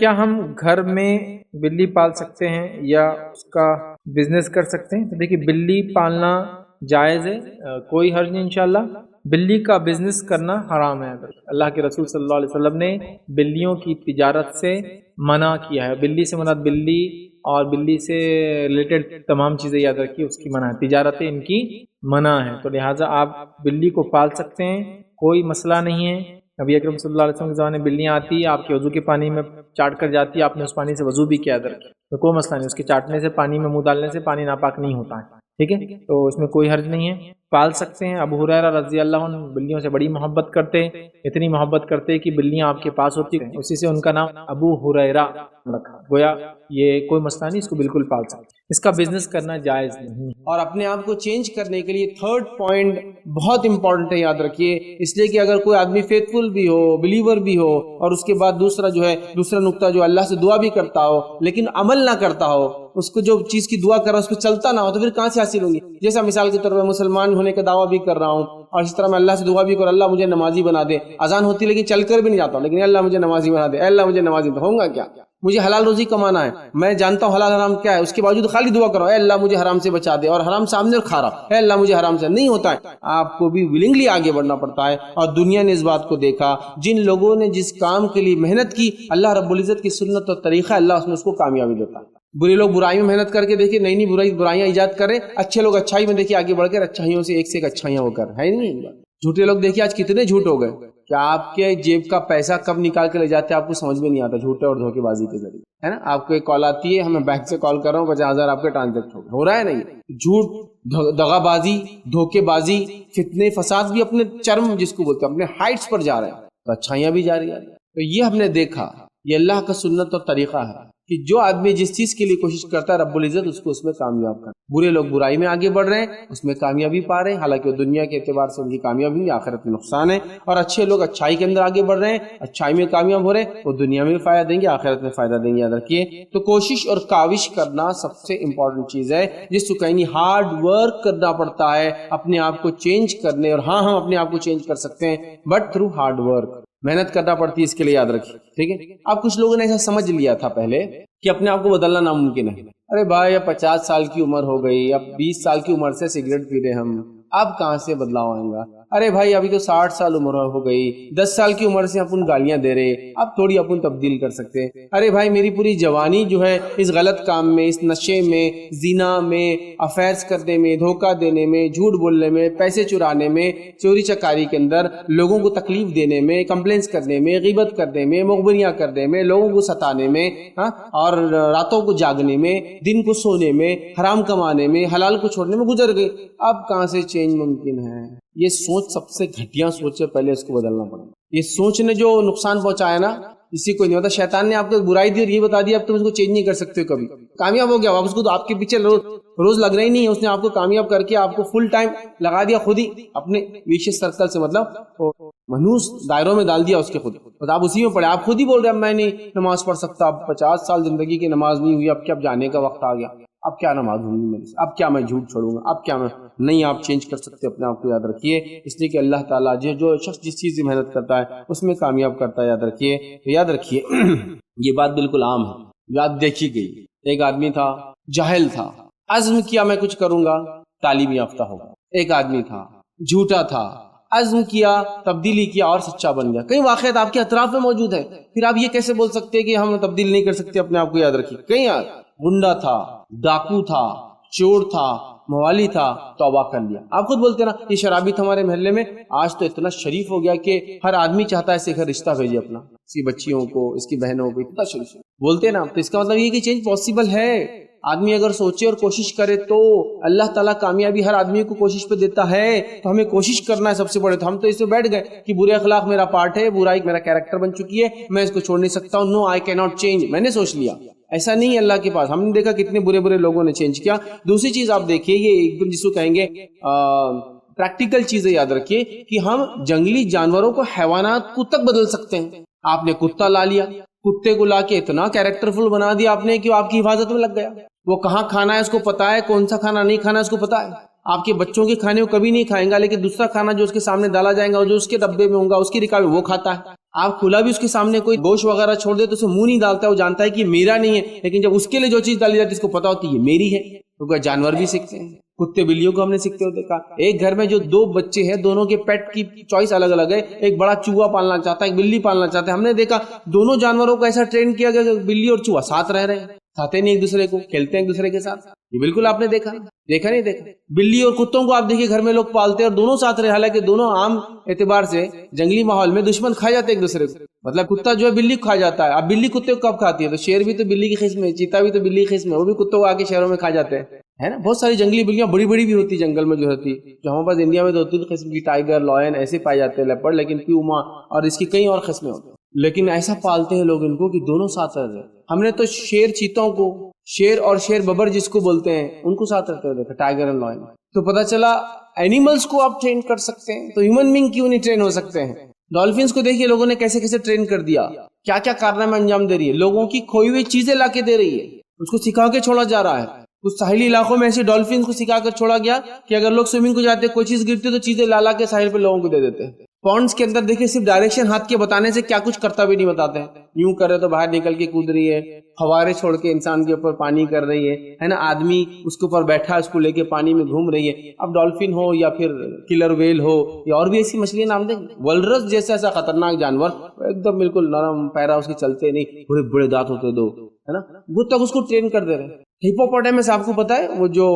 کیا ہم گھر میں بلی پال سکتے ہیں یا اس کا بزنس کر سکتے ہیں؟ تو دیکھیے بلی پالنا جائز ہے، کوئی حرج نہیں انشاءاللہ۔ بلی کا بزنس کرنا حرام ہے۔ اللہ کے رسول صلی اللہ علیہ وسلم نے بلیوں کی تجارت سے منع کیا ہے۔ بلی سے مراد بلی اور بلی سے ریلیٹڈ تمام چیزیں یاد رکھیے، اس کی منع ہے، تجارتیں ان کی منع ہے، تو لہٰذا آپ بلی کو پال سکتے ہیں، کوئی مسئلہ نہیں ہے۔ نبی اکرم صلی اللہ علیہ وسلم کے زمانے میں بلیاں آتی ہیں، آپ کے وضو کے پانی میں چاٹ کر جاتی ہے، آپ نے اس پانی سے وضو بھی کیا در تو کوئی مسئلہ نہیں، اس کے چاٹنے سے، پانی میں منہ ڈالنے سے پانی ناپاک نہیں ہوتا ہے، ٹھیک ہے، تو اس میں کوئی حرج نہیں ہے، پال سکتے ہیں۔ ابو ہریرہ رضی اللہ عنہ بلیوں سے بڑی محبت کرتے، اتنی محبت کرتے کہ بلیاں آپ کے پاس ہوتی ہیں، اسی سے ان کا نام ابو ہریرہ رکھا، گویا یہ کوئی مسئلہ نہیں، اس کو بالکل پال سکتے، اس کا بزنس کرنا جائز نہیں۔ اور اپنے آپ کو چینج کرنے کے لیے تھرڈ پوائنٹ بہت امپورٹنٹ ہے، یاد رکھیے، اس لیے کہ اگر کوئی آدمی فیتھ فل بھی ہو، بلیور بھی ہو، اور اس کے بعد دوسرا نقطہ جو اللہ سے دعا بھی کرتا ہو لیکن عمل نہ کرتا ہو، اس کو جو چیز کی دعا کر رہا ہے اس پہ چلتا نہ ہو، تو پھر کہاں سے حاصل ہوگی؟ جیسا مثال کے طور پر مسلمان ہونے کا دعویٰ بھی کر رہا ہوں اور اس طرح میں اللہ سے دعا بھی کروں، اللہ مجھے نمازی بنا دے، اذان ہوتی لیکن چل کر بھی نہیں جاتا ہوں، لیکن اللہ مجھے نمازی بنا دے، اے اللہ مجھے نمازی بنا، ہوگا کیا؟ مجھے حلال روزی کمانا ہے، میں جانتا ہوں حلال حرام کیا ہے، اس کے باوجود خالی دعا کرو اے اللہ مجھے حرام سے بچا دے، اور حرام سامنے کھا رہا، اے اللہ مجھے حرام سے، نہیں ہوتا ہے، آپ کو بھی ولنگلی آگے بڑھنا پڑتا ہے۔ اور دنیا نے اس بات کو دیکھا، جن لوگوں نے جس کام کے لیے محنت کی، اللہ رب العزت کی سنت اور طریقہ، اللہ اس میں اس کو کامیابی دیتا ہے۔ برے لوگ برائی میں محنت کر کے دیکھیں، نئی نئی برائیاں ایجاد کریں، اچھے لوگ اچھائی میں دیکھیں آگے بڑھ کر اچھائیوں سے ایک اچھائیاں ہو کر، ہے نہیں؟ جھوٹے لوگ دیکھیے آج کتنے جھوٹ ہو گئے کہ آپ کے جیب کا پیسہ کب نکال کے لے جاتے ہیں آپ کو سمجھ میں نہیں آتا، جھوٹے اور دھوکے بازی کے ذریعے، ہے نا؟ آپ کو ایک کال آتی ہے، ہمیں بینک سے کال کر رہا ہوں 50,000 آپ کے ٹرانزیکٹ ہو رہا ہے، نہیں، جھوٹ، دغا بازی، دھوکے بازی، فتنے فساد بھی اپنے چرم جس کو بولتے ہیں اپنے ہائٹس پر جا رہے ہیں، تو اچھائیاں بھی جا رہی ہیں۔ تو یہ ہم نے دیکھا، یہ اللہ کا سنت اور طریقہ ہے کہ جو آدمی جس چیز کے لیے کوشش کرتا ہے رب العزت اس کو اس میں کامیاب کرتا ہے۔ برے لوگ برائی میں آگے بڑھ رہے ہیں، اس میں کامیابی پا رہے ہیں، حالانکہ وہ دنیا کے اعتبار سے ان کی کامیابی نہیں، آخرت میں نقصان ہے۔ اور اچھے لوگ اچھائی کے اندر آگے بڑھ رہے ہیں، اچھائی میں کامیاب ہو رہے ہیں، وہ دنیا میں بھی فائدہ دیں گے، آخرت میں فائدہ دیں گے، یاد رکھیے۔ تو کوشش اور کاوش کرنا سب سے امپورٹنٹ چیز ہے، جس کو کہیں ہارڈ ورک کرنا پڑتا ہے اپنے آپ کو چینج کرنے، اور ہاں ہم اپنے آپ کو چینج کر سکتے ہیں بٹ تھرو ہارڈ ورک، محنت کرنا پڑتی ہے اس کے لیے، یاد رکھیے، ٹھیک ہے۔ اب کچھ لوگوں نے ایسا سمجھ لیا تھا پہلے کہ اپنے آپ کو بدلنا ناممکن ہے، ارے بھائی اب 50 سال کی عمر ہو گئی، اب 20 سال کی عمر سے سگریٹ پی رہے ہم، اب کہاں سے بدلاؤ آئے گا؟ ارے بھائی ابھی تو 60 سال عمر ہو گئی، 10 سال کی عمر سے اپن گالیاں دے رہے، اب تھوڑی اپن تبدیل کر سکتے ہیں۔ ارے بھائی میری پوری جوانی جو ہے اس غلط کام میں، اس نشے میں، زنا میں، افیئرز کرنے میں، دھوکہ دینے میں، جھوٹ بولنے میں، پیسے چرانے میں، چوری چکاری کے اندر، لوگوں کو تکلیف دینے میں، کمپلینس کرنے میں، غیبت کرنے میں، مخبریاں کرنے میں، لوگوں کو ستانے میں، اور راتوں کو جاگنے میں، دن کو سونے میں، حرام کمانے میں، حلال کو چھوڑنے میں گزر گئے، اب کہاں سے چینج ممکن ہے؟ یہ سوچ سب سے گھٹیا سوچ ہے، پہلے اس کو بدلنا پڑے گا۔ یہ سوچ نے جو نقصان پہنچایا نا، اسی کو نہیں ہوتا، شیطان نے آپ کو ایک برائی دی اور یہ بتا دیا اب تم اس کو چینج نہیں کر سکتے، کبھی کامیاب ہو گیا آپ اس کو، تو آپ کے پیچھے روز لگ رہی نہیں ہے، اس نے آپ کو کامیاب کر کے آپ کو فل ٹائم لگا دیا، خود ہی اپنے ویشیس سرکل سے، مطلب منحوس دائروں میں ڈال دیا اس کے، خود آپ اسی میں پڑے، آپ خود ہی بول رہے ہیں اب میں نہیں نماز پڑھ سکتا، اب 50 سال زندگی کی نماز نہیں ہوئی، اب کیا جانے کا وقت آ گیا، اب کیا نماز ہوگی میرے سے، اب کیا میں جھوٹ چھوڑوں گا، اب کیا میں نہیں، آپ چینج کر سکتے اپنے آپ کو، یاد رکھیے، اس لیے کہ اللہ تعالیٰ جو شخص جس چیز سے محنت کرتا ہے اس میں کامیاب کرتا ہے، یاد رکھیے۔ تو یاد رکھیے یہ بات بالکل عام ہے، یاد دیکھی گئی، ایک آدمی تھا جاہل تھا، عزم کیا میں کچھ کروں گا، تعلیم یافتہ ہوگا۔ ایک آدمی تھا جھوٹا تھا، عزم کیا، تبدیلی کیا اور سچا بن گیا۔ کئی واقعات آپ کے اطراف میں موجود ہیں، پھر آپ یہ کیسے بول سکتے ہیں کہ ہم تبدیل نہیں کر سکتے اپنے آپ کو، یاد رکھیے۔ کئی گنڈا تھا، ڈاکو تھا، چور تھا، موالی تھا، توبہ کر لیا۔ آپ خود بولتے ہیں نا یہ شرابی تھا ہمارے محلے میں، آج تو اتنا شریف ہو گیا کہ ہر آدمی چاہتا ہے اسے گھر رشتہ بھیجے اپنا، اس کی بچیوں کو، اس کی بہنوں کو، اتنا شریف بولتے ہیں نا۔ تو اس کا مطلب یہ کہ چینج پاسبل ہے، آدمی اگر سوچے اور کوشش کرے تو اللہ تعالیٰ کامیابی ہر آدمی کو کوشش پہ دیتا ہے۔ تو ہمیں کوشش کرنا ہے سب سے بڑے، تو ہم تو اس میں بیٹھ گئے کہ برے اخلاق میرا پارٹ ہے، برائی میرا کیریکٹر بن چکی ہے، میں اس کو چھوڑ نہیں سکتا ہوں، نو آئی کی ناٹ چینج، میں نے سوچ لیا۔ ایسا نہیں ہے اللہ کے پاس، ہم نے دیکھا کتنے برے لوگوں نے چینج کیا۔ دوسری چیز آپ دیکھیے، یہ ایک دم جس کو کہیں گے پریکٹیکل چیزیں، یاد رکھیے کہ ہم جنگلی جانوروں کو، حیوانات کو تک بدل سکتے ہیں۔ آپ نے کتا لا لیا، کتے کو لا کے اتنا کیریکٹر فل بنا دیا آپ نے کہ وہ آپ کی حفاظت میں لگ گیا، وہ کہاں کھانا ہے اس کو پتا ہے، کون سا کھانا نہیں کھانا ہے اس کو پتا ہے۔ آپ کے بچوں کے کھانے کو کبھی نہیں کھائیں گا، لیکن دوسرا کھانا جو اس کے سامنے ڈالا جائے گا اور جو اس کے ڈبے میں ہوگا اس کی ریکارڈ وہ کھاتا ہے۔ آپ کھلا بھی اس کے سامنے کوئی گوشت وغیرہ چھوڑ دے تو اسے منہ نہیں ڈالتا ہے, وہ جانتا ہے کہ میرا نہیں ہے, لیکن جب اس کے لیے جو چیز ڈالی جاتی ہے اس کو پتا ہوتی ہے یہ میری ہے. کیونکہ جانور بھی سیکھتے ہیں, کتے بلیوں کو ہم نے سیکھتے ہوتے دیکھا. ایک گھر میں جو دو بچے ہیں دونوں کے پیٹ کی چوائس الگ الگ ہے, ایک بڑا چوہا پالنا چاہتا ہے, ایک بلی پالنا چاہتا ہے. ہم نے دیکھا دونوں جانوروں کو ایسا ٹرین کیا گیا کہ بلی اور چوہا ساتھ رہ رہے ہیں, کھاتے نہیں ایک دوسرے کو, کھیلتے ہیں ایک دوسرے کے ساتھ. یہ بالکل آپ نے دیکھا نہیں دیکھا. بلی اور کتوں کو آپ دیکھیے گھر میں لوگ پالتے ہیں اور دونوں ساتھ رہے, حالانکہ دونوں عام اعتبار سے جنگلی ماحول میں دشمن کھا جاتے ایک دوسرے کو. مطلب کتا جو ہے بلی کو کھا جاتا ہے. اب بلی کتے کو کب کھاتی ہے؟ تو شیر بھی تو بلی کی قسم ہے, چیتا بھی تو بلی کی قسم ہے, وہ بھی کتوں کو آ کے شہروں میں کھا جاتے ہیں, ہے نا. بہت ساری جنگلی بلیاں بڑی بڑی بھی ہوتی جنگل میں جو ہوتی, جو ہمارے پاس انڈیا میں تو ہوتی قسم کی, ٹائیگر, لائن ایسے پائے جاتے ہیں, لیپرڈ, لیکن پیوما اور اس کی کئی اور قسمیں ہوتی ہیں. لیکن ایسا پالتے ہیں لوگ ان کو کہ دونوں ساتھ رہ رہے. ہم نے تو شیر چیتوں کو, شیر اور شیر ببر جس کو بولتے ہیں, ان کو ساتھ رہتے ہوئے دیکھا, ٹائیگر اینڈ لائن. تو پتا چلا اینیملز کو آپ ٹرین کر سکتے ہیں, تو ہیومن بینگ کیوں نہیں ٹرین ہو سکتے ہیں؟ ڈالفنس کو دیکھیے لوگوں نے کیسے کیسے ٹرین کر دیا, کیا کیا کارنامے انجام دے رہی ہے, لوگوں کی کھوئی ہوئی چیزیں لا کے دے رہی ہے, اس کو سکھا کے چھوڑا جا رہا ہے. کچھ ساحلی علاقوں میں ایسے ڈالفنس کو سکھا کر چھوڑا گیا کہ اگر لوگ سوئمنگ کو جاتے کوئی چیز گرتی تو چیزیں لا کے ساحل پہ لوگوں کو دے دیتے. پونڈس کے اندر دیکھیں صرف ڈائریکشن ہاتھ کے بتانے سے کیا کچھ کرتا بھی نہیں بتاتے ہیں. یوں کرے تو باہر نکل کے کود رہی ہے, فوارے چھوڑ کے انسان کے اوپر پانی کر رہی ہے نا, آدمی اس کے اوپر بیٹھا اس کو لے کے پانی میں گھوم رہی ہے. اب ڈالفن ہو یا پھر کلر ویل ہو یا اور بھی ایسی مچھلیاں نام دیں, ولرس جیسا ایسا خطرناک جانور, ایک دم بالکل نرم پیرا, اس کے چلتے نہیں, بڑے بڑے دانت ہوتے دو, ہے نا, وہ تک اس کو ٹرین کر دے رہے. ہپوپوٹامس آپ کو پتا ہے وہ جو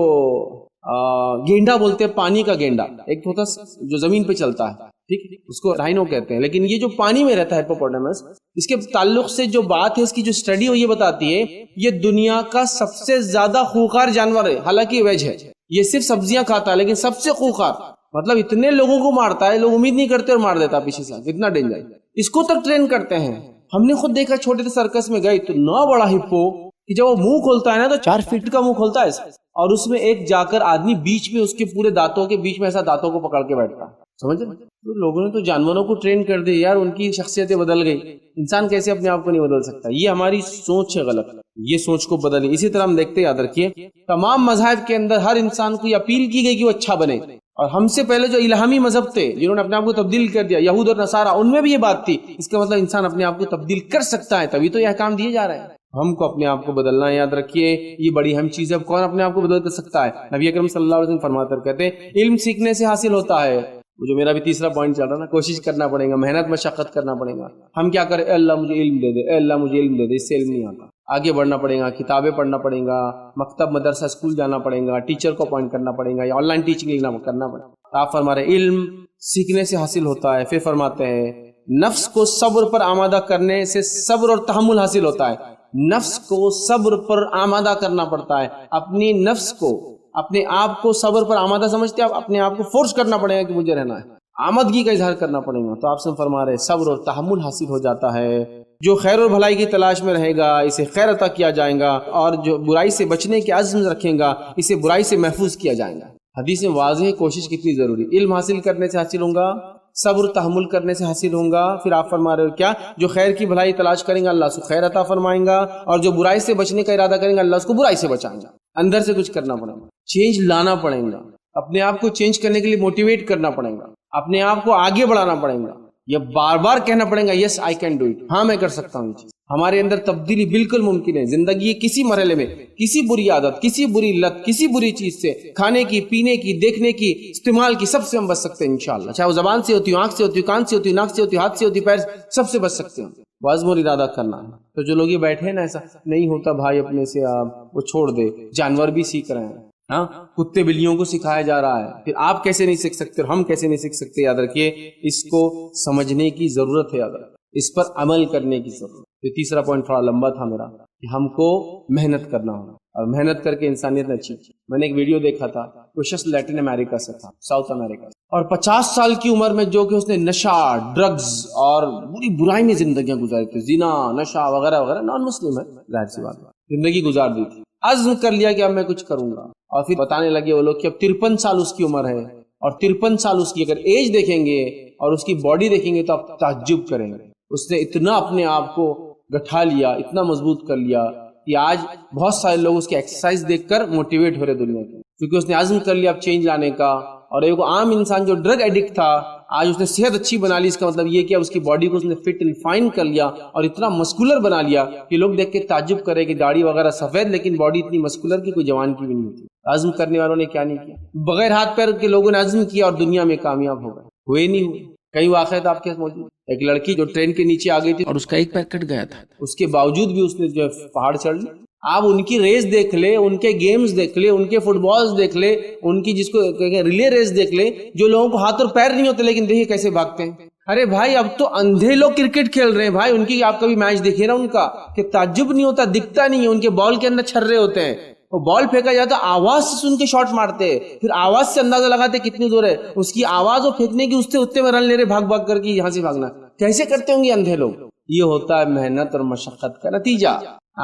گینڈا بولتے ہیں, پانی کا گینڈا ایک ہوتا جو زمین پہ چلتا ہے, ٹھیک, اس کو رائنو کہتے ہیں, لیکن یہ جو پانی میں رہتا ہے ہپوپوٹامس, اس کے تعلق سے جو بات ہے, اس کی جو اسٹڈی وہ یہ بتاتی ہے یہ دنیا کا سب سے زیادہ خوخار جانور ہے. حالانکہ ویج ہے, یہ صرف سبزیاں کھاتا ہے, لیکن سب سے خوخار, مطلب اتنے لوگوں کو مارتا ہے, لوگ امید نہیں کرتے اور مار دیتا پیچھے سے, اتنا ڈینجر. اس کو تک ٹرین کرتے ہیں. ہم نے خود دیکھا, چھوٹے سے سرکس میں گئے, اتنا بڑا ہپو کہ جب وہ منہ کھولتا ہے نا تو 4 فٹ کا منہ کھولتا ہے, اور اس میں ایک جا کر آدمی بیچ میں, اس کے پورے دانتوں کے بیچ میں ایسا دانتوں کو پکڑ کے بیٹھتا ہے. سمجھ رہے, تو لوگوں نے تو جانوروں کو ٹرین کر دی یار, ان کی شخصیتیں بدل گئی. انسان کیسے اپنے آپ کو نہیں بدل سکتا؟ یہ ہماری سوچ ہے غلط, یہ سوچ کو بدلی. اسی طرح ہم دیکھتے, یاد رکھیے, تمام مذاہب کے اندر ہر انسان کو یہ اپیل کی گئی کہ وہ اچھا بنے. اور ہم سے پہلے جو الہامی مذہب تھے جنہوں نے اپنے آپ کو تبدیل کر دیا, یہود اور نصارہ, ان میں بھی یہ بات تھی. اس کا مطلب انسان اپنے آپ کو تبدیل کر سکتا ہے, تبھی تو یہ احکام دیے جا رہے ہیں. ہم کو اپنے آپ کو بدلنا ہے. یاد رکھیے یہ بڑی اہم چیز ہے. کون اپنے آپ کو بدل کر سکتا ہے؟ نبی اکرم صلی اللہ علیہ وسلم فرماتے کہتے ہیں علم سیکھنے سے حاصل ہوتا ہے. جو میرا بھی تیسرا پوائنٹ چل رہا نا, کوشش کرنا پڑے گا, محنت مشقت کرنا پڑے گا. ہم کیا کریں, اے اللہ مجھے علم دے دے, اے اللہ مجھے علم دے دے, اس سے علم نہیں آتا. آگے بڑھنا پڑے گا, کتابیں پڑھنا پڑے گا, مکتب مدرسہ اسکول جانا پڑے گا, ٹیچر کو اپوائنٹ کرنا پڑے گا, یا آن لائن ٹیچنگ کرنا پڑے گا. آپ فرما رہے علم سیکھنے سے حاصل ہوتا ہے. پھر فرماتے ہیں نفس کو صبر پر آمادہ کرنے سے صبر اور تحمل حاصل ہوتا ہے. نفس کو صبر پر آمادہ کرنا پڑتا ہے. اپنی نفس کو, اپنے آپ کو صبر پر آمادہ سمجھتے ہیں, اپنے آپ کو فورس کرنا پڑے گا کہ مجھے رہنا ہے, آمدگی کا اظہار کرنا پڑے گا. تو آپ سے فرما رہے صبر اور تحمل حاصل ہو جاتا ہے. جو خیر اور بھلائی کی تلاش میں رہے گا اسے خیر عطا کیا جائے گا, اور جو برائی سے بچنے کے عزم رکھے گا اسے برائی سے محفوظ کیا جائے گا. حدیث میں واضح کوشش کتنی ضروری. علم حاصل کرنے سے حاصل ہوں گا, صبر تحمل کرنے سے حاصل ہوں گا. پھر آپ فرما رہے ہو کیا, جو خیر کی بھلائی تلاش کریں گا اللہ اس کو خیر عطا فرمائیں گا, اور جو برائی سے بچنے کا ارادہ کریں گا اللہ اس کو برائی سے بچائیں گا. اندر سے کچھ کرنا پڑے گا, چینج لانا پڑے گا, اپنے آپ کو چینج کرنے کے لیے موٹیویٹ کرنا پڑے گا, اپنے آپ کو آگے بڑھانا پڑے گا, یہ بار بار کہنا پڑے گا یس آئی کین ڈو اٹ, ہاں میں کر سکتا ہوں. یہ چیز ہمارے اندر تبدیلی بالکل ممکن ہے. زندگی کسی مرحلے میں کسی بری عادت, کسی بری لت, کسی بری چیز سے, کھانے کی, پینے کی, دیکھنے کی, استعمال کی, سب سے ہم بچ سکتے ہیں انشاءاللہ. چاہے وہ زبان سے ہوتی, آنکھ سے ہوتی, کان سے ہوتی, ناک سے ہوتی, ہاتھ سے ہوتی, پیر, سب سے بچ سکتے ہیں. عزم اور ارادہ کرنا ہے. تو جو لوگ یہ بیٹھے ہیں نا, ایسا نہیں ہوتا بھائی اپنے سے, آپ وہ چھوڑ دے. جانور بھی سیکھ رہے ہیں, ہاں, کتے بلیوں کو سکھایا جا رہا ہے. پھر آپ کیسے نہیں سیکھ سکتے اور ہم کیسے نہیں سیکھ سکتے؟ یاد رکھیے اس کو سمجھنے کی ضرورت ہے, یاد رکھیے اس پر عمل کرنے کی ضرورت. یہ تیسرا پوائنٹ تھوڑا لمبا تھا میرا, کہ ہم کو محنت کرنا ہوگا, اور محنت کر کے انسانیت اچھی. میں نے ایک ویڈیو دیکھا تھا, کوئی شخص لیٹن امریکہ سے تھا, ساؤتھ امریکہ سے, اور 50 سال کی عمر میں جو کہ اس نے نشہ, ڈرگز اور بری برائی میں زندگیاں گزاری تھی, زنا, نشہ وغیرہ وغیرہ, نان مسلم ہے ظاہر سی بات, زندگی گزار دی تھی. عزم کر لیا کہ اب میں کچھ کروں گا, اور پھر بتانے لگے وہ لوگ کہ اب 53 سال اس کی عمر ہے, اور 53 سال اس کی اگر ایج دیکھیں گے اور اس کی باڈی دیکھیں گے تو آپ تعجب کریں گے. اس نے اتنا اپنے آپ کو گٹھا لیا, اتنا مضبوط کر لیا کہ آج بہت سارے لوگ اس کی ایکسرسائز دیکھ کر موٹیویٹ ہو رہے دنیا کے, کیونکہ اس نے عزم کر لیا اب چینج لانے کا. اور ایک عام انسان جو ڈرگ ایڈکٹ تھا, آج اس نے صحت اچھی بنا لی. اس کا مطلب یہ کیا, اس کی باڈی کو اس نے فٹ اینڈ فائن کر لیا اور اتنا مسکولر بنا لیا کہ لوگ دیکھ کے تعجب کرے کہ داڑھی وغیرہ سفید لیکن باڈی اتنی مسکولر کی کوئی جوان کی بھی نہیں ہوتی. عزم کرنے والوں نے کیا نہیں کیا, بغیر ہاتھ پیر کے لوگوں نے عزم کیا اور دنیا میں کامیاب ہو گئے. ہوئے نہیں ہوئے. کئی واقعات آپ کے موجود. ایک لڑکی جو ٹرین کے نیچے آ گئی تھی اور اس کا ایک پیر کٹ گیا تھا, اس کے باوجود بھی اس نے جو ہے پہاڑ چڑھ لی. آپ ان کی ریس دیکھ لے, ان کے گیمز دیکھ لے, ان کے فٹ بالز دیکھ لے, ان کی جس کو ریلے ریس دیکھ لے, جو لوگوں کو ہاتھ اور پیر نہیں ہوتے لیکن دیکھیے کیسے بھاگتے ہیں. ارے بھائی اب تو اندھے لوگ کرکٹ کھیل رہے ہیں بھائی, ان کی آپ کبھی میچ دیکھیے نا ان کا, کہ تعجب نہیں ہوتا, دکھتا نہیں ہے. ان کے بال کے اندر چھرے ہوتے ہیں, وہ بال پھینکا جاتا آواز سے سن کے شاٹ مارتے, پھر آواز سے اندازہ لگاتے کتنی دور ہے اس کی آواز, اور پھینکنے کی اس سے اتنے میں رن لے رہے بھاگ بھاگ کر کے یہاں سے بھاگنا. کیسے کرتے ہوں گے اندھے لوگ؟ یہ ہوتا ہے محنت اور مشقت کا نتیجہ.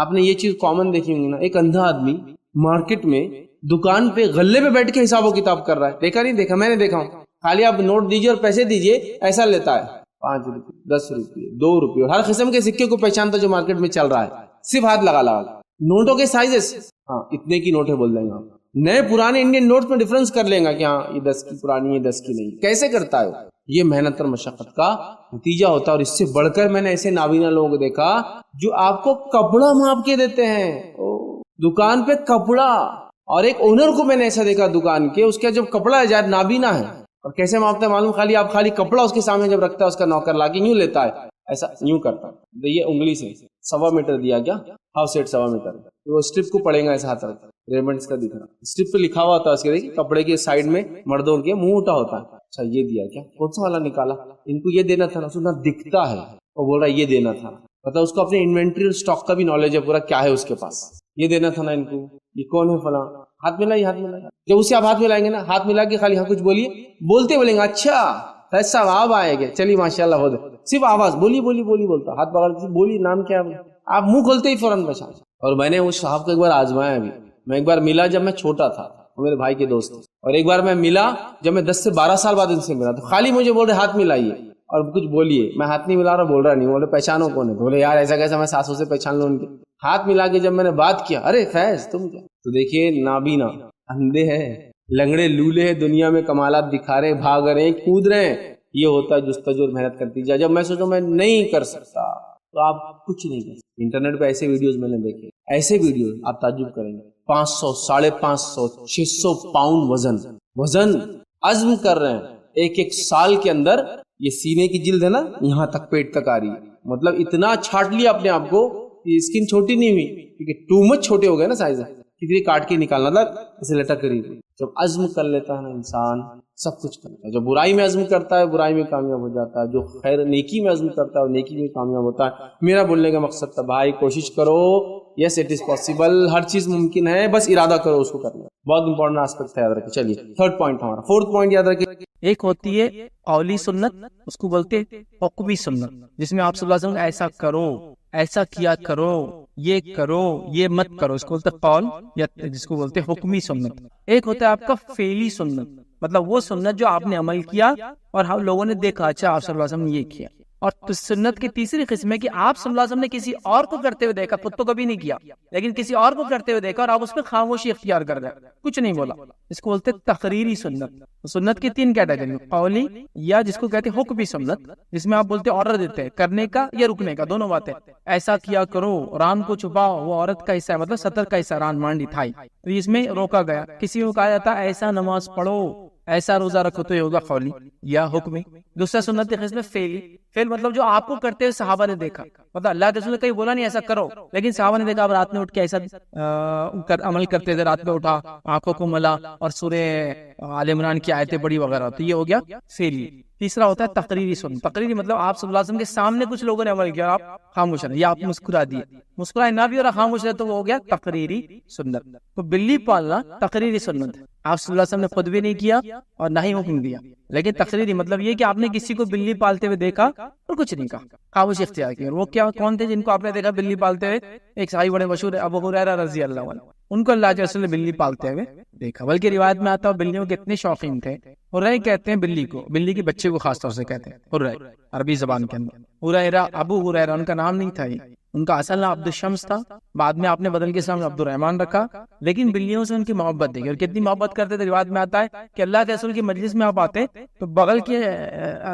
آپ نے یہ چیز کامن دیکھی ہوگی نا, ایک اندھا آدمی مارکیٹ میں دکان پہ غلے پہ بیٹھ کے حساب و کتاب کر رہا ہے. دیکھا نہیں دیکھا؟ میں نے دیکھا ہوں. خالی آپ نوٹ دیجیے اور پیسے دیجیے, ایسا لیتا ہے 5 روپے, 10 روپے, 2 روپے, اور ہر قسم کے سکے کو پہچانتا جو مارکیٹ میں چل رہا ہے, صرف ہاتھ لگا لگا. نوٹوں کے سائزز, ہاں اتنے کی نوٹ ہے بول دیں گے. نئے پرانے انڈین نوٹ میں ڈفرنس کر لیں گا کہ ہاں یہ 10 کی پرانی, یہ 10 کی نہیں. کیسے کرتا ہے؟ یہ محنت اور مشقت کا نتیجہ ہوتا ہے. اور اس سے بڑھ کر میں نے ایسے نابینا لوگوں کو دیکھا جو آپ کو کپڑا ماپ کے دیتے ہیں دکان پہ کپڑا. اور ایک اونر کو میں نے ایسا دیکھا دکان کے, اس کا جب کپڑا ہے نابینا ہے, اور کیسے ماپتا ہے معلوم, خالی کپڑا اس کے سامنے جب رکھتا ہے اس کا نوکر لا کے یوں لیتا ہے, ایسا یوں کرتا ہے, یہ انگلی سے 1.25 میٹر دیا کیا, ہاف سیٹ 1.25 میٹر, وہ اسٹرپ کو پڑے گا ایسا ہاتھ رکھتا ہے, ریمنڈس کا دکھ رہا, اسٹرپ پہ لکھا ہوا ہوتا ہے اس کے, دیکھیے کپڑے کے سائڈ میں مردوں کے منہ اٹھا ہوتا ہے. اچھا یہ دیا کیا, کون سا والا نکالا, ان کو یہ دینا تھا نا, سنا دکھتا ہے وہ بول رہا ہے یہ دینا تھا. مطلب اس کو اپنے انوینٹری اور اسٹاک کا بھی نالج ہے پورا, کیا ہے اس کے پاس, یہ دینا تھا نا ان کو, یہ کون ہے فلاں, ہاتھ ملائیے ہاتھ ملائیے. جب اسے آپ ہاتھ ملائیں گے نا, ہاتھ ملا کے خالی ہاں کچھ بولیے, بولتے بولیں گے اچھا ایسا آپ آئے گے, چلیے ماشاء اللہ ہو دے, صرف آواز بولی بولی بولی بولتا, ہاتھ پکڑ کے بولی نام کیا ہے, آپ منہ کھولتے ہی فوراً پہچان. اور میں نے اس صاحب کو ایک بار آزمایا بھی. میں ایک بار ملا جب میں چھوٹا تھا, میرے بھائی کے دوست, اور ایک بار میں ملا جب میں 10 سے 12 سال بعد ان سے ملا, تو خالی مجھے بول رہے ہاتھ ملائیے اور کچھ بولیے. میں ہاتھ نہیں ملا رہا, بول رہا نہیں, بولے پہچانو کون ہے, بولے یار ایسا کیسا میں سانسوں سے پہچان لوں ان کے. ہاتھ ملا کے جب میں نے بات کیا, ارے فیض تم کیا, تو دیکھیے نابینا, اندھے ہیں, لنگڑے لولے ہیں, دنیا میں کمالات دکھا رہے, بھاگ رہے ہیں, کود رہے ہیں. یہ ہوتا ہے جستجو اور محنت کرتی جا. جب میں سوچوں میں نہیں کر سکتا تو آپ کچھ نہیں کر سکتے. انٹرنیٹ پہ ایسے ویڈیوز میں نے دیکھے, ایسے ویڈیوز آپ تعجب کریں گے, 500, 550, 600 پاؤنڈ وزن عزم کر رہے ہیں ایک ایک سال کے اندر. یہ سینے کی جلد ہے نا, یہاں تک پیٹ تک آ رہی ہے, مطلب اتنا چھاٹ لیا اپنے آپ کو, یہ اسکن چھوٹی نہیں ہوئی کیونکہ ٹو مچ چھوٹے ہو گئے نا سائز, کتنی کاٹ کے نکالنا تھا, اسے لٹک کری. جب عزم کر لیتا ہے نا انسان, سب کچھ کرتا ہے. جو برائی میں عزم کرتا ہے برائی میں کامیاب ہو جاتا ہے, جو خیر نیکی میں عزم کرتا ہے وہ نیکی میں کامیاب ہوتا ہے. میرا بولنے کا مقصد تھا بھائی, کوشش کرو, یس اٹ از پاسبل, ہر چیز ممکن ہے, بس ارادہ کرو اس کو کرنا. بہت امپورٹنٹ اسپیکٹ ہے, یاد رکھیں. چلیے تھرڈ پوائنٹ ہمارا, فورتھ پوائنٹ یاد رکھیں. ایک ہوتی ہے قولی سنت, اس کو بولتے ہیں حکمی سنت, جس میں آپ صلی اللہ علیہ وسلم ایسا کرو, ایسا کیا کرو, یہ کرو, یہ مت کرو, اس کو بولتے قول, یا جس کو بولتے حکمی سنت. ایک ہوتا ہے آپ کا فعلی سنت, مطلب وہ سنت جو آپ نے عمل کیا اور ہم لوگوں نے دیکھا اچھا آپ صلی اللہ علیہ وسلم نے یہ کیا. اور سنت کی تیسری قسم ہے کہ آپ صلی اللہ علیہ وسلم نے کسی اور کو کرتے ہوئے دیکھا, خود تو کبھی نہیں کیا, لیکن کسی اور کو کرتے ہوئے دیکھا اور آپ اس پہ خاموشی اختیار کر گئے, کچھ نہیں بولا. اس کو بولتے تقریری سنت. سنت کی 3 کیٹیگری, قولی, یا جس کو کہتے ہیں حکمی سنت, جس میں آپ بولتے آرڈر دیتے ہیں کرنے کا یا رکنے کا, دونوں باتیں. ایسا کیا کرو, ران کو چھپاؤ, وہ عورت کا حصہ ہے, مطلب سطر کا حصہ, ران مانڈی تھائی, تو اس میں روکا گیا. کسی کو کہا جاتا ایسا نماز پڑھو, ایسا روزہ رکھو, تو یہ ہوگا قولی یا حکمی. دوسرا سنت کی قسم ہے فعلی. فعل مطلب جو آپ کو کرتے ہوئے صحابہ نے دیکھا, مطلب اللہ کے رسول نے کہیں بولا نہیں ایسا کرو, لیکن صحابہ نے دیکھا, اب رات میں اٹھ کے ایسا عمل کرتے تھے, رات میں اٹھا, آنکھوں کو ملا اور سورہ آل عمران کی آیتیں پڑھی وغیرہ, تو یہ ہو گیا فعلی. تیسرا ہوتا ہے تقریری سنت. تقریری مطلب آپ صلی اللہ علیہ وسلم کے سامنے کچھ لوگوں نے عمل کیا, آپ خاموش رہے, یا آپ مسکرا دیے, مسکرائے نہ بھی اور خاموش رہے, تو وہ ہو گیا تقریری سنت. تو بلی پالنا تقریری سنت, آپ صلی اللہ علیہ وسلم نے خود بھی نہیں کیا اور نہ ہی حکم دیا, لیکن تقریری مطلب یہ کہ آپ نے کسی کو بلی پالتے ہوئے دیکھا اور کچھ نہیں کہا, خاموشی اختیار کی. اور وہ کیا کون تھے جن کو آپ نے دیکھا بلی پالتے ہوئے؟ ایک صحابی بڑے مشہور ہے, ابو ہریرہ رضی اللہ عنہ, ان کو اللہ کے رسول نے بلی پالتے ہوئے دیکھا. بلکہ روایت میں آتا ہے بلیوں کے اتنے شوقین تھے. ہریرہ کہتے ہیں بلی کو, بلی کے بچے کو خاص طور سے کہتے ہیں ہریرہ عربی زبان کے اندر. ہریرہ, ابو ہریرہ ان کا نام نہیں تھا, ان کا اصل نام عبد الشمس تھا، بعد میں آپ نے بدل کے اسلام عبد الرحمن رکھا، لیکن بلیوں سے ان کی محبت دیکھی اور کتنی محبت کرتے تھے۔ روایت میں آتا ہے کہ اللہ کے رسول کی مجلس میں آپ آتے تو بغل کے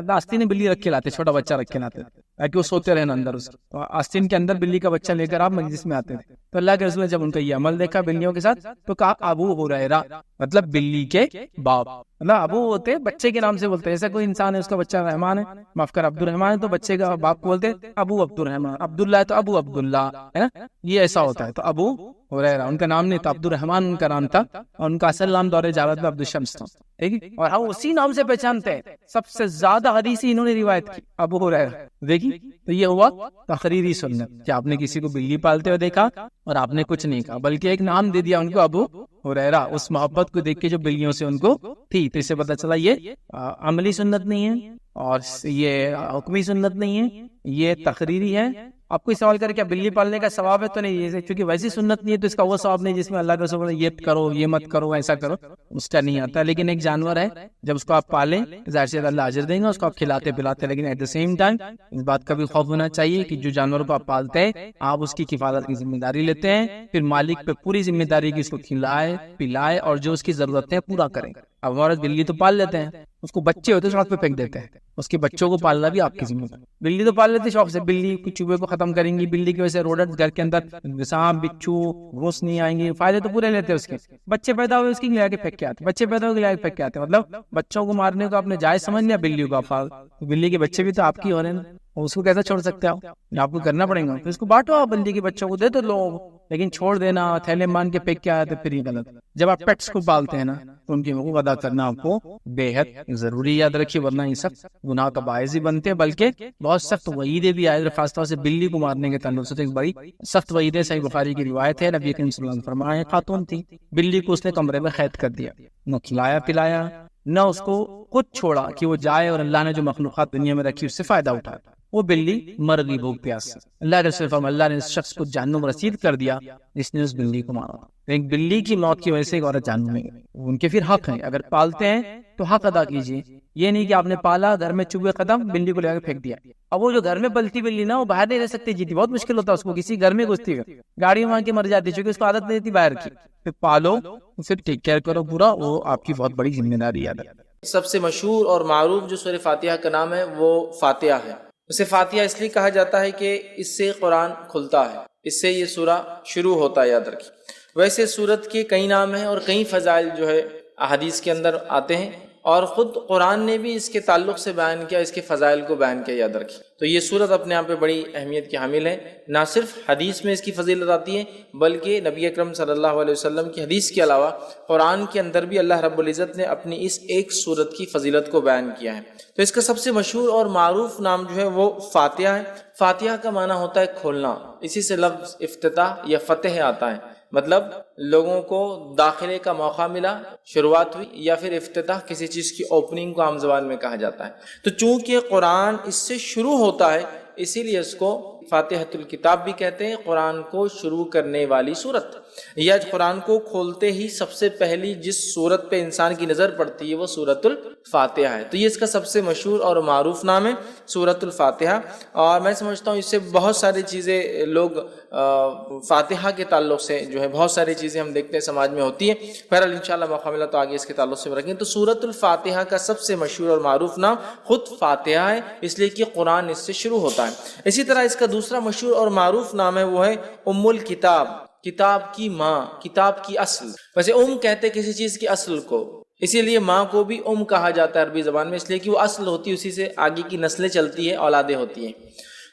آستین میں بلی رکھ کے لاتے، چھوٹا بچہ رکھ کے لاتے تاکہ وہ سوتے رہے اندر، اس آستین کے اندر بلی کا بچہ لے کر آپ مجلس میں آتے تھے۔ تو اللہ کے رسول نے جب ان کا یہ عمل دیکھا بلیوں کے ساتھ تو کہا ابو ہریرہ، مطلب بلی کے باپ، مطلب ابو ہوتے بچے کے نام سے بولتے، ایسا کوئی انسان ہے اس کا بچہ رحمان ہے، معاف کر عبد الرحمان ہے تو بچے کا باپ کو بولتے ابو عبد الرحمان، عبداللہ ہے تو ابو عبداللہ، ہے نا، یہ ایسا ہوتا ہے۔ تو ابو ہریرہ ان کا نام نہیں تھا، عبد الرحمان ان کا نام تھا، اور ان کا اصل نام دور جاوید میں عبد الشمس تھا، ٹھیک ہے، اور ہم اسی نام سے پہچانتے ہیں۔ سب سے زیادہ حدیثی انہوں نے روایت کی ابو ہریرہ، دیکھی، تو یہ ہوا تقریری سنت کہ آپ نے کسی کو بلی پالتے ہوئے دیکھا اور آپ نے کچھ نہیں کہا بلکہ ایک نام دے دیا ان کو ابو ہریرہ، اس محبت کو دیکھ کے جو بلیوں سے ان کو تھی۔ تو اس سے پتہ چلا یہ عملی سنت نہیں ہے اور یہ حکمی سنت نہیں ہے، یہ تقریری ہے۔ آپ کوئی سوال کرے کیا بلی پالنے کا ثواب ہے؟ تو نہیں، یہ کیونکہ ویسی سنت نہیں ہے تو اس کا وہ ثواب نہیں جس میں اللہ کے رسول نے یہ کرو یہ مت کرو ایسا کرو، اس کا نہیں آتا۔ لیکن ایک جانور ہے، جب اس کو آپ پالیں ظاہر سے اللہ اجر دیں گے، اس کو آپ کھلاتے پلاتے، لیکن ایٹ دا سیم ٹائم اس بات کا بھی خوف ہونا چاہیے کہ جو جانور کو آپ پالتے ہیں آپ اس کی حفاظت کی ذمہ داری لیتے ہیں، پھر مالک پہ پوری ذمہ داری کی اس کو کھلائے پلائے اور جو اس کی ضرورتیں پورا کریں۔ اب ہمارا بلی تو پال لیتے ہیں، اس کو بچے ہوتے سڑک پہ پھینک دیتے ہیں، اس کے بچوں کو پالنا بھی آپ کی ذمہ داری۔ بلی تو پال لیتے شوق سے، بلی کی چوہے کو ختم کریں گی، بلی کی وجہ سے روڈنٹس گھر کے اندر سانپ بچھو گھوس نہیں آئیں گے، فائدے تو پورے لیتے ہیں اس کے۔ بچے پیدا ہوئے اس کی لے کے پھینک کے آتے، بچے پیدا ہوئے لے کے پھینک کے آتے، مطلب بچوں کو مارنے کو آپ نے جائز سمجھ لیا، بلیوں کا فال، بلی کے بچے بھی تو آپ کی ہو رہے ہیں، اس کو کیسا چھوڑ سکتے ہو؟ آپ کو کرنا پڑے گا، تو اس کو بانٹو، آپ بلی کے بچوں کو دے دو لوگ، لیکن چھوڑ دینا تھیلے مان کے پھینک کے آیا تو پھر یہ غلط۔ جب آپ پیٹس کو پالتے ہیں نا تو ان کی حقوق ادا کرنا آپ کو بے حد ضروری، یاد رکھیے، ورنہ یہ سب گناہ کا باعث ہی بنتے ہیں، بلکہ بہت سخت وعیدیں بھی آئے، خاص طور سے بلی کو مارنے کے تعلق سے ایک بڑی سخت وعیدیں، صحیح بخاری کی روایت ہے، نبی کریم صلی اللہ علیہ وسلم فرمایا، خاتون تھی، بلی کو اس نے کمرے میں قید کر دیا، نہ کھلایا پلایا نہ اس کو خود چھوڑا کہ وہ جائے اور اللہ نے جو مخلوقات دنیا میں رکھی اس سے فائدہ اٹھائے، وہ بلی مر گئی بھوک پیاس سے۔ اللہ کے رسول فرمایا اللہ نے اس شخص کو جہنم رسید کر دیا جس نے اس بلی کو مارا۔ ایک بلی کی موت کی وجہ سے ایک عورت جہنم میں گئی، ان کے پھر حق ہیں، اگر پالتے ہیں تو حق ادا کیجیے، یہ نہیں کہ آپ نے پالا گھر میں چوہے قدم بلی کو لے کر پھینک دیا۔ اب وہ جو گھر میں پلتی بلی نا وہ باہر نہیں رہ سکتی، جیتی بہت مشکل ہوتا ہے اس کو، کسی گھر میں گھستی ہے گاڑی وہاں کے مر جاتی چونکہ اس کو عادت نہیں تھی باہر کی، پھر پالو پھر ٹیک کیئر کرو پورا، وہ آپ کی بہت بڑی ذمہ داری یاد ہے۔ سب سے مشہور اور معروف جو سورہ فاتحہ کا نام ہے وہ فاتحہ ہے۔ اسے فاتحہ اس لیے کہا جاتا ہے کہ اس سے قرآن کھلتا ہے، اس سے یہ سورہ شروع ہوتا ہے، یاد رکھیے۔ ویسے سورت کے کئی نام ہیں اور کئی فضائل جو ہے احادیث کے اندر آتے ہیں، اور خود قرآن نے بھی اس کے تعلق سے بیان کیا، اس کے فضائل کو بیان کیا، یاد رکھیے۔ تو یہ سورت اپنے آپ پہ بڑی اہمیت کی حامل ہے، نہ صرف حدیث میں اس کی فضیلت آتی ہے بلکہ نبی اکرم صلی اللہ علیہ وسلم کی حدیث کے علاوہ قرآن کے اندر بھی اللہ رب العزت نے اپنی اس ایک سورت کی فضیلت کو بیان کیا ہے۔ تو اس کا سب سے مشہور اور معروف نام جو ہے وہ فاتحہ ہے۔ فاتحہ کا معنی ہوتا ہے کھولنا، اسی سے لفظ افتتاح یا فتح آتا ہے، مطلب لوگوں کو داخلے کا موقع ملا، شروعات ہوئی، یا پھر افتتاح کسی چیز کی اوپننگ کو عام زبان میں کہا جاتا ہے۔ تو چونکہ قرآن اس سے شروع ہوتا ہے اسی لیے اس کو فاتحۃ الکتاب بھی کہتے ہیں، قرآن کو شروع کرنے والی سورت، یا قرآن کو کھولتے ہی سب سے پہلی جس سورت پہ انسان کی نظر پڑتی ہے وہ سورۃ الفاتحہ ہے۔ تو یہ اس کا سب سے مشہور اور معروف نام ہے سورۃ الفاتحہ، اور میں سمجھتا ہوں اس سے بہت ساری چیزیں لوگ فاتحہ کے تعلق سے جو ہے بہت ساری چیزیں ہم دیکھتے ہیں سماج میں ہوتی ہیں۔ بہرحال انشاءاللہ موقع ملا تو آگے اس کے تعلق سے رکھیں۔ تو سورۃ الفاتحہ کا سب سے مشہور اور معروف نام خود فاتحہ ہے، اس لیے کہ قرآن اس سے شروع ہوتا ہے۔ اسی طرح اس کا دوسرا مشہور اور معروف نام ہے وہ ہے ام الکتاب، کتاب کی ماں، کتاب کی اصل۔ ویسے کہتے کسی چیز کی اصل کو، اسی لیے ماں کو بھی کہا جاتا ہے عربی زبان میں، اس لیے کہ وہ اصل ہوتی ہے، اسی سے آگے کی نسلیں چلتی ہیں، اولادیں ہوتی ہیں۔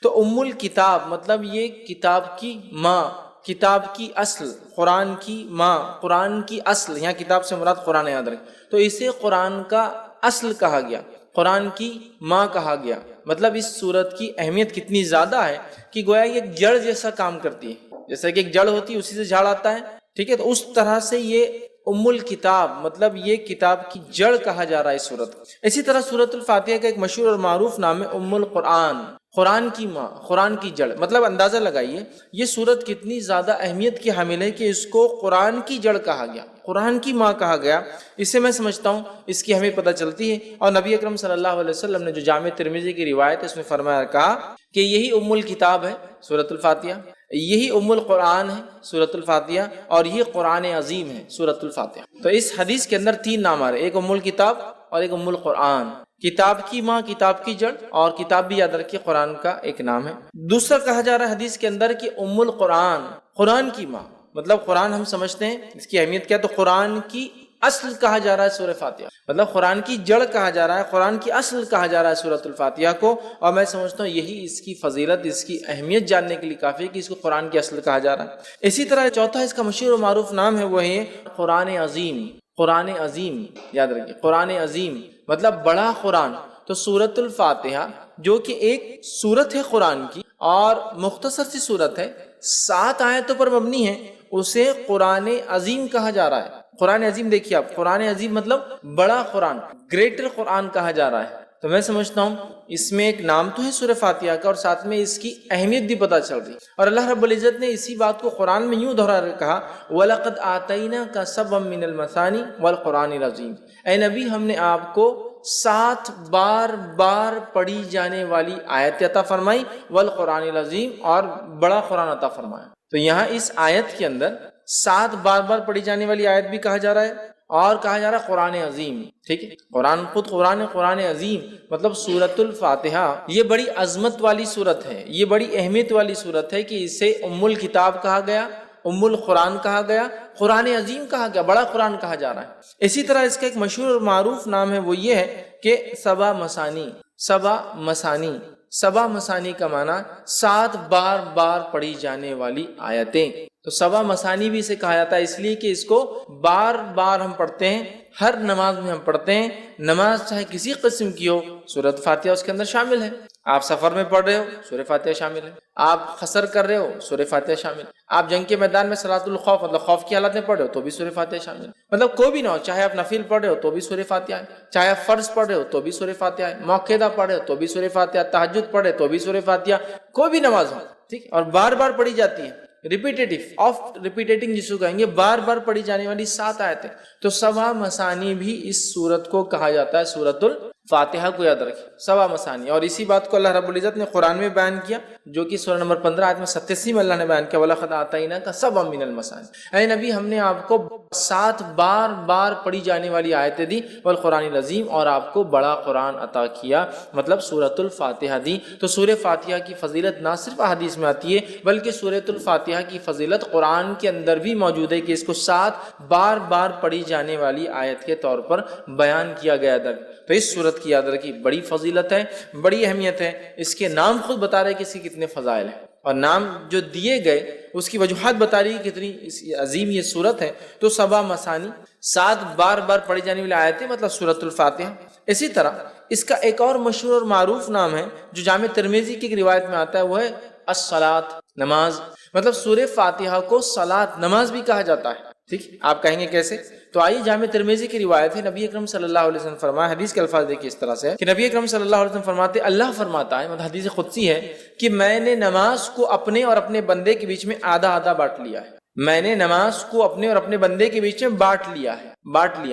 تو ام الکتاب مطلب یہ کتاب کی ماں، کتاب کی اصل، قرآن کی ماں، قرآن کی اصل، یہاں کتاب سے مراد قرآن یاد رکھیں۔ تو اسے قرآن کا اصل کہا گیا، قرآن کی ماں کہا گیا۔ مطلب اس سورت کی اہمیت کتنی زیادہ ہے کہ گویا یہ ایک جڑ جیسا کام کرتی ہے، جیسا کہ ایک جڑ ہوتی ہے اسی سے جھاڑ آتا ہے، ٹھیک ہے، تو اس طرح سے یہ ام الکتاب مطلب یہ کتاب کی جڑ کہا جا رہا ہے اس سورت کو۔ اسی طرح سورۃ الفاتحہ کا ایک مشہور اور معروف نام ہے ام القرآن، قرآن کی ماں، قرآن کی جڑ، مطلب اندازہ لگائیے یہ سورت کتنی زیادہ اہمیت کی حامل ہے کہ اس کو قرآن کی جڑ کہا گیا، قرآن کی ماں کہا گیا۔ اس سے میں سمجھتا ہوں اس کی ہمیں پتہ چلتی ہے۔ اور نبی اکرم صلی اللہ علیہ وسلم نے جو جامع ترمذی کی روایت ہے اس میں فرمایا، کہا کہ یہی ام الکتاب ہے سورۃ الفاتحہ، یہی ام القرآن ہے سورۃ الفاتحہ، اور یہ قرآن عظیم ہے سورۃ الفاتحہ۔ تو اس حدیث کے اندر تین نام آ رہے، ایک ام الکتاب اور ایک ام القرآن، کتاب کی ماں، کتاب کی جڑ، اور کتاب بھی یاد رکھیے قرآن کا ایک نام ہے۔ دوسرا کہا جا رہا ہے حدیث کے اندر کہ ام القرآن، قرآن کی ماں، مطلب قرآن ہم سمجھتے ہیں اس کی اہمیت کیا، تو قرآن کی اصل کہا جا رہا ہے سورہ فاتحہ، مطلب قرآن کی جڑ کہا جا رہا ہے، قرآن کی اصل کہا جا رہا ہے سورۃ الفاتحہ کو۔ اور میں سمجھتا ہوں یہی اس کی فضیلت، اس کی اہمیت جاننے کے لیے کافی ہے کہ اس کو قرآن کی اصل کہا جا رہا ہے۔ اسی طرح چوتھا اس کا مشہور و معروف نام ہے، وہ ہے قرآن عظیم۔ قرآن عظیم یاد رکھیے، قرآن عظیم مطلب بڑا قرآن۔ تو سورۃ الفاتحہ جو کہ ایک سورت ہے قرآن کی اور مختصر سی سورت ہے، 7 آیتوں پر مبنی ہے، اسے قرآن عظیم کہا جا رہا ہے۔ قرآن عظیم دیکھیے آپ، قرآن عظیم مطلب بڑا قرآن، گریٹر قرآن کہا جا رہا ہے۔ تو میں سمجھتا ہوں اس میں ایک نام تو ہے سورہ فاتحہ کا، اور ساتھ میں اس کی اہمیت بھی پتہ چل رہی ہے۔ اور اللہ رب العزت نے اسی بات کو قرآن میں یوں دہرا کہا، وَلَقَدْ آتَيْنَاكَ سَبْعًا مِّنَ الْمَثَانِي وَالْقُرْآنِ الْعَظِيمِ، اے نبی ہم نے آپ کو 7 بار پڑھی جانے والی آیت عطا فرمائی، والقرآن العظیم، اور بڑا قرآن عطا فرمایا۔ تو یہاں اس آیت کے اندر 7 بار پڑھی جانے والی آیت بھی کہا جا رہا ہے، اور کہا جا رہا ہے قرآن عظیم، ٹھیک ہے۔ قرآن خود قرآن عظیم مطلب سورۃ الفاتحہ یہ بڑی عظمت والی سورت ہے، یہ بڑی اہمیت والی سورت ہے کہ اسے ام الکتاب کہا گیا، ام القرآن کہا گیا، قرآن عظیم کہا گیا، بڑا قرآن کہا جا رہا ہے۔ اسی طرح اس کا ایک مشہور اور معروف نام ہے، وہ یہ ہے کہ سبع مثانی۔ سبع مثانی کا معنی 7 بار پڑھی جانے والی آیتیں۔ تو سبع مثانی بھی اسے کہا جاتا ہے اس لیے کہ اس کو بار ہم پڑھتے ہیں، ہر نماز میں ہم پڑھتے ہیں، نماز چاہے کسی قسم کی ہو، سورۃ فاتحہ اس کے اندر شامل ہے۔ آپ سفر میں پڑھ رہے ہو، سورہ فاتحہ شامل ہے۔ آپ قصر کر رہے ہو، سورہ فاتحہ شامل ہے۔ آپ جنگ کے میدان میں صلاۃ الخوف مطلب خوف کی حالت میں پڑھ رہے ہو تو بھی سورہ فاتحہ شامل ہے۔ مطلب کوئی بھی نہ ہو، چاہے آپ نفل پڑھ رہے ہو تو بھی سورہ فاتحہ ہے، چاہے آپ فرض پڑھ رہے ہو تو بھی سورہ فاتحہ ہے، موقعہ پڑھ رہے ہو تو بھی سورہ فاتحہ، تہجد پڑھ رہے تو بھی سورہ فاتحہ، کوئی بھی نماز ہو، ٹھیک، اور بار پڑھی جاتی ہے، ریپیٹنگ جس کو کہیں گے، بار پڑھی جانے والی 7 آیتیں۔ تو سبع مثانی بھی اس سورت کو کہا جاتا ہے، سورۃ الفاتحہ کو یاد رکھیں، سبع مثانی۔ اور اسی بات کو اللہ رب العزت نے قرآن میں بیان کیا، جو کہ سورہ نمبر 15 آیت میں 87 میں اللہ نے بیان کیا، وَلَقَدْ آتَيْنَاكَ سَبْعًا مِّنَ الْمَثَانِي، اے نبی ہم نے آپ کو 7 بار پڑھی جانے والی آیتیں دی، والقرآن العظیم، اور آپ کو بڑا قرآن عطا کیا، مطلب سورۃ الفاتحہ دی۔ تو سورہ فاتحہ کی فضیلت نہ صرف احادیث میں آتی ہے، بلکہ سورۃ الفاتحہ کی فضیلت قرآن کے اندر بھی موجود ہے کہ اس کو 7 بار پڑھی جانے والی آیت کے طور پر بیان کیا گیا تھا۔ تو اس سورت کی یاد رکھی بڑی فضیلت ہے، بڑی اہمیت ہے، اس کے نام خود بتا رہے کہ اس کے کتنے فضائل ہیں، اور نام جو دیے گئے اس کی وجوہات بتا رہی ہے کتنی عظیم یہ سورت ہے۔ تو سبع مثانی 7 بار پڑھی جانے والی آیتیں مطلب سورۃ الفاتحہ۔ اسی طرح اس کا ایک اور مشہور اور معروف نام ہے جو جامع ترمذی کی روایت میں آتا ہے، وہ ہے الصلاۃ، نماز۔ مطلب سورہ فاتحہ کو صلاۃ، نماز بھی کہا جاتا ہے، ٹھیک۔ آپ کہیں گے کیسے؟ تو آئیے جامع ترمذی کی روایت ہے، نبی اکرم صلی اللہ علیہ وسلم فرمایا، حدیث کے الفاظ دیکھیے اس طرح سے کہ نبی اکرم صلی اللہ علیہ وسلم فرماتے، اللہ فرماتا ہے، مطلب حدیث قدسی ہے کہ میں نے نماز کو اپنے اور اپنے بندے کے بیچ میں آدھا بانٹ لیا ہے۔ میں نے نماز کو اپنے اور اپنے بندے کے بیچ میں بانٹ لیا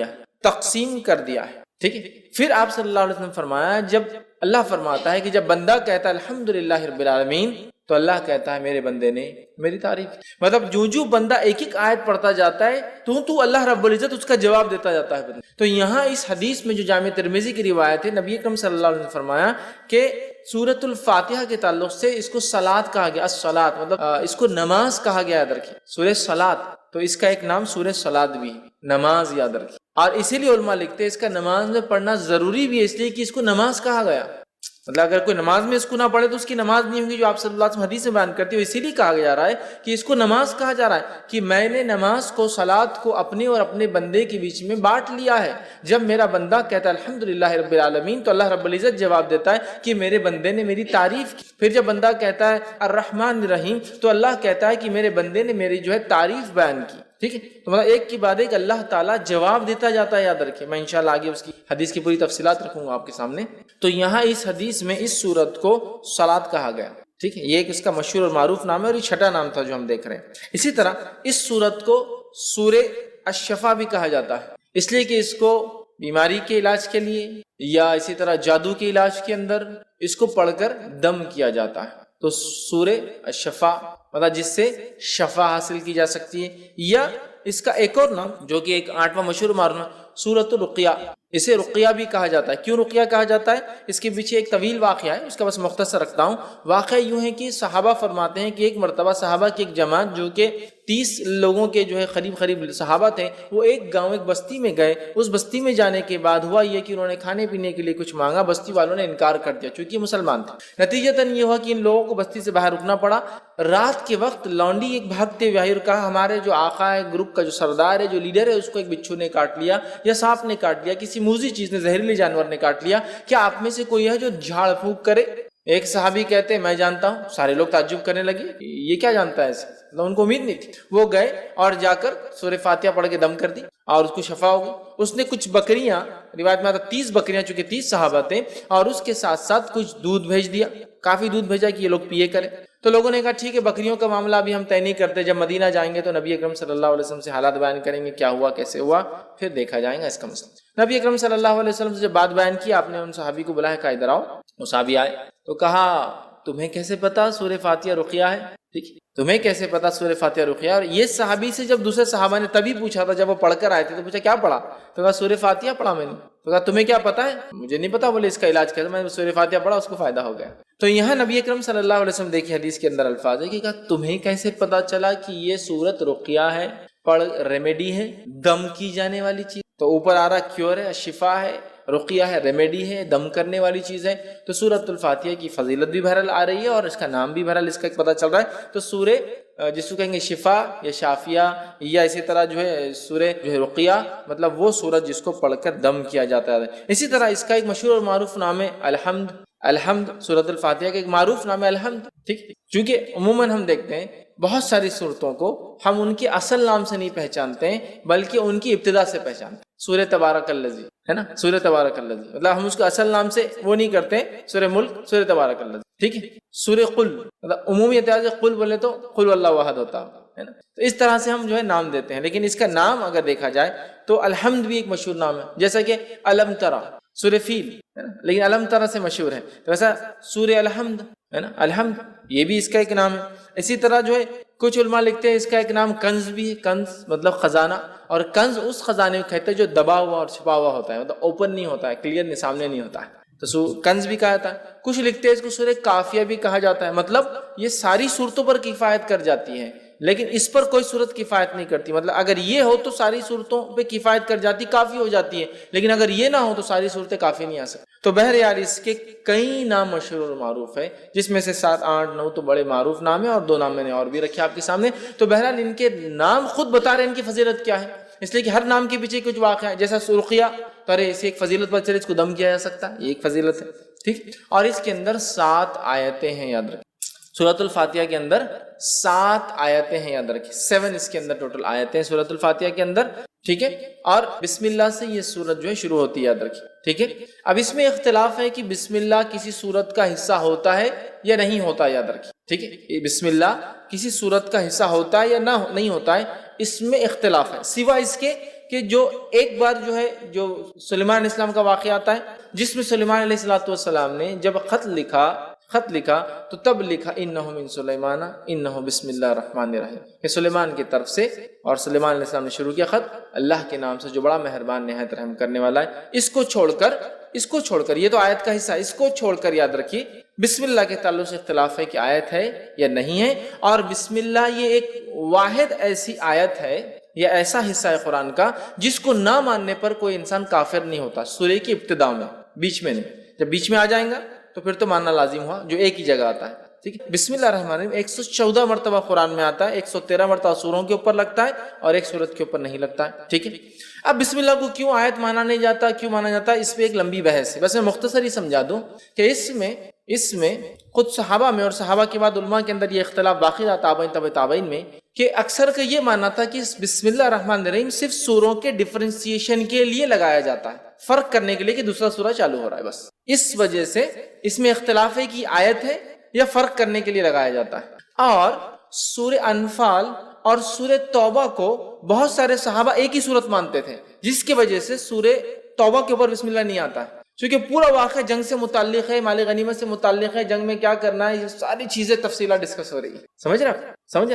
ہے، تقسیم کر دیا ہے، ٹھیک ہے۔ پھر آپ صلی اللہ علیہ وسلم فرمایا، جب اللہ فرماتا ہے کہ جب بندہ کہتا ہے الحمدللہ رب العالمین، تو اللہ کہتا ہے میرے بندے نے میری تعریف کی۔ مطلب جو بندہ ایک آیت پڑھتا جاتا ہے تو اللہ رب العزت اس کا جواب دیتا جاتا ہے۔ تو یہاں اس حدیث میں جو جامع ترمذی کی روایت ہے، نبی اکرم صلی اللہ علیہ وسلم نے فرمایا کہ سورۃ الفاتحہ کے تعلق سے اس کو صلاۃ کہا گیا، الصلاۃ مطلب اس کو نماز کہا گیا، یاد رکھیں سورہ صلاۃ، تو اس کا ایک نام سورہ صلاۃ بھی ہے، نماز، یاد رکھیں۔ اور اسی لیے علماء لکھتے ہیں اس کا نماز میں پڑھنا ضروری بھی ہے، اس لیے کہ اس کو نماز کہا گیا۔ مطلب اگر کوئی نماز میں اس کو نہ پڑھے تو اس کی نماز نہیں ہوگی، جو آپ صلی اللہ علیہ وسلم حدیث میں بیان کرتی ہو۔ اسی لیے کہا جا رہا ہے کہ اس کو نماز کہا جا رہا ہے کہ میں نے نماز کو، صلاۃ کو اپنے اور اپنے بندے کے بیچ میں بانٹ لیا ہے۔ جب میرا بندہ کہتا ہے الحمدللہ رب العالمین، تو اللہ رب العزت جواب دیتا ہے کہ میرے بندے نے میری تعریف کی۔ پھر جب بندہ کہتا ہے الرحمن الرحیم، تو اللہ کہتا ہے کہ میرے بندے نے میری تعریف بیان کی۔ ٹھیک ہے. تو مطلب ایک کی بعد ایک اللہ تعالیٰ جواب دیتا جاتا ہے، یاد رکھیں. میں انشاءاللہ آگے اس کی حدیث کی پوری تفصیلات رکھوں گا آپ کے سامنے. تو یہاں اس حدیث میں اس سورت کو صلاۃ کہا گیا. ٹھیک ہے، یہ ایک اس کا مشہور اور معروف نام ہے، اور یہ چھٹا نام تھا جو ہم دیکھ رہے ہیں. اسی طرح اس سورت کو سورہ الشفا بھی کہا جاتا ہے، اس لیے کہ اس کو بیماری کے علاج کے لیے یا اسی طرح جادو کے علاج کے اندر اس کو پڑھ کر دم کیا جاتا ہے. تو سورہ الشفا مطلب جس سے شفا حاصل کی جا سکتی ہے. یا اس کا ایک اور نام جو کہ ایک 8واں مشہور معروف ہے، سورۃ الرقیہ. اسے رقیہ بھی کہا جاتا ہے. کیوں رقیہ کہا جاتا ہے؟ اس کے پیچھے ایک طویل واقعہ ہے، اس کا بس مختصر رکھتا ہوں. واقعہ یوں ہے کہ صحابہ فرماتے ہیں کہ ایک مرتبہ صحابہ کی ایک جماعت جو کہ 30 لوگوں کے جو ہے قریب صحابہ تھے، وہ ایک گاؤں ایک بستی میں گئے. اس بستی میں جانے کے بعد ہوا یہ کہ انہوں نے کھانے پینے کے لیے کچھ مانگا، بستی والوں نے انکار کر دیا چونکہ مسلمان تھے. نتیجتاً یہ ہوا کہ ان لوگوں کو بستی سے باہر رکنا پڑا. رات کے وقت لونڈی ایک بھاگتے ہوئے آئی اور کہا ہمارے جو آقا ہے، گروپ کا جو سردار ہے، جو لیڈر ہے، اس کو ایک بچھو نے کاٹ لیا یا سانپ نے کاٹ لیا، کسی موذی چیز نے، زہریلے جانور نے کاٹ لیا. کیا آپ میں سے کوئی ہے جو جھاڑ پھونک کرے؟ ایک صحابی کہتے ہیں میں جانتا ہوں. سارے لوگ تعجب کرنے لگے، یہ کیا جانتا ہے ایسے؟ ان کو امید نہیں تھی. وہ گئے اور جا کر سورہ فاتحہ پڑھ کے دم کر دی اور اس کو شفا ہو گئی. اس نے کچھ بکریاں، روایت میں آتا 30 بکریاں، چونکہ 30 صحابہ تھے، اور اس کے ساتھ ساتھ کچھ دودھ بھیج دیا، کافی دودھ بھیجا کہ یہ لوگ پیے کریں. تو لوگوں نے کہا ٹھیک ہے، بکریوں کا معاملہ ابھی ہم طے نہیں کرتے، جب مدینہ جائیں گے تو نبی اکرم صلی اللہ علیہ وسلم سے حالات بیان کریں گے، کیا ہوا کیسے ہوا، پھر دیکھا جائے گا اس کا مسئلہ. نبی اکرم صلی اللہ علیہ وسلم سے جب بات بیان کی، آپ نے ان صحابی کو بلایا، کہا ادھر آؤ. وہ صحابی آئے تو کہا تمہیں کیسے پتا سورہ فاتحہ رقیہ ہے؟ ٹھیک، تمہیں کیسے پتا سورہ فاتحہ رقیہ؟ اور یہ صحابی سے جب دوسرے صحابہ نے تبھی پوچھا تھا، جب وہ پڑھ کر آئے تھے تو پوچھا کیا پڑھا؟ تو کہا سورہ فاتحہ پڑھا میں نے. تو کہا تمہیں کیا پتا ہے؟ مجھے نہیں پتا. بولے اس کا علاج کیسے؟ میں نے سورہ فاتحہ پڑھا، اس کو فائدہ ہو گیا. تو یہاں نبی اکرم صلی اللہ علیہ وسلم دیکھیے حدیث کے اندر الفاظ ہے کہ کہا تمہیں کیسے پتا چلا کہ یہ سورت رقیہ ہے، پڑھ ریمیڈی ہے، دم کی جانے والی چیز. تو اوپر آ رہا کیور ہے، شفا ہے، رقیہ ہے، ریمیڈی ہے، دم کرنے والی چیز ہے. تو سورۃ الفاتحہ کی فضیلت بھی بہرحال آ رہی ہے اور اس کا نام بھی بہرحال اس کا پتہ چل رہا ہے. تو سورہ جس کو کہیں گے شفا یا شافیہ، یا اسی طرح جو ہے سورہ جو ہے رقیہ، مطلب وہ سورت جس کو پڑھ کر دم کیا جاتا ہے. اسی طرح اس کا ایک مشہور اور معروف نام ہے الحمد. الحمد سورۃ الفاتحہ کا ایک معروف نام ہے الحمد. ٹھیک، چونکہ عموماً ہم دیکھتے ہیں بہت ساری صورتوں کو ہم ان کے اصل نام سے نہیں پہچانتے ہیں بلکہ ان کی ابتدا سے پہچانتے ہیں. سورہ تبارک الذی ہے نا، سورہ تبارک الذی، مطلب ہم اس کو اصل نام سے وہ نہیں کرتے. سورہ ملک، سورہ تبارک الذی. ٹھیک ہے، سورہ قل، مطلب عمومی اعتبار سے قل بولے تو قل اللہ واحد ہوتا ہے نا. تو اس طرح سے ہم جو ہے نام دیتے ہیں، لیکن اس کا نام اگر دیکھا جائے تو الحمد بھی ایک مشہور نام ہے. جیسا کہ الم ترا سورہ فیل ہے نا، لیکن الم ترا سے مشہور ہے. تو ویسا سورہ الحمد ہے نا، الحمد یہ بھی اس کا ایک نام ہے. اسی طرح جو ہے کچھ علماء لکھتے ہیں اس کا ایک نام کنز بھی ہے. کنز مطلب خزانہ، اور کنز اس خزانے کو کہتے ہیں جو دبا ہوا اور چھپا ہوا ہوتا ہے، مطلب اوپن نہیں ہوتا ہے، کلیئر نہیں، سامنے نہیں ہوتا ہے. تو کنز بھی کہا جاتا ہے. کچھ لکھتے ہیں اس کو سورہ کافیہ بھی کہا جاتا ہے. مطلب یہ ساری صورتوں پر کفایت کر جاتی ہے، لیکن اس پر کوئی صورت کفایت نہیں کرتی. مطلب اگر یہ ہو تو ساری صورتوں پہ کفایت کر جاتی، کافی ہو جاتی ہے، لیکن اگر یہ نہ ہو تو ساری صورتیں کافی نہیں آ سکتی. تو بہرحال اس کے کئی نام مشہور اور معروف ہے، جس میں سے 7 8 9 تو بڑے معروف نام ہیں اور 2 نام میں نے اور بھی رکھے آپ کے سامنے. تو بہرحال ان کے نام خود بتا رہے ہیں ان کی فضیلت کیا ہے، اس لیے کہ ہر نام کے پیچھے کچھ واقعہ ہے. جیسا رقیہ، تو ارے اسے ایک فضیلت پر چلے، اس کو دم کیا جا سکتا ہے، یہ ایک فضیلت ہے. ٹھیک، اور اس کے اندر 7 آیتیں ہیں، یاد رکھیں. سورۃ الفاتحہ کے اندر 7 آیتیں ہیں، یاد رکھیں. 7 اس کے اندر ٹوٹل آیتیں ہیں سورۃ الفاتحہ کے اندر. ٹھیک ہے، اور بسم اللہ سے یہ سورت جو ہے شروع ہوتی ہے، یاد رکھیں. ٹھیک ہے، اب اس میں اختلاف ہے کہ بسم اللہ کسی سورت کا حصہ ہوتا ہے یا نہیں ہوتا، یاد رکھیں. ٹھیک ہے، بسم اللہ کسی سورت کا حصہ ہوتا ہے یا نہیں ہوتا ہے، اس میں اختلاف ہے. سوا اس کے کہ جو ایک بار جو ہے جو سلیمان علیہ السلام کا واقعہ آتا ہے، جس میں سلیمان علیہ السلام نے جب خط لکھا تو تب لکھا انہ من سلیمان انہ بسم اللہ الرحمن الرحیم، کہ سلیمان کی طرف سے، اور سلیمان علیہ السلام نے شروع کیا خط اللہ کے نام سے جو بڑا مہربان نہایت رحم کرنے والا ہے. اس کو چھوڑ کر یہ تو آیت کا حصہ، اس کو چھوڑ کر یاد رکھیے بسم اللہ کے تعلق سے اختلاف ہے کہ آیت ہے یا نہیں ہے. اور بسم اللہ یہ ایک واحد ایسی آیت ہے یا ایسا حصہ ہے قرآن کا جس کو نہ ماننے پر کوئی انسان کافر نہیں ہوتا. سورہ کی ابتدا میں، بیچ میں نہیں. جب بیچ میں آ جائیں گا تو پھر تو ماننا لازم ہوا، جو ایک ہی جگہ آتا ہے. ٹھیک ہے، بسم اللہ الرحمن الرحیم 114 مرتبہ قرآن میں آتا ہے، 113 مرتبہ سوروں کے اوپر لگتا ہے اور ایک سورت کے اوپر نہیں لگتا ہے. ٹھیک ہے، اب بسم اللہ کو کیوں آیت مانا نہیں جاتا، کیوں مانا جاتا ہے، اس پہ ایک لمبی بحث ہے. بس میں مختصر ہی سمجھا دوں کہ اس میں خود صحابہ میں اور صحابہ کے بعد علماء کے اندر یہ اختلاف باقی رہا، تابعین تبع تابعین میں، کہ اکثر کا یہ ماننا تھا کہ بسم اللہ الرحمن الرحیم صرف سوروں کے ڈفرینسیشن کے لیے لگایا جاتا ہے، فرق کرنے کے لیے کہ دوسرا سورہ چالو ہو رہا ہے بس، اس وجہ سے اس میں اختلاف ہے کہ آیت ہے یا فرق کرنے کے لیے لگایا جاتا ہے۔ اور سورہ انفال اور سورہ توبہ کو بہت سارے صحابہ ایک ہی صورت مانتے تھے، جس کی وجہ سے سورہ توبہ کے اوپر بسم اللہ نہیں آتا ہے، کیونکہ پورا واقعہ جنگ سے متعلق ہے، مال غنیمت سے متعلق ہے، جنگ میں کیا کرنا ہے، یہ ساری چیزیں تفصیلات ڈسکس ہو رہی ہے، سمجھ رہے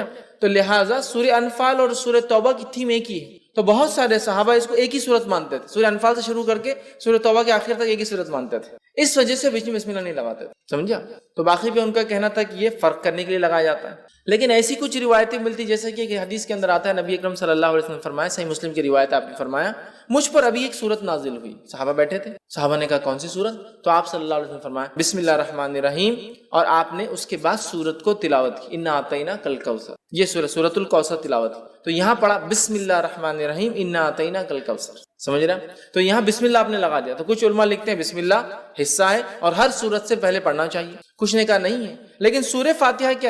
آپ؟ تو لہٰذا سورہ انفال اور سورہ توبہ کی تھیم ایک ہی ہے، تو بہت سارے صحابہ اس کو ایک ہی صورت مانتے تھے، سورہ انفال سے شروع کر کے سورہ توبہ کے آخر تک ایک ہی صورت مانتے تھے، اس وجہ سے بیچ میں بسم اللہ نہیں لگاتے تھے، سمجھا؟ تو باقی بھی ان کا کہنا تھا کہ یہ فرق کرنے کے لیے لگایا جاتا ہے، لیکن ایسی کچھ روایتیں ملتی جیسے کہ حدیث کے اندر آتا ہے، نبی اکرم صلی اللہ علیہ وسلم نے فرمایا، صحیح مسلم کی روایت آپ نے فرمایا، مجھ پر ابھی ایک صورت نازل ہوئی، صحابہ بیٹھے تھے، صحابہ نے کہا کون سی صورت؟ تو آپ صلی اللہ علیہ وسلم نے فرمایا بسم اللہ الرحمن الرحیم، اور آپ نے اس کے بعد صورت کو تلاوت کی، انا اعطیناک الکوثر، یہ سورۃ الکوثر تلاوت کی، تو یہاں پڑھا بسم اللہ الرحمن الرحیم انا اعطیناک الکوثر، سمجھ رہے ہیں؟ تو یہاں بسم اللہ آپ نے لگا دیا، تو کچھ علماء لکھتے ہیں بسم اللہ حصہ ہے اور ہر سورت سے پہلے پڑھنا چاہیے، کچھ نے کہا نہیں ہے، لیکن سورہ فاتحہ کے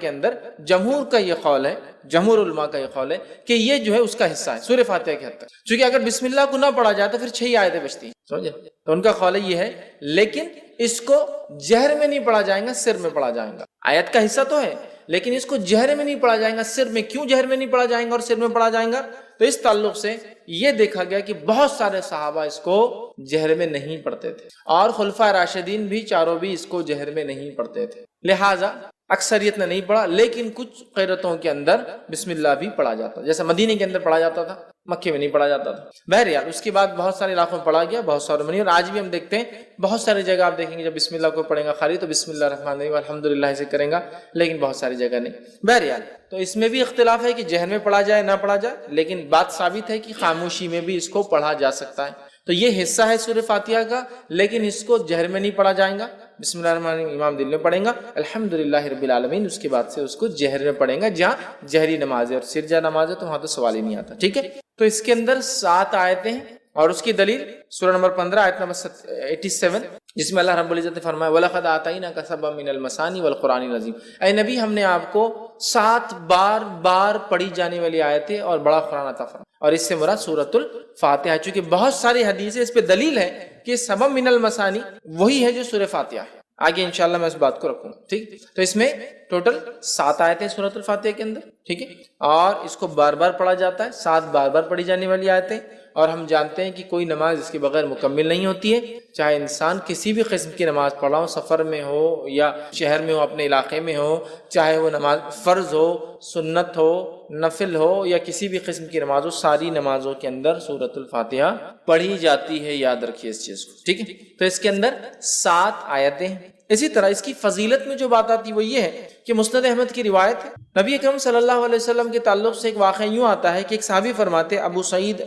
اندر جمہور کا یہ قول ہے، جمہور علماء کا یہ قول ہے کہ یہ جو ہے اس کا حصہ ہے سورہ فاتحہ کے حد تک، چونکہ اگر بسم اللہ کو نہ پڑھا جائے تو پھر 6 آیتیں بچتی ہیں، سمجھے؟ تو ان کا قول یہ ہے، لیکن اس کو جہر میں نہیں پڑھا جائے گا، سر میں پڑھا جائے گا، آیت کا حصہ تو ہے لیکن اس کو جہر میں نہیں پڑھا جائے گا، سر میں۔ کیوں جہر میں نہیں پڑھا جائے گا اور سر میں پڑھا جائے گا؟ تو اس تعلق سے یہ دیکھا گیا کہ بہت سارے صحابہ اس کو جہر میں نہیں پڑھتے تھے، اور خلفائے راشدین بھی چاروں بھی اس کو جہر میں نہیں پڑھتے تھے، لہٰذا اکثریت نے نہیں پڑھا، لیکن کچھ قیرتوں کے اندر بسم اللہ بھی پڑھا جاتا، جیسے مدینے کے اندر پڑھا جاتا تھا، مکے میں نہیں پڑھا جاتا تھا۔ بہرحال اس کے بعد بہت سارے علاقوں میں پڑھا گیا، بہت سارے منی، اور آج بھی ہم دیکھتے ہیں بہت ساری جگہ آپ دیکھیں گے جب بسم اللہ کو پڑھیں گا خالی تو بسم اللہ الرحمن الرحیم الحمدللہ سے کریں گا، لیکن بہت ساری جگہ نہیں۔ بہرحال تو اس میں بھی اختلاف ہے کہ جہر میں پڑھا جائے نہ پڑھا جائے، لیکن بات ثابت ہے کہ خاموشی میں بھی اس کو پڑھا جا سکتا ہے۔ تو یہ حصہ ہے سورہ فاتحہ کا، لیکن اس کو جہر میں نہیں پڑھا جائے گا، بسم اللہ الرحمن الرحیم امام دل میں پڑھیں گا، الحمدللہ رب العالمین، اس کے بعد سے اس کو جہر میں پڑھیں گا، جہاں جہری نماز ہے اور سرجہ نماز ہے تو وہاں تو سوال ہی نہیں آتا، ٹھیک ہے؟ تو اس کے اندر 7 آیتیں ہیں، اور اس کی دلیل سورہ نمبر 15 آیت نمبر 87، جس میں اللہ رب العزت نے فرمایا وَلَقَدْ آتَيْنَاكَ سَبْعًا مِنَ الْمَثَانِي وَالْقُرْآنِ الْعَظِيمِ، اے نبی ہم نے آپ کو 7 بار پڑھی جانے والی آیتیں اور بڑا قرآن عطا فرمایا، اور اس سے مراد سورۃ الفاتحہ، چونکہ بہت ساری حدیثیں اس پہ دلیل ہے کہ سبع من المثانی وہی ہے جو سورہ فاتحہ ہے۔ آگے انشاءاللہ میں اس بات کو رکھوں گا، ٹھیک؟ تو اس میں ٹوٹل 7 آیتیں سورۃ الفاتحہ کے اندر، ٹھیک ہے؟ اور اس کو بار بار پڑھا جاتا ہے، 7 بار پڑھی جانے والی آیتیں، اور ہم جانتے ہیں کہ کوئی نماز اس کے بغیر مکمل نہیں ہوتی ہے، چاہے انسان کسی بھی قسم کی نماز پڑھا ہو، سفر میں ہو یا شہر میں ہو، اپنے علاقے میں ہو، چاہے وہ نماز فرض ہو، سنت ہو، نفل ہو، یا کسی بھی قسم کی نماز ہو، ساری نمازوں کے اندر سورۃ الفاتحہ پڑھی جاتی ہے، یاد رکھیے اس چیز کو، ٹھیک ہے؟ تو اس کے اندر 7 آیتیں ہیں۔ اسی طرح اس کی فضیلت میں جو بات آتی وہ یہ ہے کہ مسند احمد کی روایت ہے، نبی اکرم صلی اللہ علیہ وسلم کے تعلق سے ایک واقعہ یوں آتا ہے کہ ایک صحابی فرماتے، ابو سعید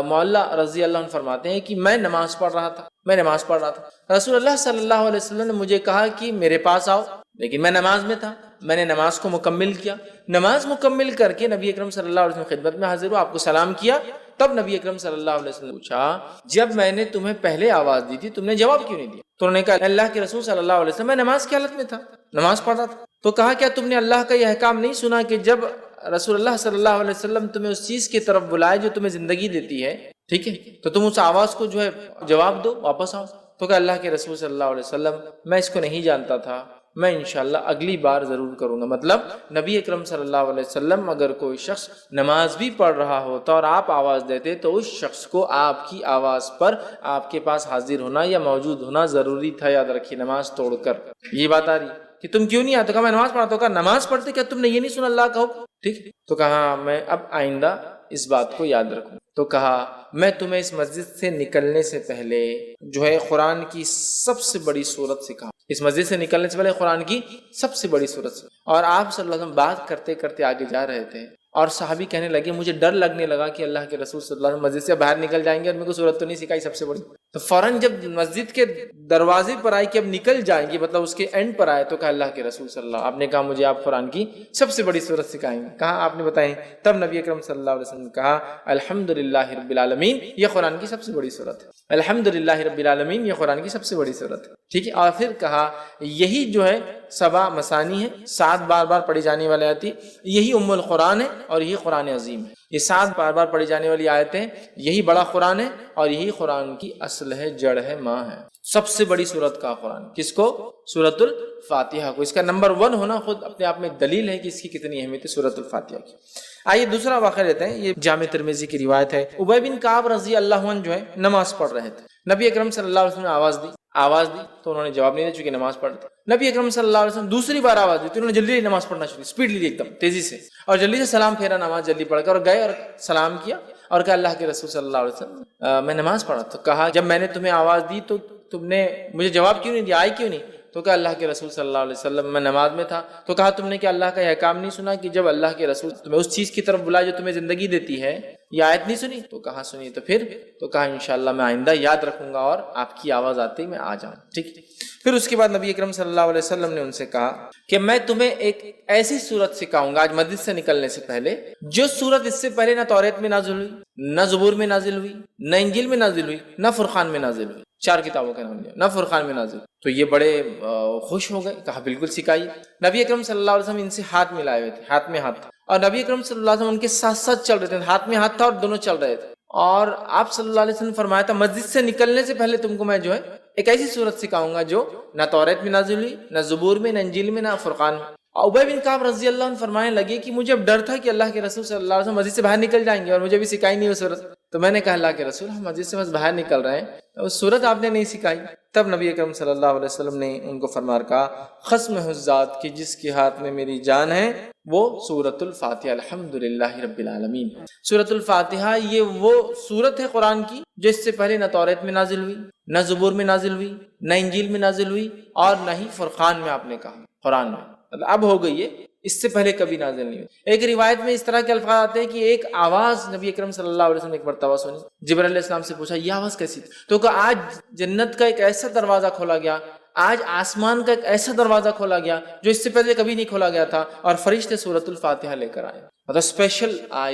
معلّہ رضی اللہ عنہ فرماتے ہیں کہ میں نماز پڑھ رہا تھا، رسول اللہ صلی اللہ علیہ وسلم نے مجھے کہا کہ میرے پاس آؤ، لیکن میں نماز میں تھا، میں نے نماز کو مکمل کیا، نماز مکمل کر کے نبی اکرم صلی اللہ علیہ وسلم خدمت میں حاضر ہوا، آپ کو سلام کیا، تب نبی اکرم صلی اللہ علیہ وسلم نے پوچھا جب میں نے تمہیں پہلے آواز دی تھی تم نے جواب کیوں نہیں دیا؟ تو انہوں نے کہا اللہ کے رسول صلی اللہ علیہ وسلم میں نماز کی حالت میں تھا، نماز پڑھ رہا تھا۔ تو کہا کیا تم نے اللہ کا یہ احکام نہیں سنا کہ جب رسول اللہ صلی اللہ علیہ وسلم تمہیں اس چیز کی طرف بلائے جو تمہیں زندگی دیتی ہے، ٹھیک ہے، تو تم اس آواز کو جو ہے جواب دو، واپس آؤ۔ تو کہ اللہ کے رسول صلی اللہ علیہ وسلم میں اس کو نہیں جانتا تھا، میں انشاءاللہ اگلی بار ضرور کروں گا۔ مطلب نبی اکرم صلی اللہ علیہ وسلم اگر کوئی شخص نماز بھی پڑھ رہا ہوتا اور آپ آواز دیتے تو اس شخص کو آپ کی آواز پر آپ کے پاس حاضر ہونا یا موجود ہونا ضروری تھا، یاد رکھیے، نماز توڑ کر۔ یہ بات آ رہی کہ تم کیوں نہیں آتے؟ کہا میں نماز پڑھتا ہوں۔ کہا نماز پڑھتے کیا تم نے یہ نہیں سنا اللہ کا حکم؟ ٹھیک، تو کہا میں اب آئندہ اس بات کو یاد رکھوں۔ تو کہا میں تمہیں اس مسجد سے نکلنے سے پہلے جو ہے قرآن کی سب سے بڑی سورت سکھاؤں، اس مسجد سے نکلنے سے پہلے قرآن کی سب سے بڑی سورت سے۔ اور آپ صلی اللہ علیہ وسلم بات کرتے کرتے آگے جا رہے تھے، اور صحابی کہنے لگے مجھے ڈر لگنے لگا کہ اللہ کے رسول صلی اللہ علیہ وسلم مسجد سے باہر نکل جائیں گے اور میرے کو سورت تو نہیں سکھائی سب سے بڑی۔ تو فوراً جب مسجد کے دروازے پر آئے کہ اب نکل جائیں گے، مطلب اس کے اینڈ پر آئے، تو کہا اللہ کے رسول صلی اللہ علیہ وسلم، آپ نے کہا مجھے آپ قرآن کی سب سے بڑی سورت سکھائیں گے۔ کہا آپ نے بتائیں؟ تب نبی اکرم صلی اللہ علیہ وسلم نے کہا الحمدللہ رب العالمین، یہ قرآن کی سب سے بڑی سورت ہے، الحمدللہ رب العالمین یہ قرآن کی سب سے بڑی سورت ہے، ٹھیک ہے۔ اور پھر کہا یہی جو ہے 7 مسانی ہیں، 7 بار بار پڑھی جانے والی آیت، یہی ام القرآن ہے اور یہی قرآن عظیم ہے۔ یہ 7 بار بار پڑھی جانے والی آیتیں، یہی بڑا قرآن ہے اور یہی قرآن کی اصل ہے، جڑ ہے، ماں ہے۔ سب سے بڑی سورت کا قرآن کس کو؟ سورۃ الفاتحہ کو۔ اس کا نمبر 1 ہونا خود اپنے آپ میں دلیل ہے کہ اس کی کتنی اہمیت ہے سورۃ الفاتحہ کی۔ آئیے دوسرا واقعہ لیتے ہیں، یہ جامع ترمذی کی روایت ہے۔ ابی بن کعب رضی اللہ عنہ جو ہے نماز پڑھ رہے تھے، نبی اکرم صلی اللہ علیہ وسلم نے آواز دی تو انہوں نے جواب نہیں دیا چونکہ نماز پڑھ رہے تھے۔ نبی اکرم صلی اللہ علیہ وسلم دوسری بار آواز دی تو انہوں نے جلدی نماز پڑھنا شروع کی، اسپیڈ لی ایک دم تیزی سے، اور جلدی سے سلام پھیرا، نماز جلدی پڑھ کر اور گئے اور سلام کیا اور کہا اللہ کے رسول صلی اللہ علیہ وسلم میں نماز پڑھا، تو کہا جب میں نے تمہیں آواز دی تو تم نے مجھے جواب کیوں نہیں دیا، آئی کیوں نہیں؟ تو کہا اللہ کے رسول صلی اللہ علیہ وسلم میں نماز میں تھا۔ تو کہا تم نے کہ اللہ کا یہ احکام نہیں سنا کہ جب اللہ کے رسول تمہیں اس چیز کی طرف بلائے جو تمہیں زندگی دیتی ہے، یہ آیت نہیں سنی؟ تو کہا سنی۔ تو تو کہا انشاءاللہ میں آئندہ یاد رکھوں گا اور آپ کی آواز آتے ہی میں آ جاؤں، ٹھیک۔ پھر اس کے بعد نبی اکرم صلی اللہ علیہ وسلم نے ان سے کہا کہ میں تمہیں ایک ایسی سورت سکھاؤں گا آج مسجد سے نکلنے سے پہلے، جو سورت اس سے پہلے نہ توریت میں نازل ہوئی، نہ زبور میں نازل ہوئی، نہ انجیل میں نازل ہوئی، نہ فرقان میں نازل ہوئی۔ 4 کتابوں کا نام لیا، نہ فرقان میں نازل۔ تو یہ بڑے خوش ہو گئے، کہا بالکل سکھائیے۔ نبی اکرم صلی اللہ علیہ وسلم ان سے ہاتھ ملائے ہوئے تھے، ہاتھ میں ہاتھ تھا، اور نبی اکرم صلی اللہ علیہ وسلم ان کے ساتھ ساتھ چل رہے تھے، ہاتھ میں ہاتھ تھا اور دونوں چل رہے تھے۔ اور آپ صلی اللہ علیہ وسلم فرمایا تھا مسجد سے نکلنے سے پہلے تم کو میں جو ہے ایک ایسی سورت سکھاؤں گا جو نہ توریت میں نازل ہوئی، نہ زبور میں، نہ انجیل میں، نہ فرقان میں۔ ابی بن کعب رضی اللہ عنہ فرمانے لگے کہ مجھے اب ڈر تھا کہ اللہ کے رسول صلی اللہ علیہ وسلم مسجد سے باہر نکل جائیں گے اور مجھے بھی سکھائی نہیں وہ سورت۔ تو میں نے کہا اللہ کے رسول ہم مسجد سے بس باہر نکل رہے ہیں، اس سورت آپ نے نہیں سکھائی۔ تب نبی اکرم صلی اللہ علیہ وسلم نے ان کو فرما کہا قسم ہے اس ذات کی جس کے ہاتھ میں میری جان ہے، وہ سورۃ الفاتحہ الحمدللہ رب العالمین۔ سورۃ الفاتحہ یہ وہ سورت ہے قرآن کی جو اس سے پہلے نہ توریت میں نازل ہوئی، نہ زبور میں نازل ہوئی، نہ انجیل میں نازل ہوئی، اور نہ ہی فرقان میں آپ نے کہا، قرآن میں اب ہو گئی ہے، اس سے پہلے کبھی نازل نہیں ہوئی۔ ایک روایت میں اس طرح کے الفاظ آتے ہیں کہ ایک آواز نبی اکرم صلی اللہ علیہ وسلم نے ایک مرتبہ سنی، جبرائیل علیہ السلام سے پوچھا یہ آواز کیسی تھی؟ تو کہا آج جنت کا ایک ایسا دروازہ کھولا گیا، آج آسمان کا ایک ایسا دروازہ کھولا گیا جو اس سے پہلے کبھی نہیں کھولا گیا تھا، اور فرشتے سورۃ الفاتحہ لے کر آئے، مطلب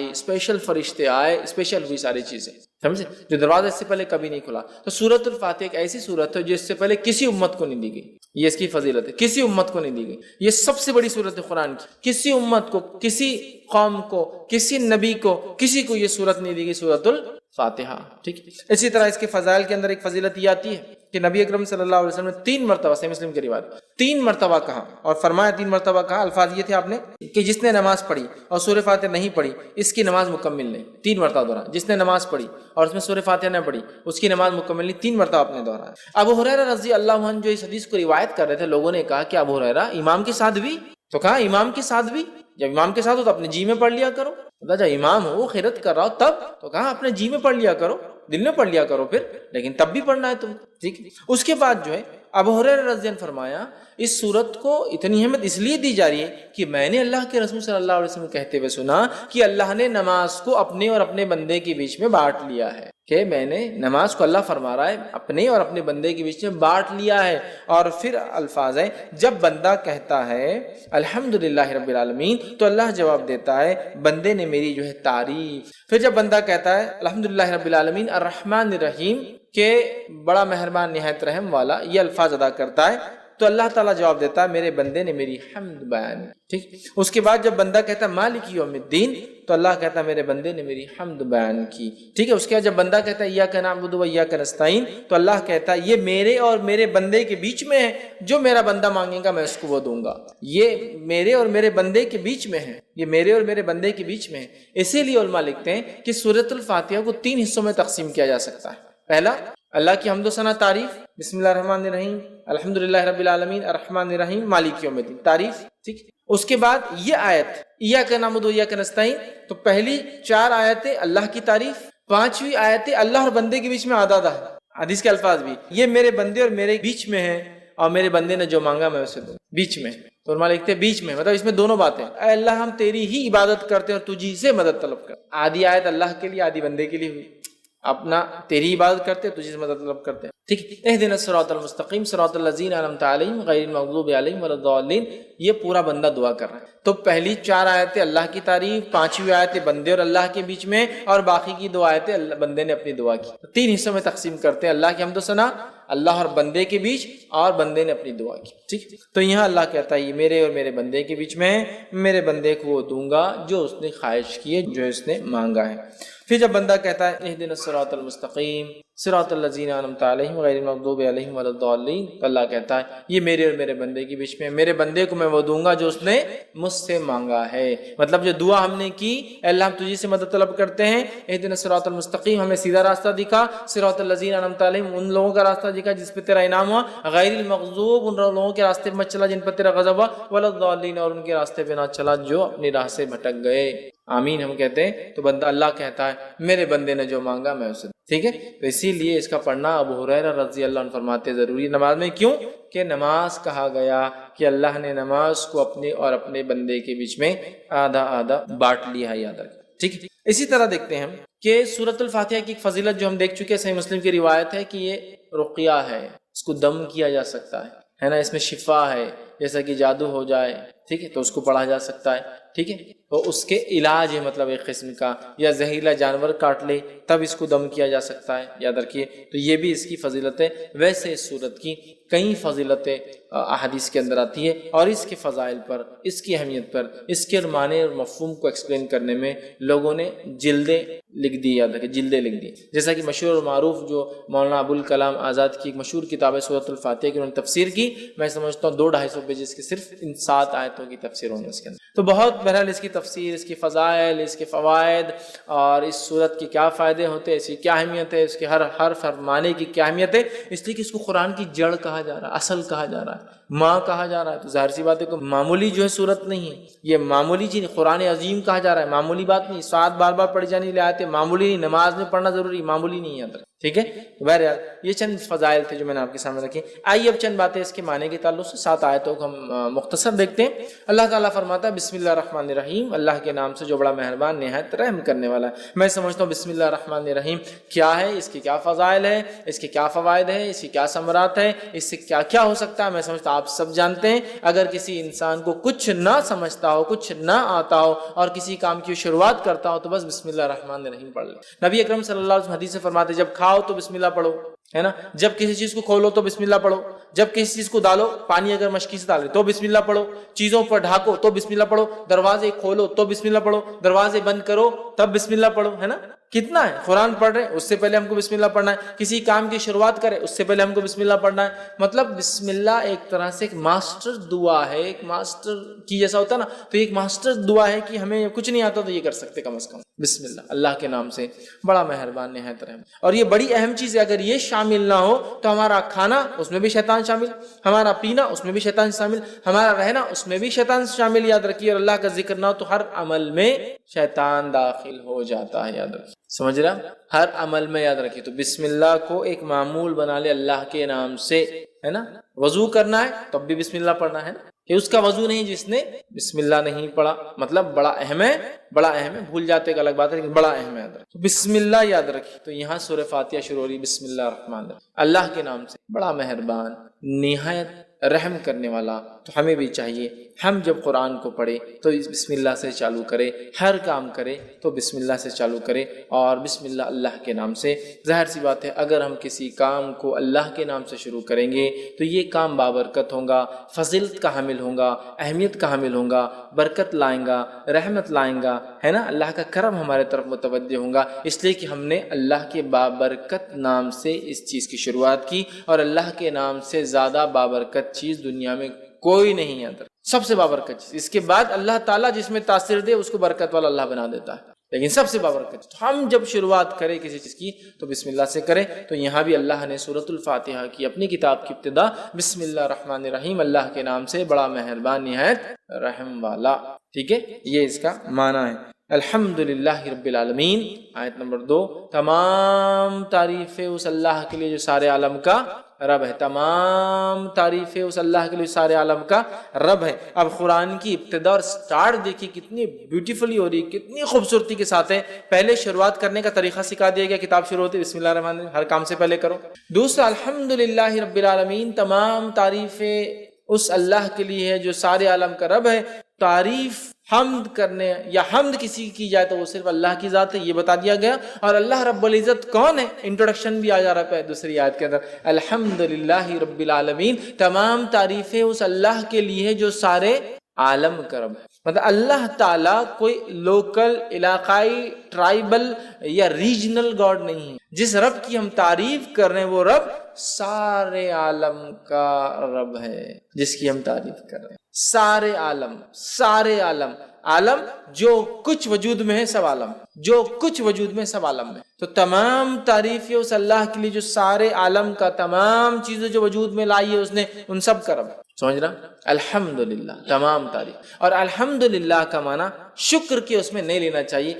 اسپیشل فرشتے آئے، اسپیشل ہوئی ساری چیزیں، سمجھے، جو دروازہ اس سے پہلے کبھی نہیں کھلا۔ تو سورۃ الفاتحہ ایک ایسی سورت ہے جو اس سے پہلے کسی امت کو نہیں دی گئی، یہ اس کی فضیلت ہے، کسی امت کو نہیں دی گئی، یہ سب سے بڑی سورت ہے قرآن کی، کسی امت کو، کسی قوم کو، کسی نبی کو، کسی کو یہ سورت نہیں دی گئی، سورۃ الفاتحہ، ٹھیک۔ اسی طرح اس کے فضائل کے اندر ایک فضیلت یہ آتی ہے کہ نبی اکرم صلی اللہ علیہ وسلم نے 3 مرتبہ، صحیح مسلم کی روایت 3 مرتبہ کہا اور فرمایا 3 مرتبہ کہا، الفاظ یہ تھے آپ نے کہ جس نے نماز پڑھی اور سورہ فاتحہ نہیں پڑھی اس کی نماز مکمل نہیں، 3 مرتبہ دہرایا، جس نے نماز پڑھی اور اس میں سورہ فاتحہ نہ پڑھی اس کی نماز مکمل نہیں، 3 مرتبہ آپ نے دہرایا۔ ابو ہریرہ رضی اللہ عنہ جو اس حدیث کو روایت کر رہے تھے، لوگوں نے کہا کہ ابو ہریرہ امام کے ساتھ بھی؟ تو کہا امام کے ساتھ بھی، جب امام کے ساتھ ہو تو اپنے جی میں پڑھ لیا کرو، جب امام ہو وہ خیرت کر رہا ہو تب، تو کہا اپنے جی میں پڑھ لیا کرو، دل میں پڑھ لیا کرو پھر، لیکن تب بھی پڑھنا ہے تم، ٹھیک۔ اس کے بعد جو ہے ابو ہریرہ رضی اللہ عنہ فرمایا اس صورت کو اتنی اہمیت اس لیے دی جا رہی ہے کہ میں نے اللہ کے رسول صلی اللہ علیہ وسلم کہتے ہوئے سنا کہ اللہ نے نماز کو اپنے اور اپنے بندے کے بیچ میں بانٹ لیا ہے، کہ میں نے نماز کو، اللہ فرما رہا ہے، اپنے اور اپنے بندے کے بیچ میں بانٹ لیا ہے۔ اور پھر الفاظ ہیں جب بندہ کہتا ہے الحمدللہ رب العالمین تو اللہ جواب دیتا ہے بندے نے میری جو ہے تعریف۔ پھر جب بندہ کہتا ہے الحمدللہ رب العالمین الرحمن الرحیم، کہ بڑا مہربان نہایت رحم والا، یہ الفاظ ادا کرتا ہے تو اللہ تعالیٰ جواب دیتا ہے میرے بندے نے میری حمد بیان کی، ٹھیک۔ اس کے بعد جب بندہ کہتا ہے مالک یوم الدین تو اللہ کہتا ہے میرے بندے نے میری حمد بیان کی، ٹھیک ہے۔ اس کے بعد جب بندہ کہتا ہے ایاک نعبد و ایاک نستعین تو اللہ کہتا ہے یہ میرے اور میرے بندے کے بیچ میں ہے، جو میرا بندہ مانگے گا میں اس کو وہ دوں گا، یہ میرے اور میرے بندے کے بیچ میں ہے، یہ میرے اور میرے بندے کے بیچ میں ہے۔ اسی لیے علماء لکھتے ہیں کہ سورۃ الفاتحہ کو 3 حصوں میں تقسیم کیا جا سکتا ہے۔ پہلا اللہ کی حمد و ثنا تعریف، بسم اللہ الرحمن الرحیم الحمدللہ رب العالمین الرحمن الرحیم مالک یوم الدین، تعریف، ٹھیک۔ اس کے بعد یہ آیت ایاک نعبد و ایاک نستعین، تو پہلی 4 آیتیں اللہ کی تعریف، 5ویں آیتیں اللہ اور بندے کے بیچ میں آدادہ ہے، حدیث کے الفاظ بھی یہ میرے بندے اور میرے بیچ میں ہے، اور میرے بندے نے جو مانگا میں اسے دوں، بیچ میں۔ تو علماء لکھتے ہیں بیچ میں، مطلب اس میں دونوں باتیں، اے اللہ ہم تیری ہی عبادت کرتے ہیں اور تجھی سے مدد طلب کرتے۔ آدھی آیت اللہ کے لیے، آدھی بندے کے لیے ہوئی، اپنا تیری عبادت کرتے تجھے سے مدد طلب کرتے ہیں، ٹھیک۔ اہدنا الصراط المستقیم صراط الذین انعمت علیہم غیر المغضوب علیہم ولا الضالین، یہ پورا بندہ دعا کر رہا ہے۔ تو پہلی 4 آیتیں اللہ کی تعریف، 5ویں آیتیں بندے اور اللہ کے بیچ میں، اور باقی کی 2 آیتیں بندے نے اپنی دعا کی۔ 3 حصوں میں تقسیم کرتے ہیں، اللہ کی حمد و ثنا، اللہ اور بندے کے بیچ، اور بندے نے اپنی دعا کی. ٹھیک، تو یہاں اللہ کہتا ہے یہ میرے اور میرے بندے کے بیچ میں ہے، میرے بندے کو وہ دوں گا جو اس نے خواہش کی ہے، جو اس نے مانگا ہے. پھر جب بندہ کہتا ہے اہدنا الصراط المستقیم صراط الذین انعمت علیہم غیر المغضوب علیہم ولا الضالین، تو اللہ کہتا ہے یہ میرے اور میرے بندے کے بیچ میں، میرے بندے کو میں وہ دوں گا جو اس نے مجھ سے مانگا ہے. مطلب جو دعا ہم نے کی، اے اللہ ہم تجھی سے مدد طلب کرتے ہیں، اہدنا الصراط المستقیم، ہمیں سیدھا راستہ دکھا، صراط الذین انعمت علیہم، ان لوگوں کا راستہ دکھا جس پہ تیرا انعام ہوا، غیر المغضوب، ان لوگوں کے راستے پہ مت چلا جن پر تیرا غضب ہوا، ولا الضالین، اور ان کے راستے پہ نہ چلا جو اپنی راہ سے بھٹک گئے. آمین ہم کہتے ہیں. تو بندہ اللہ کہتا ہے میرے بندے نے جو مانگا میں اسے. ٹھیک ہے، تو اسی لیے اس کا پڑھنا ابو ہریرہ رضی اللہ عنہ فرماتے ضروری نماز میں. کیوں کہ نماز کہا گیا کہ اللہ نے نماز کو اپنے اور اپنے بندے کے بیچ میں آدھا آدھا بانٹ لیا ہے، یاد رکھیں. ٹھیک ہے، اسی طرح دیکھتے ہیں ہم کہ سورۃ الفاتحہ کی ایک فضیلت جو ہم دیکھ چکے ہیں، صحیح مسلم کی روایت ہے کہ یہ رقیہ ہے، اس کو دم کیا جا سکتا ہے نا، اس میں شفا ہے، جیسا کہ جادو ہو جائے، ٹھیک ہے، تو اس کو پڑھا جا سکتا ہے. ٹھیک ہے، تو اس کے علاج ہے، مطلب ایک قسم کا، یا زہریلا جانور کاٹ لے تب اس کو دم کیا جا سکتا ہے، یاد رکھیے. تو یہ بھی اس کی فضیلت ہے. ویسے اس صورت کی کئی فضیلتیں احادیث کے اندر آتی ہے، اور اس کے فضائل پر، اس کی اہمیت پر، اس کے معنی اور مفہوم کو ایکسپلین کرنے میں لوگوں نے جلدیں لکھ دی، یاد رکھیں جلدیں لکھ دی. جیسا کہ مشہور اور معروف جو مولانا ابوالکلام آزاد کی ایک مشہور کتاب ہے سورۃ الفاتحہ کی، انہوں نے تفسیر کی. میں سمجھتا ہوں 200-250 پیجز کی صرف ان 7 آیتوں کی تفسیر ہونے اس کے اندر. تو بہت بہرحال اس کی تفسیر، اس کی فضائل، اس کے فوائد، اور اس صورت کے کیا فائدے ہوتے ہیں، اس کی کیا اہمیت ہے، اس کے ہر حرف ہر معنی کی کیا اہمیت ہے. اس لیے کہ اس کو قرآن کی جڑ کہا جا رہا ہے، اصل کہا جا رہا ہے، ماں کہا جا رہا ہے. تو ظاہر سی بات ہے کہ معمولی جو ہے صورت نہیں ہے، یہ معمولی چیز قرآن عظیم کہا جا رہا ہے، معمولی بات نہیں. 7 بار بار پڑھی جانے لے آتے معمولی نہیں، نماز میں پڑھنا ضروری معمولی نہیں ہے. ٹھیک ہے، بہرحال یہ چند فضائل تھے جو میں نے آپ کے سامنے رکھی. آئیے اب چند باتیں اس کے معنی کے تعلق سے 7 آیتوں کو ہم مختصر دیکھتے ہیں. اللہ تعالیٰ فرماتا ہے بسم اللہ الرحمن الرحیم، اللہ کے نام سے جو بڑا مہربان نہایت رحم کرنے والا ہے. میں سمجھتا ہوں بسم اللہ الرحمن الرحیم کیا ہے، اس کے کیا فضائل ہے، اس کے کیا فوائد ہے، اس کی کیا ثمرات ہے، اس سے کیا کیا ہو سکتا ہے، میں سمجھتا ہوں آپ سب جانتے ہیں. اگر کسی انسان کو کچھ نہ سمجھتا ہو، کچھ نہ آتا ہو، اور کسی کام کی شروعات کرتا ہو تو بس بسم اللہ الرحمن الرحیم پڑھ لے. نبی اکرم صلی اللہ علیہ وسلم حدیث سے فرماتے جب کھاؤ تو بسم اللہ پڑھو، ہے نا، جب کسی چیز کو کھولو تو بسم اللہ پڑھو، جب کسی چیز کو ڈالو، پانی اگر مشکی سے ڈالے تو بسم اللہ پڑھو، چیزوں پر ڈھانکو تو بسم اللہ پڑھو، دروازے کھولو تو بسم اللہ پڑھو، دروازے بند کرو تب بسم اللہ پڑھو، ہے نا. کتنا ہے، قرآن پڑھ رہے ہیں اس سے پہلے ہم کو بسم اللہ پڑھنا ہے، کسی کام کی شروعات کرے اس سے پہلے ہم کو بسم اللہ پڑھنا ہے. مطلب بسم اللہ ایک طرح سے ایک ماسٹر دعا ہے، ایک ماسٹر کی جیسا ہوتا ہے نا، تو ایک ماسٹر دعا ہے کہ ہمیں کچھ نہیں آتا تو یہ کر سکتے کم از کم بسم اللہ، اللہ کے نام سے بڑا مہربان نہایت رحم. اور یہ بڑی اہم چیز ہے، اگر یہ شامل نہ ہو تو ہمارا کھانا اس میں بھی شیطان شامل، ہمارا پینا اس میں بھی شیطان شامل، ہمارا رہنا اس میں بھی شیطان شامل. یاد رکھیے، اور اللہ کا ذکر نہ ہو تو ہر عمل میں شیطان داخل ہو جاتا ہے. یاد رکھیے، سمجھ رہا، ہر عمل میں. یاد رکھیے، تو بسم اللہ کو ایک معمول بنا لے اللہ کے نام سے، ہے نا. وضو کرنا ہے تب بھی بسم اللہ پڑھنا ہے نا، کہ اس کا وضو نہیں جس نے بسم اللہ نہیں پڑھا. مطلب بڑا اہم ہے، بڑا اہم ہے. بھول جاتے ایک الگ بات ہے لیکن بڑا اہم ہے. یاد رکھیں بسم اللہ، یاد رکھیے. تو یہاں سورہ فاتحہ شروع ہو رہی بسم اللہ الرحمن الرحیم، اللہ کے نام سے بڑا مہربان نہایت رحم کرنے والا. تو ہمیں بھی چاہیے ہم جب قرآن کو پڑھے تو بسم اللہ سے چالو کرے، ہر کام کرے تو بسم اللہ سے چالو کرے، اور بسم اللہ اللہ کے نام سے. ظاہر سی بات ہے اگر ہم کسی کام کو اللہ کے نام سے شروع کریں گے تو یہ کام بابرکت ہوگا، فضیلت کا حامل ہوگا، اہمیت کا حامل ہوگا، برکت لائیں گا، رحمت لائیں گا، ہے نا. اللہ کا کرم ہمارے طرف متوجہ ہوگا، اس لیے کہ ہم نے اللہ کے بابرکت نام سے اس چیز کی شروعات کی. اور اللہ کے نام سے زیادہ بابرکت چیز دنیا میں کوئی نہیں ہے، سب سے بابرکت چیز. اس کے بعد اللہ تعالیٰ جس میں تاثیر دے اس کو برکت والا اللہ بنا دیتا ہے، لیکن سب سے بابرکت چیز. ہم جب شروعات کریں کسی چیز کی تو بسم اللہ سے کریں. تو یہاں بھی اللہ نے سورۃ الفاتحہ کی اپنی کتاب کی ابتدا بسم اللہ الرحمن الرحیم، اللہ کے نام سے بڑا مہربان نہایت رحم والا. ٹھیک ہے، یہ اس کا معنی ہے. الحمدللہ رب العالمین. آیت نمبر 2، تمام تعریفیں اس اللہ کے لیے جو سارے عالم کا رب ہے. تمام تعریفیں اس اللہ کے لیے سارے عالم کا رب ہے. اب قرآن کی ابتدا اور سٹارٹ دیکھیے کتنی بیوٹیفلی ہو رہی ہے، کتنی خوبصورتی کے ساتھ ہے. پہلے شروعات کرنے کا طریقہ سکھا دیا گیا، کتاب شروع ہوتی ہے بسم اللہ الرحمن الرحیم، ہر کام سے پہلے کرو. دوسرا، الحمدللہ رب العالمین، تمام تعریفیں اس اللہ کے لیے ہے جو سارے عالم کا رب ہے. تعریف حمد کرنے یا حمد کسی کی جائے تو وہ صرف اللہ کی ذات ہے، یہ بتا دیا گیا. اور اللہ رب العزت کون ہے، انٹروڈکشن بھی آ جا رہا ہے دوسری آیت کے اندر، الحمدللہ رب العالمین، تمام تعریفیں اس اللہ کے لیے جو سارے عالم کا رب ہے. مطلب اللہ تعالیٰ کوئی لوکل، علاقائی، ٹرائبل یا ریجنل گاڈ نہیں ہے. جس رب کی ہم تعریف کر رہے ہیں وہ رب سارے عالم کا رب ہے، جس کی ہم تعریف کر رہے ہیں. سارے عالم، سارے عالم، عالم جو کچھ وجود میں ہے سب عالم، جو کچھ وجود میں سب عالم میں. تو تمام تعریفیں اس اللہ کے لیے جو سارے عالم کا، تمام چیزیں جو وجود میں لائی ہے اس نے، ان سب کا رب. سمجھ رہا؟ الحمدللہ، تمام تعریف. اور الحمدللہ کا معنی شکر کے اس میں نہیں لینا چاہیے.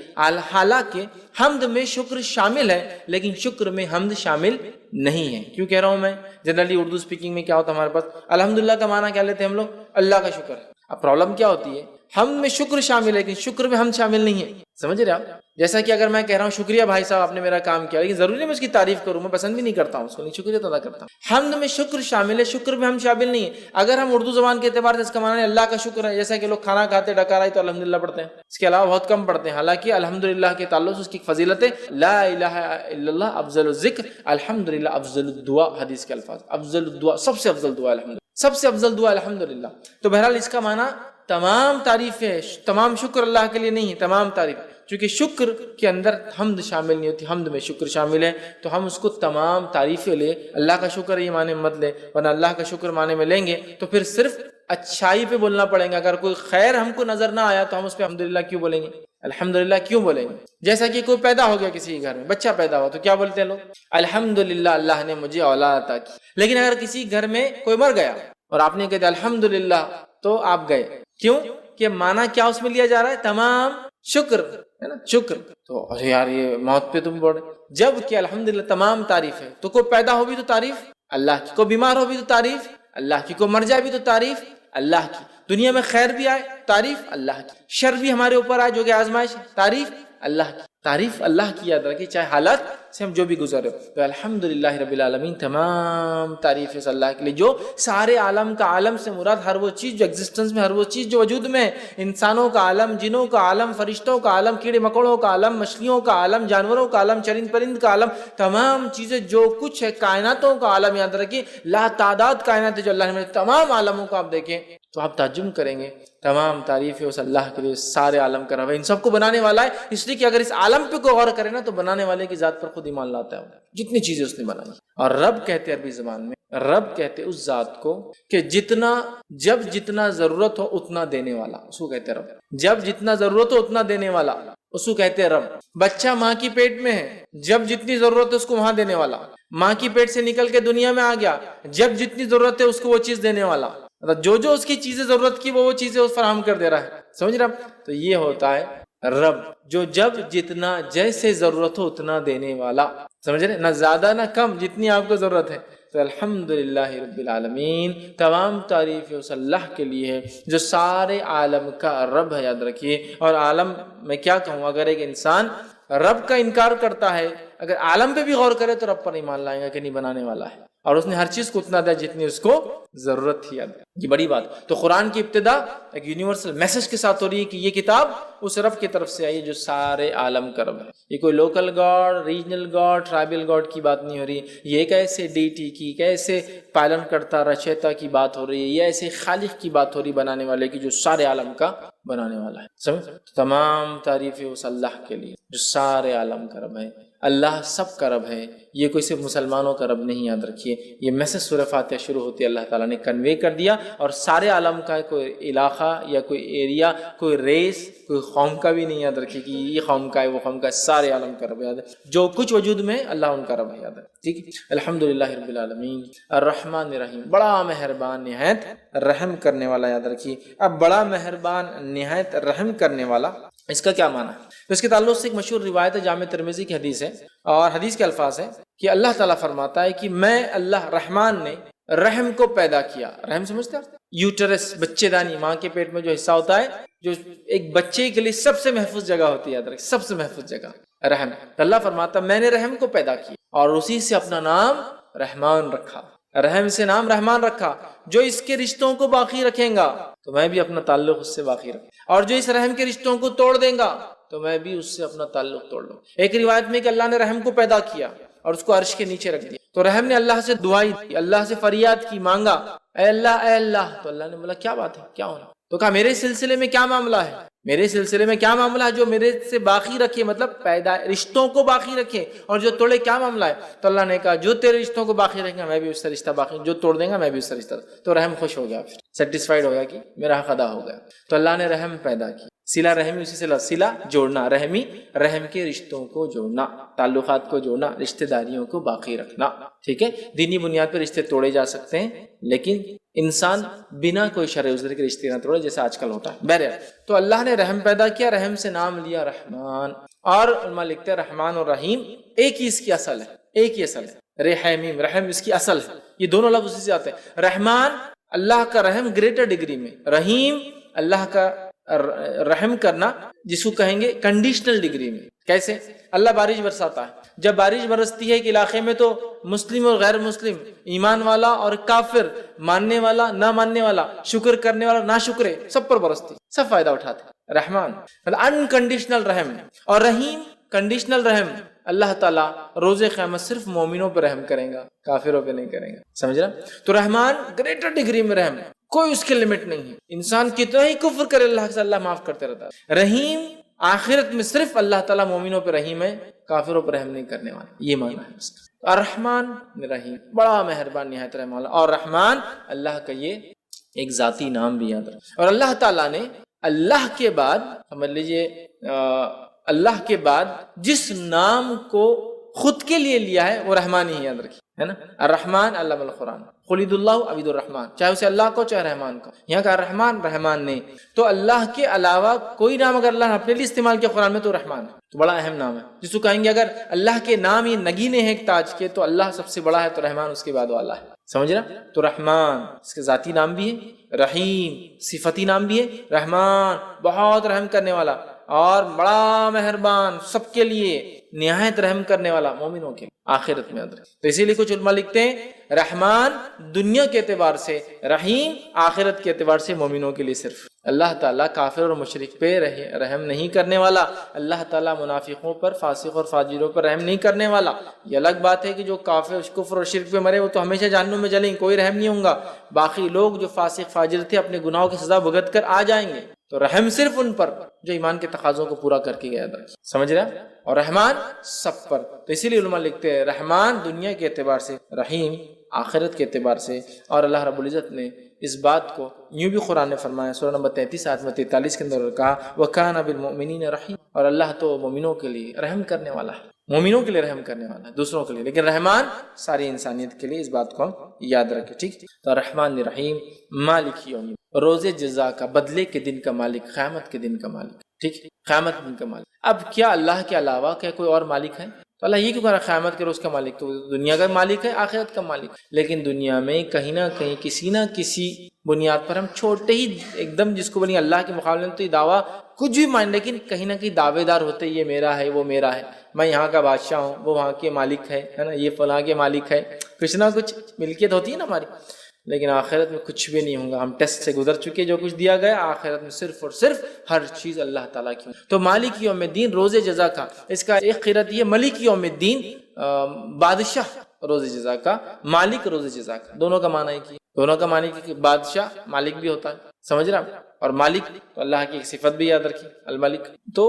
حالانکہ حمد میں شکر شامل ہے لیکن شکر میں حمد شامل نہیں ہے. کیوں کہہ رہا ہوں میں؟ جنرلی اردو اسپیکنگ میں کیا ہوتا ہے ہمارے پاس، الحمدللہ کا معنی کیا لیتے ہیں ہم لوگ؟ اللہ کا شکر ہے. اب پرابلم کیا ہوتی ہے، حمد میں شکر شامل ہے لیکن شکر میں حمد شامل نہیں ہے. سمجھ رہے آپ؟ جیسا کہ اگر میں کہہ رہا ہوں شکریہ بھائی صاحب آپ نے میرا کام کیا، لیکن ضروری نہیں میں اس کی تعریف کروں، میں پسند بھی نہیں کرتا ہوں اس کو، نہیں شکریہ ادا کرتا ہوں. حمد میں شکر شامل ہے، شکر میں ہم شامل نہیں ہے. اگر ہم اردو زبان کے اعتبار سے اس کا معنی اللہ کا شکر ہے، جیسا کہ لوگ کھانا کھاتے ڈکارائی تو الحمدللہ پڑھتے ہیں، اس کے علاوہ بہت کم پڑھتے ہیں. حالانکہ الحمدللہ کے تعلق سے اس کی فضیلت ہے، لا الہ الا اللہ افضل الذکر، الحمدللہ افضل الدعاء، حدیث کے الفاظ، افضل الدعاء، سب سے افضل دعا الحمدللہ، سب سے افضل دعا الحمدللہ. تو بہرحال اس کا معنی تمام تعریفیں، تمام شکر اللہ کے لیے نہیں ہے، تمام تعریف. چونکہ شکر کے اندر حمد شامل نہیں ہوتی، حمد میں شکر شامل ہے، تو ہم اس کو تمام تعریفیں لے، اللہ کا شکر یہ معنی مت لے، ورنہ اللہ کا شکر معنی میں لیں گے تو پھر صرف اچھائی پہ بولنا پڑیں گا. اگر کوئی خیر ہم کو نظر نہ آیا تو ہم اس پہ الحمدللہ کیوں بولیں گے؟ الحمدللہ کیوں بولیں گے؟ جیسا کہ کوئی پیدا ہو گیا کسی گھر میں، بچہ پیدا ہوا تو کیا بولتے ہیں لوگ؟ الحمدللہ اللہ نے مجھے اولاد عطا کی. لیکن اگر کسی گھر میں کوئی مر گیا اور آپ نے کہا الحمدللہ تو آپ گئے، کیوں کہ معنی کیا اس میں لیا جا رہا ہے؟ تمام شکر ہے نا، شکر. تو یار یہ موت پہ تم بول رہے، جب کہ الحمدللہ تمام تعریف ہے. تو کوئی پیدا ہو بھی تو تعریف اللہ کی، کوئی بیمار ہو بھی تو تعریف اللہ کی، کوئی مر جائے بھی تو تعریف اللہ کی، دنیا میں خیر بھی آئے تعریف اللہ کی، شر بھی ہمارے اوپر آئے جو کہ آزمائش ہے تعریف اللہ کی. تعریف اللہ کی یاد رکھیں چاہے حالات سے ہم جو بھی گزرے. تو الحمدللہ رب العالمین، تمام تعریف ہے اللہ کے لیے جو سارے عالم کا، عالم سے مراد ہر وہ چیز جو ایگزسٹنس میں، ہر وہ چیز جو وجود میں، انسانوں کا عالم، جنوں کا عالم، فرشتوں کا عالم، کیڑے مکوڑوں کا عالم، مچھلیوں کا عالم، جانوروں کا عالم، چرند پرند کا عالم، تمام چیزیں جو کچھ ہے، کائناتوں کا عالم. یاد رکھیں لا تعداد کائنات جو اللہ نے، تمام عالموں کو آپ دیکھیں تو آپ تعجب کریں گے. تمام تعریف ہے اس اللہ کے لیے، سارے عالم کا رب ہے، ان سب کو بنانے والا ہے. اس لیے کہ اگر اس عالم پہ کوئی غور کرے نا تو بنانے والے کی ذات پر خود ایمان لاتا ہے، جتنی چیزیں اس نے بنائی. اور رب کہتے عربی زبان میں، رب کہتے اس ذات کو کہ جب جتنا ضرورت ہو اتنا دینے والا، اس کو کہتے رب. جب جتنا ضرورت ہو اتنا دینے والا، اس کو کہتے رب. بچہ ماں کی پیٹ میں ہے، جب جتنی ضرورت ہے اس کو وہاں دینے والا. ماں کی پیٹ سے نکل کے دنیا میں آ گیا، جب جتنی ضرورت ہے اس کو وہ چیز دینے والا. جو اس کی چیزیں ضرورت کی وہ چیزیں اس فراہم کر دے رہا ہے. سمجھ رہے آپ؟ تو یہ ہوتا ہے رب، جو جب جتنا جیسے ضرورت ہو اتنا دینے والا. سمجھ رہے؟ نہ زیادہ نہ کم، جتنی آپ کو ضرورت ہے. تو الحمدللہ رب العالمین، تمام تعریف اس اللہ کے لیے ہے جو سارے عالم کا رب ہے. یاد رکھیے. اور عالم میں کیا کہوں، اگر ایک انسان رب کا انکار کرتا ہے، اگر عالم پہ بھی غور کرے تو رب پر ایمان لائے گا کہ نہیں بنانے والا ہے، اور اس نے ہر چیز کو اتنا دیا جتنی اس کو ضرورت تھی. یہ بڑی بات. تو قرآن کی ابتدا ایک یونیورسل میسج کے ساتھ ہو رہی ہے کہ یہ کتاب اس رب کی طرف سے آئی جو سارے عالم کا رب ہے. یہ کوئی local God, regional God, tribal God کی بات نہیں ہو رہی. یہ ایک ایسے ڈیٹی کی، ایک ایسے پالن کرتا رچیتا کی بات ہو رہی ہے. یہ ایسے خالق کی بات ہو رہی، بنانے والے کی، جو سارے عالم کا بنانے والا ہے. سمجھ؟ تمام تعریفیں اس اللہ کے لیے جو سارے عالم کا رب ہے. اللہ سب کا رب ہے، یہ کوئی صرف مسلمانوں کا رب نہیں. یاد رکھیے یہ میسج سورہ فاتحہ شروع ہوتی ہے، اللہ تعالیٰ نے کنوے کر دیا. اور سارے عالم کا کوئی علاقہ یا کوئی ایریا، کوئی ریس، کوئی قوم کا بھی نہیں. یاد رکھیے کہ یہ قوم کا ہے، وہ قوم کا ہے، سارے عالم کا رب. یاد ہے جو کچھ وجود میں اللہ ان کا رب ہے. یاد ہے. ٹھیک ہے. الحمدللہ رب العالمین الرحمن الرحیم، بڑا مہربان نہایت رحم کرنے والا. یاد رکھیے. اب بڑا مہربان نہایت رحم کرنے والا، اس کا کیا معنی ہے؟ تو اس کے تعلق سے ایک مشہور روایت ہے، جامع ترمذی کی حدیث ہے، اور حدیث کے الفاظ ہیں کہ اللہ تعالیٰ فرماتا ہے کہ میں اللہ رحمان نے رحم کو پیدا کیا. رحم سمجھتے ہیں؟ یوٹرس، بچے دانی، ماں کے پیٹ میں جو حصہ ہوتا ہے، جو ایک بچے کے لیے سب سے محفوظ جگہ ہوتی ہے. یاد رکھیں، سب سے محفوظ جگہ رحم. اللہ فرماتا میں نے رحم کو پیدا کیا اور اسی سے اپنا نام رحمان رکھا. رحم سے نام رحمان رکھا، جو اس کے رشتوں کو باقی رکھیں گا تو میں بھی اپنا تعلق اس سے باقی رکھوں، اور جو اس رحم کے رشتوں کو توڑ دیں گا تو میں بھی اس سے اپنا تعلق توڑ لوں۔ ایک روایت میں کہ اللہ نے رحم کو پیدا کیا اور اس کو عرش کے نیچے رکھ دیا، تو رحم نے اللہ سے دعائی دی، اللہ سے فریاد کی، مانگا، اے اللہ، تو اللہ نے بولا کیا بات ہے، کیا ہونا؟ تو کہا میرے سلسلے میں کیا معاملہ ہے، میرے سلسلے میں کیا معاملہ ہے جو میرے سے باقی رکھے، مطلب پیدا رشتوں کو باقی رکھے، اور جو توڑے کیا معاملہ ہے؟ تو اللہ نے کہا جو تیرے رشتوں کو باقی رکھیں گا میں بھی اس سے رشتہ باقی، جو توڑ دیں گا میں بھی اس سے رشتہ۔ تو رحم خوش ہو گیا، پھر سیٹسفائیڈ ہو گیا کہ میرا حق ادا ہو گیا، تو اللہ نے رحم پیدا کی۔ صلہ رحمی اسی سے صلہ جوڑنا، رحمی رحم کے رشتوں کو جوڑنا، تعلقات کو جوڑنا، رشتہ داریوں کو باقی رکھنا، ٹھیک ہے۔ دینی بنیاد پر رشتے توڑے جا سکتے ہیں لیکن انسان بنا کوئی شرع عذر کے رشتے نہ توڑے جیسا آج کل ہوتا ہے۔ بہرحال تو اللہ نے رحم پیدا کیا، رحم سے نام لیا رحمان، اور علماء لکھتے ہیں رحمان اور رحیم ایک ہی اس کی اصل ہے، ایک ہی اصل ہے، رحیم رحم اس کی اصل ہے، یہ دونوں لفظ اسی سے آتے ہیں۔ رحمان اللہ کا رحم گریٹر ڈگری میں، رحیم اللہ کا رحم کرنا جس کو کہیں گے کنڈیشنل ڈگری میں۔ کیسے؟ اللہ بارش برساتا ہے، جب بارش برستی ہے ایک علاقے میں تو مسلم اور غیر مسلم، ایمان والا اور کافر، ماننے والا نہ ماننے والا، شکر کرنے والا نہ شکرے، سب پر برستی، سب فائدہ اٹھاتے۔ رحمان انکنڈیشنل رحم، اور رحیم کنڈیشنل رحم۔ اللہ تعالیٰ روز قیامت صرف مومنوں پہ رحم کرے گا، کافروں پہ نہیں کرے گا، سمجھ رہا؟ تو رحمان گریٹر ڈگری میں رحم، کوئی اس کے لمٹ نہیں ہے، انسان کتنا ہی کفر کرے اللہ سے اللہ معاف کرتے رہتا ہے۔ رحیم آخرت میں صرف اللہ تعالیٰ مومنوں پہ رحیم ہے، کافروں پہ رحم نہیں کرنے والا، یہ معنی ہے اس کا۔ الرحمن رحیم، بڑا مہربان نہایت رحم والا، اور رحمان اللہ کا یہ ایک ذاتی نام بھی یاد رکھیں۔ اور اللہ تعالیٰ نے اللہ کے بعد سمجھ لیجئے اللہ کے بعد جس نام کو خود کے لیے لیا ہے وہ رحمان ہی یاد رکھیے، ہے نا؟ الرحمن علم القرآن، قل ادعوا اللہ عبید الرحمن، چاہے اسے اللہ کو چاہے رحمان کو، یہاں کا رحمان رحمان نے، تو اللہ کے علاوہ کوئی نام اگر اللہ نے اپنے لیے استعمال کیا قرآن میں تو رحمان ہے، تو بڑا اہم نام ہے، جس کو کہیں گے اگر اللہ کے نام یہ نگینے ہیں ایک تاج کے تو اللہ سب سے بڑا ہے تو رحمان اس کے بعد والا ہے، سمجھ رہا؟ تو رحمان اس کے ذاتی نام بھی ہے، رحیم صفتی نام بھی ہے، رحمان بہت رحم کرنے والا اور بڑا مہربان، سب کے لیے نہایت رحم کرنے والا، مومنوں کے آخرت میں ادر۔ تو اسی لیے کچھ علماء لکھتے ہیں رحمان دنیا کے اعتبار سے، رحیم آخرت کے اعتبار سے مومنوں کے لیے صرف۔ اللہ تعالیٰ کافر اور مشرک پہ رحم نہیں کرنے والا، اللہ تعالیٰ منافقوں پر، فاسق اور فاجروں پر رحم نہیں کرنے والا۔ یہ الگ بات ہے کہ جو کافر کفر اور شرک پہ مرے وہ تو ہمیشہ جہنم میں جلیں گے، کوئی رحم نہیں ہوگا، باقی لوگ جو فاسق فاجر تھے اپنے گناہوں کی سزا بھگت کر آ جائیں گے، تو رحم صرف ان پر جو ایمان کے تقاضوں کو پورا کر کے گیا تھا، سمجھ رہے ہیں؟ اور رحمان سب پر، تو اسی لیے علماء لکھتے ہیں رحمان دنیا کے اعتبار سے، رحیم آخرت کے اعتبار سے۔ اور اللہ رب العزت نے اس بات کو یوں بھی قرآن نے فرمایا، سورہ نمبر 33 آیت 43 کے اندر کہا وَكَانَ بِالْمُؤْمِنِينَ رَحِيمًا، اور اللہ تو مومنوں کے لیے رحم کرنے والا ہے، مومنوں کے لیے رحم کرنے والا ہے، دوسروں کے لیے، لیکن رحمان ساری انسانیت کے لیے، اس بات کو ہم یاد رکھیں، ٹھیک؟ تو رحمان رحیم، مالک یوم، روز جزا کا، بدلے کے دن کا مالک، قیامت کے دن کا مالک، ٹھیک؟ قیامت کے دن کا مالک۔ اب کیا اللہ کے علاوہ کیا کوئی اور مالک ہے؟ تو اللہ یہ کیوں کہہ رہا قیامت کے روز کا مالک؟ تو دنیا کا مالک ہے، آخرت کا مالک، لیکن دنیا میں کہیں نہ کہیں کسی نہ کسی بنیاد پر ہم چھوٹے ہی ایک دم جس کو بنی اللہ کے مقابلے میں تو یہ دعویٰ کچھ بھی مان، لیکن کہیں نہ کہیں دعوے دار ہوتے یہ میرا ہے، وہ میرا ہے، میں یہاں کا بادشاہ ہوں، وہ وہاں کے مالک ہے نا، یہ فلاں کے مالک ہے، کچھ نہ کچھ ملکیت ہوتی ہے نا ہماری، لیکن آخرت میں کچھ بھی نہیں ہوگا، ہم ٹیسٹ سے گزر چکے، جو کچھ دیا گیا آخرت میں صرف اور صرف ہر چیز اللہ تعالیٰ کی۔ تو مالک یوم الدین روز جزا کا، اس کا ایک قرأت یہ ملک یوم الدین، بادشاہ روز جزا کا، مالک روز جزا کا، دونوں کا معنی ہے، دونوں کا معنی کہ بادشاہ مالک بھی ہوتا ہے، سمجھ رہا؟ اور مالک تو اللہ کی ایک صفت بھی یاد رکھی الملک، تو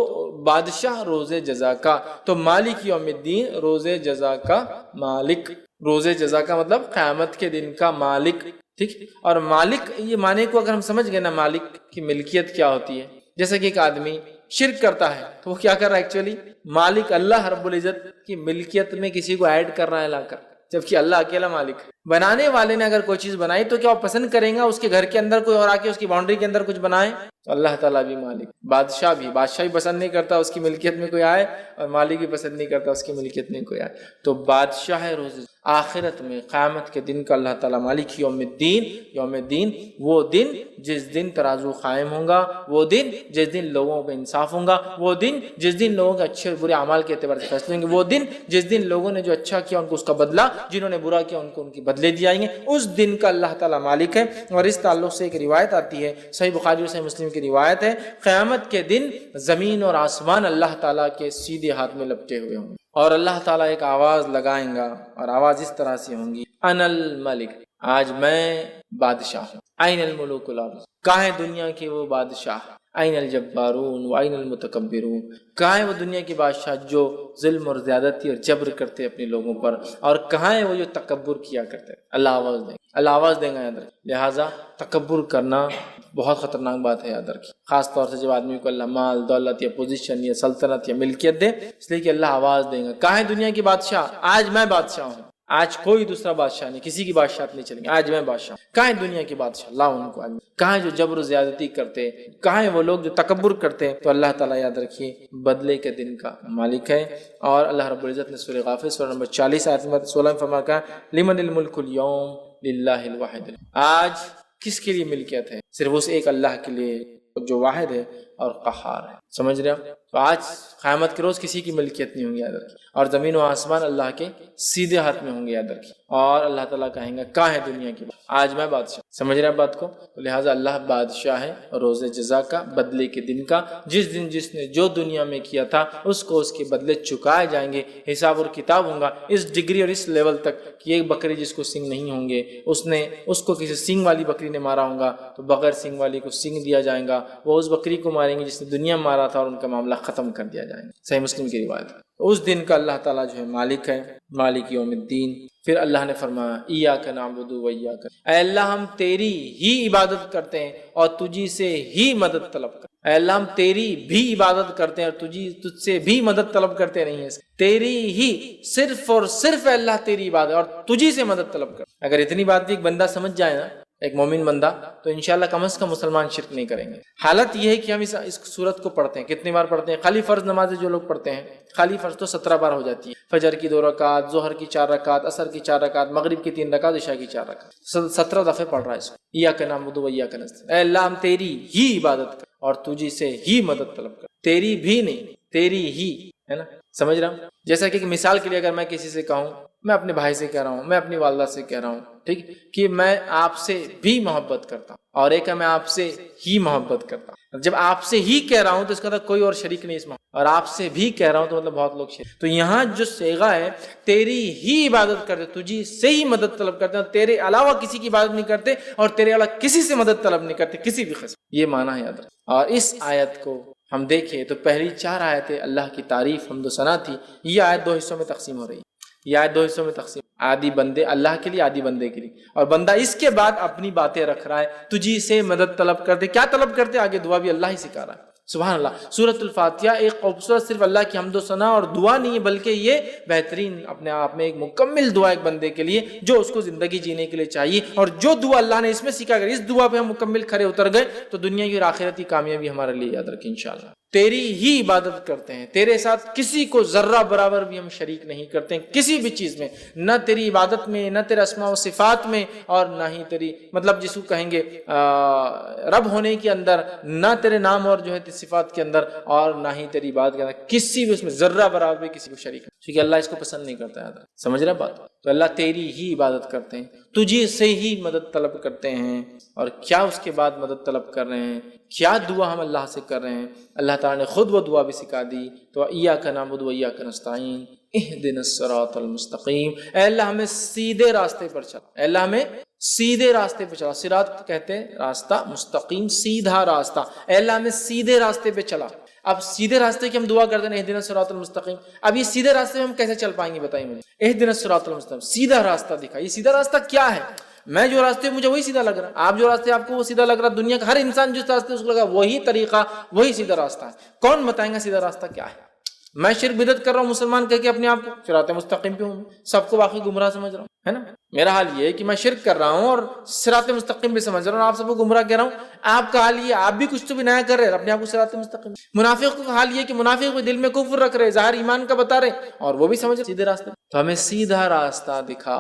بادشاہ روز جزا کا، تو مالک یوم الدین روز جزا کا مالک، روز جزا کا مطلب قیامت کے دن کا مالک، ٹھیک؟ اور مالک یہ معنی کو اگر ہم سمجھ گئے نا، مالک کی ملکیت کیا ہوتی ہے، جیسا کہ ایک آدمی شرک کرتا ہے تو وہ کیا کر رہا ہے ایکچولی؟ مالک اللہ رب العزت کی ملکیت میں کسی کو ایڈ کر رہا ہے لا کر، جبکہ اللہ اکیلا مالک ہے۔ بنانے والے نے اگر کوئی چیز بنائی تو کیا وہ پسند کریں گا اس کے گھر کے اندر کوئی اور آ کے اس کی باؤنڈری کے اندر کچھ بنائے؟ تو اللہ تعالیٰ بھی مالک، بادشاہ بھی پسند نہیں کرتا اس کی ملکیت میں کوئی آئے، اور مالک بھی پسند نہیں کرتا اس کی ملکیت میں کوئی آئے۔ تو بادشاہ ہے روز آخرت میں، قیامت کے دن کا اللہ تعالیٰ مالک یوم الدین، یوم الدین وہ دن جس دن ترازو قائم ہوں گا، وہ دن جس دن لوگوں پہ انصاف ہوں گا، وہ دن جس دن لوگوں کے اچھے اور برے اعمال کے اعتبار سے فیصلے ہوں گے، وہ دن جس دن لوگوں نے جو اچھا کیا ان کو اس کا بدلہ، جنہوں نے برا کیا ان کو ان کی بدلہ بدلے دیے جائیں گے. اس دن کا اللہ تعالیٰ مالک ہے. اور اس تعلق سے ایک روایت آتی ہے، صحیح بخاری اور صحیح مسلم کی روایت ہے، قیامت کے دن زمین اور آسمان اللہ تعالیٰ کے سیدھے ہاتھ میں لپٹے ہوئے ہوں گے، اور اللہ تعالیٰ ایک آواز لگائیں گا، اور آواز اس طرح سے ہوں گی، انا الملک، آج میں بادشاہ ہوں. این الملوک الارض، کہاں ہے دنیا کے وہ بادشاہ؟ این الجبارون و این المتکبرون، کہاں ہے وہ دنیا کے بادشاہ جو ظلم اور زیادتی اور جبر کرتے اپنے لوگوں پر، اور کہاں ہے وہ جو تکبر کیا کرتے؟ اللہ آواز دیں گے، اللہ آواز دیں گا. یاد رکھیں، لہٰذا تکبر کرنا بہت خطرناک بات ہے، یاد رکھیں، خاص طور سے جب آدمی کو اللہ مال دولت یا پوزیشن یا سلطنت یا ملکیت دے، اس لیے کہ اللہ آواز دیں گا، کہاں ہے دنیا کی بادشاہ؟ آج میں بادشاہ ہوں، آج کوئی دوسرا بادشاہ نہیں، کسی کی بادشاہت نہیں چلیں گے، آج میں بادشاہ ہوں. کہاں ہے دنیا کے بادشاہ؟ اللہ ان کو. کہاں ہے جو جبر و زیادتی کرتے؟ کہاں ہے وہ لوگ جو تکبر کرتے؟ تو اللہ تعالیٰ یاد رکھیے بدلے کے دن کا مالک ہے. اور اللہ رب العزت نے سورہ غافر سورہ نمبر 40 آیت نمبر 16 میں فرمایا کہ لمن الملک اليوم للہ الواحد، آج کس کے لیے ملکیت ہے؟ صرف اس ایک اللہ کے لیے جو واحد ہے اور قہار ہے. سمجھ رہے ہیں؟ تو آج قیامت کے روز کسی کی ملکیت نہیں ہوں گی، یاد رکھیں، اور زمین و آسمان اللہ کے سیدھے ہاتھ میں ہوں گے، یاد رکھیں. اور اللہ تعالیٰ کہیں گا کہاں ہے دنیا کی، آج میں بادشاہ. سمجھ رہے ہیں بات کو؟ لہٰذا اللہ بادشاہ ہے روز جزا کا، بدلے کے دن کا. جس دن جس نے جو دنیا میں کیا تھا اس کو اس کے بدلے چکائے جائیں گے، حساب اور کتاب ہوں گا اس ڈگری اور اس لیول تک کہ ایک بکری جس کو سنگ نہیں ہوں گے، اس کو کسی سنگ والی بکری نے مارا ہوگا تو بغیر سنگ والی کو سنگ دیا جائے گا، وہ اس بکری کو ماریں گے جس نے دنیا مارا تھا، اور ان کا معاملہ ختم کر دیا جائے گا. صحیح مسلم کی روایت ہے. اس دن کا اللہ تعالیٰ جو ہے مالک ہے، مالک یوم الدین. پھر اللہ نے فرمایا ایاک نعبد و ایاک، اے اللہ ہم تیری ہی عبادت کرتے ہیں اور تجھی سے ہی مدد طلب کرتے ہیں. اے اللہ ہم تیری بھی عبادت کرتے ہیں اور تجھ سے بھی مدد طلب کرتے نہیں ہیں، تیری ہی صرف اور صرف اے اللہ تیری عبادت اور تجھی سے مدد طلب کرتے. اگر اتنی بات بھی ایک بندہ سمجھ جائے نا، ایک مومن بندہ، تو انشاءاللہ کم از کم مسلمان شرک نہیں کریں گے. حالت یہ ہے کہ ہم اس صورت کو پڑھتے ہیں، کتنی بار پڑھتے ہیں؟ خالی فرض نمازیں جو لوگ پڑھتے ہیں، خالی فرض تو 17 بار ہو جاتی ہے. فجر کی 2 رکعت، ظہر کی 4 رکعت، عصر کی 4 رکعت، مغرب کی 3 رکعت، عشاء کی 4 رکعت، 17 دفعے پڑھ رہا ہے اس کو. ایاک نعبد و ایاک نستعین، اے اللہ ہم تیری ہی عبادت کر اور تجھی سے ہی مدد طلب کر. تیری بھی نہیں، تیری ہی، ہے نا؟ سمجھ رہا ہوں؟ جیسا کہ مثال کے لیے اگر میں کسی سے کہوں، میں اپنے بھائی سے کہہ رہا ہوں، میں اپنی والدہ سے کہہ رہا ہوں، ٹھیک، کہ میں آپ سے بھی محبت کرتا ہوں، اور ایک ہے میں آپ سے ہی محبت کرتا ہوں. جب آپ سے ہی کہہ رہا ہوں تو اس کا کوئی اور شریک نہیں اس میں، اور آپ سے بھی کہہ رہا ہوں تو مطلب بہت لوگ شریک. تو یہاں جو صیغہ ہے تیری ہی عبادت کرتے، تجھی سے ہی مدد طلب کرتے ہیں، تیرے علاوہ کسی کی عبادت نہیں کرتے، اور تیرے علاوہ کسی سے مدد طلب نہیں کرتے کسی بھی قسم. یہ معنی ہے یاد رکھ. اور اس آیت کو ہم دیکھیں تو پہلی 4 آیتیں اللہ کی تعریف حمد و ثنا تھی. یہ آیت 2 حصوں میں تقسیم ہو رہی ہے. یہ آیت 2 حصوں میں تقسیم، عادی بندے اللہ کے لیے، عادی بندے کے لیے. اور بندہ اس کے بعد اپنی باتیں رکھ رہا ہے، تجھی سے مدد طلب کرتے. کیا طلب کرتے؟ آگے دعا بھی اللہ ہی سکھا رہا ہے. سبحان اللہ. سورۃ الفاتحہ ایک خوبصورت صرف اللہ کی حمد و ثنا اور دعا نہیں ہے، بلکہ یہ بہترین اپنے آپ میں ایک مکمل دعا ایک بندے کے لیے جو اس کو زندگی جینے کے لیے چاہیے. اور جو دعا اللہ نے اس میں سکھا، اگر اس دعا پہ ہم مکمل کھڑے اتر گئے تو دنیا کی اور آخرت کی کامیابی ہمارے لیے. یاد رکھیں انشاءاللہ تیری ہی عبادت کرتے ہیں، تیرے ساتھ کسی کو ذرہ برابر بھی ہم شریک نہیں کرتے ہیں کسی بھی چیز میں، نہ تیری عبادت میں، نہ تیرے اسماء و صفات میں، اور نہ ہی تیری مطلب جس کو کہیں گے رب ہونے کے اندر، نہ تیرے نام اور جو ہے صفات کے اندر، اور نہ ہی تیری عبادت کے اندر کسی بھی اس میں ذرہ برابر بھی کسی کو شریک نہیں، کیونکہ اللہ اس کو پسند نہیں کرتا ہے. سمجھ رہا بات؟ تو اللہ تیری ہی عبادت کرتے ہیں، تجھے سے ہی مدد طلب کرتے ہیں. اور کیا اس کے بعد مدد طلب کر رہے ہیں، کیا دعا ہم اللہ سے کر رہے ہیں؟ اللہ تعالیٰ نے خود وہ دعا بھی سکھا دی. تو ایاک نعبد و ایاک نستعین اہدنا الصراط المستقیم، اے اللہ ہمیں سیدھے راستے پر چلا، اے اللہ ہمیں سیدھے راستے پہ چلا. صراط کہتے ہیں راستہ، مستقیم سیدھا راستہ. اے اللہ ہمیں سیدھے راستے پہ چلا. اب سیدھے راستے کی ہم دعا کرتے ہیں اہدنا الصراط المستقیم. اب یہ سیدھے راستے میں ہم کیسے چل پائیں گے بتائیے مجھے؟ اہدنا الصراط المستقیم، سیدھا راستہ دکھا. یہ سیدھا راستہ کیا ہے؟ میں جو راستے مجھے وہی سیدھا لگ رہا ہے، آپ جو راستے آپ کو وہ سیدھا لگ رہا ہے، دنیا کا ہر انسان جس راستے اس کو لگا وہی طریقہ، وہی سیدھا راستہ ہے. کون بتائیں گا سیدھا راستہ کیا ہے؟ میں شرک بدعت کر رہا ہوں مسلمان کہہ کے اپنے آپ کو صراط مستقیم پہ ہوں، سب کو واقعی گمراہ سمجھ رہا ہوں، ہے نا؟ میرا حال یہ ہے کہ میں شرک کر رہا ہوں اور صراط مستقیم پہ سمجھ رہا ہوں، آپ سب کو گمراہ کہہ رہا ہوں. آپ کا حال یہ، آپ بھی کچھ تو بھی نیا کر رہے ہیں، اپنے آپ کو صراط مستقیم. منافق کا حال یہ کہ منافق بھی دل میں کفر رکھ رہے، ظاہر ایمان کا بتا رہے، اور وہ بھی سمجھ رہے سیدھے راستے. تو ہمیں سیدھا راستہ دکھا،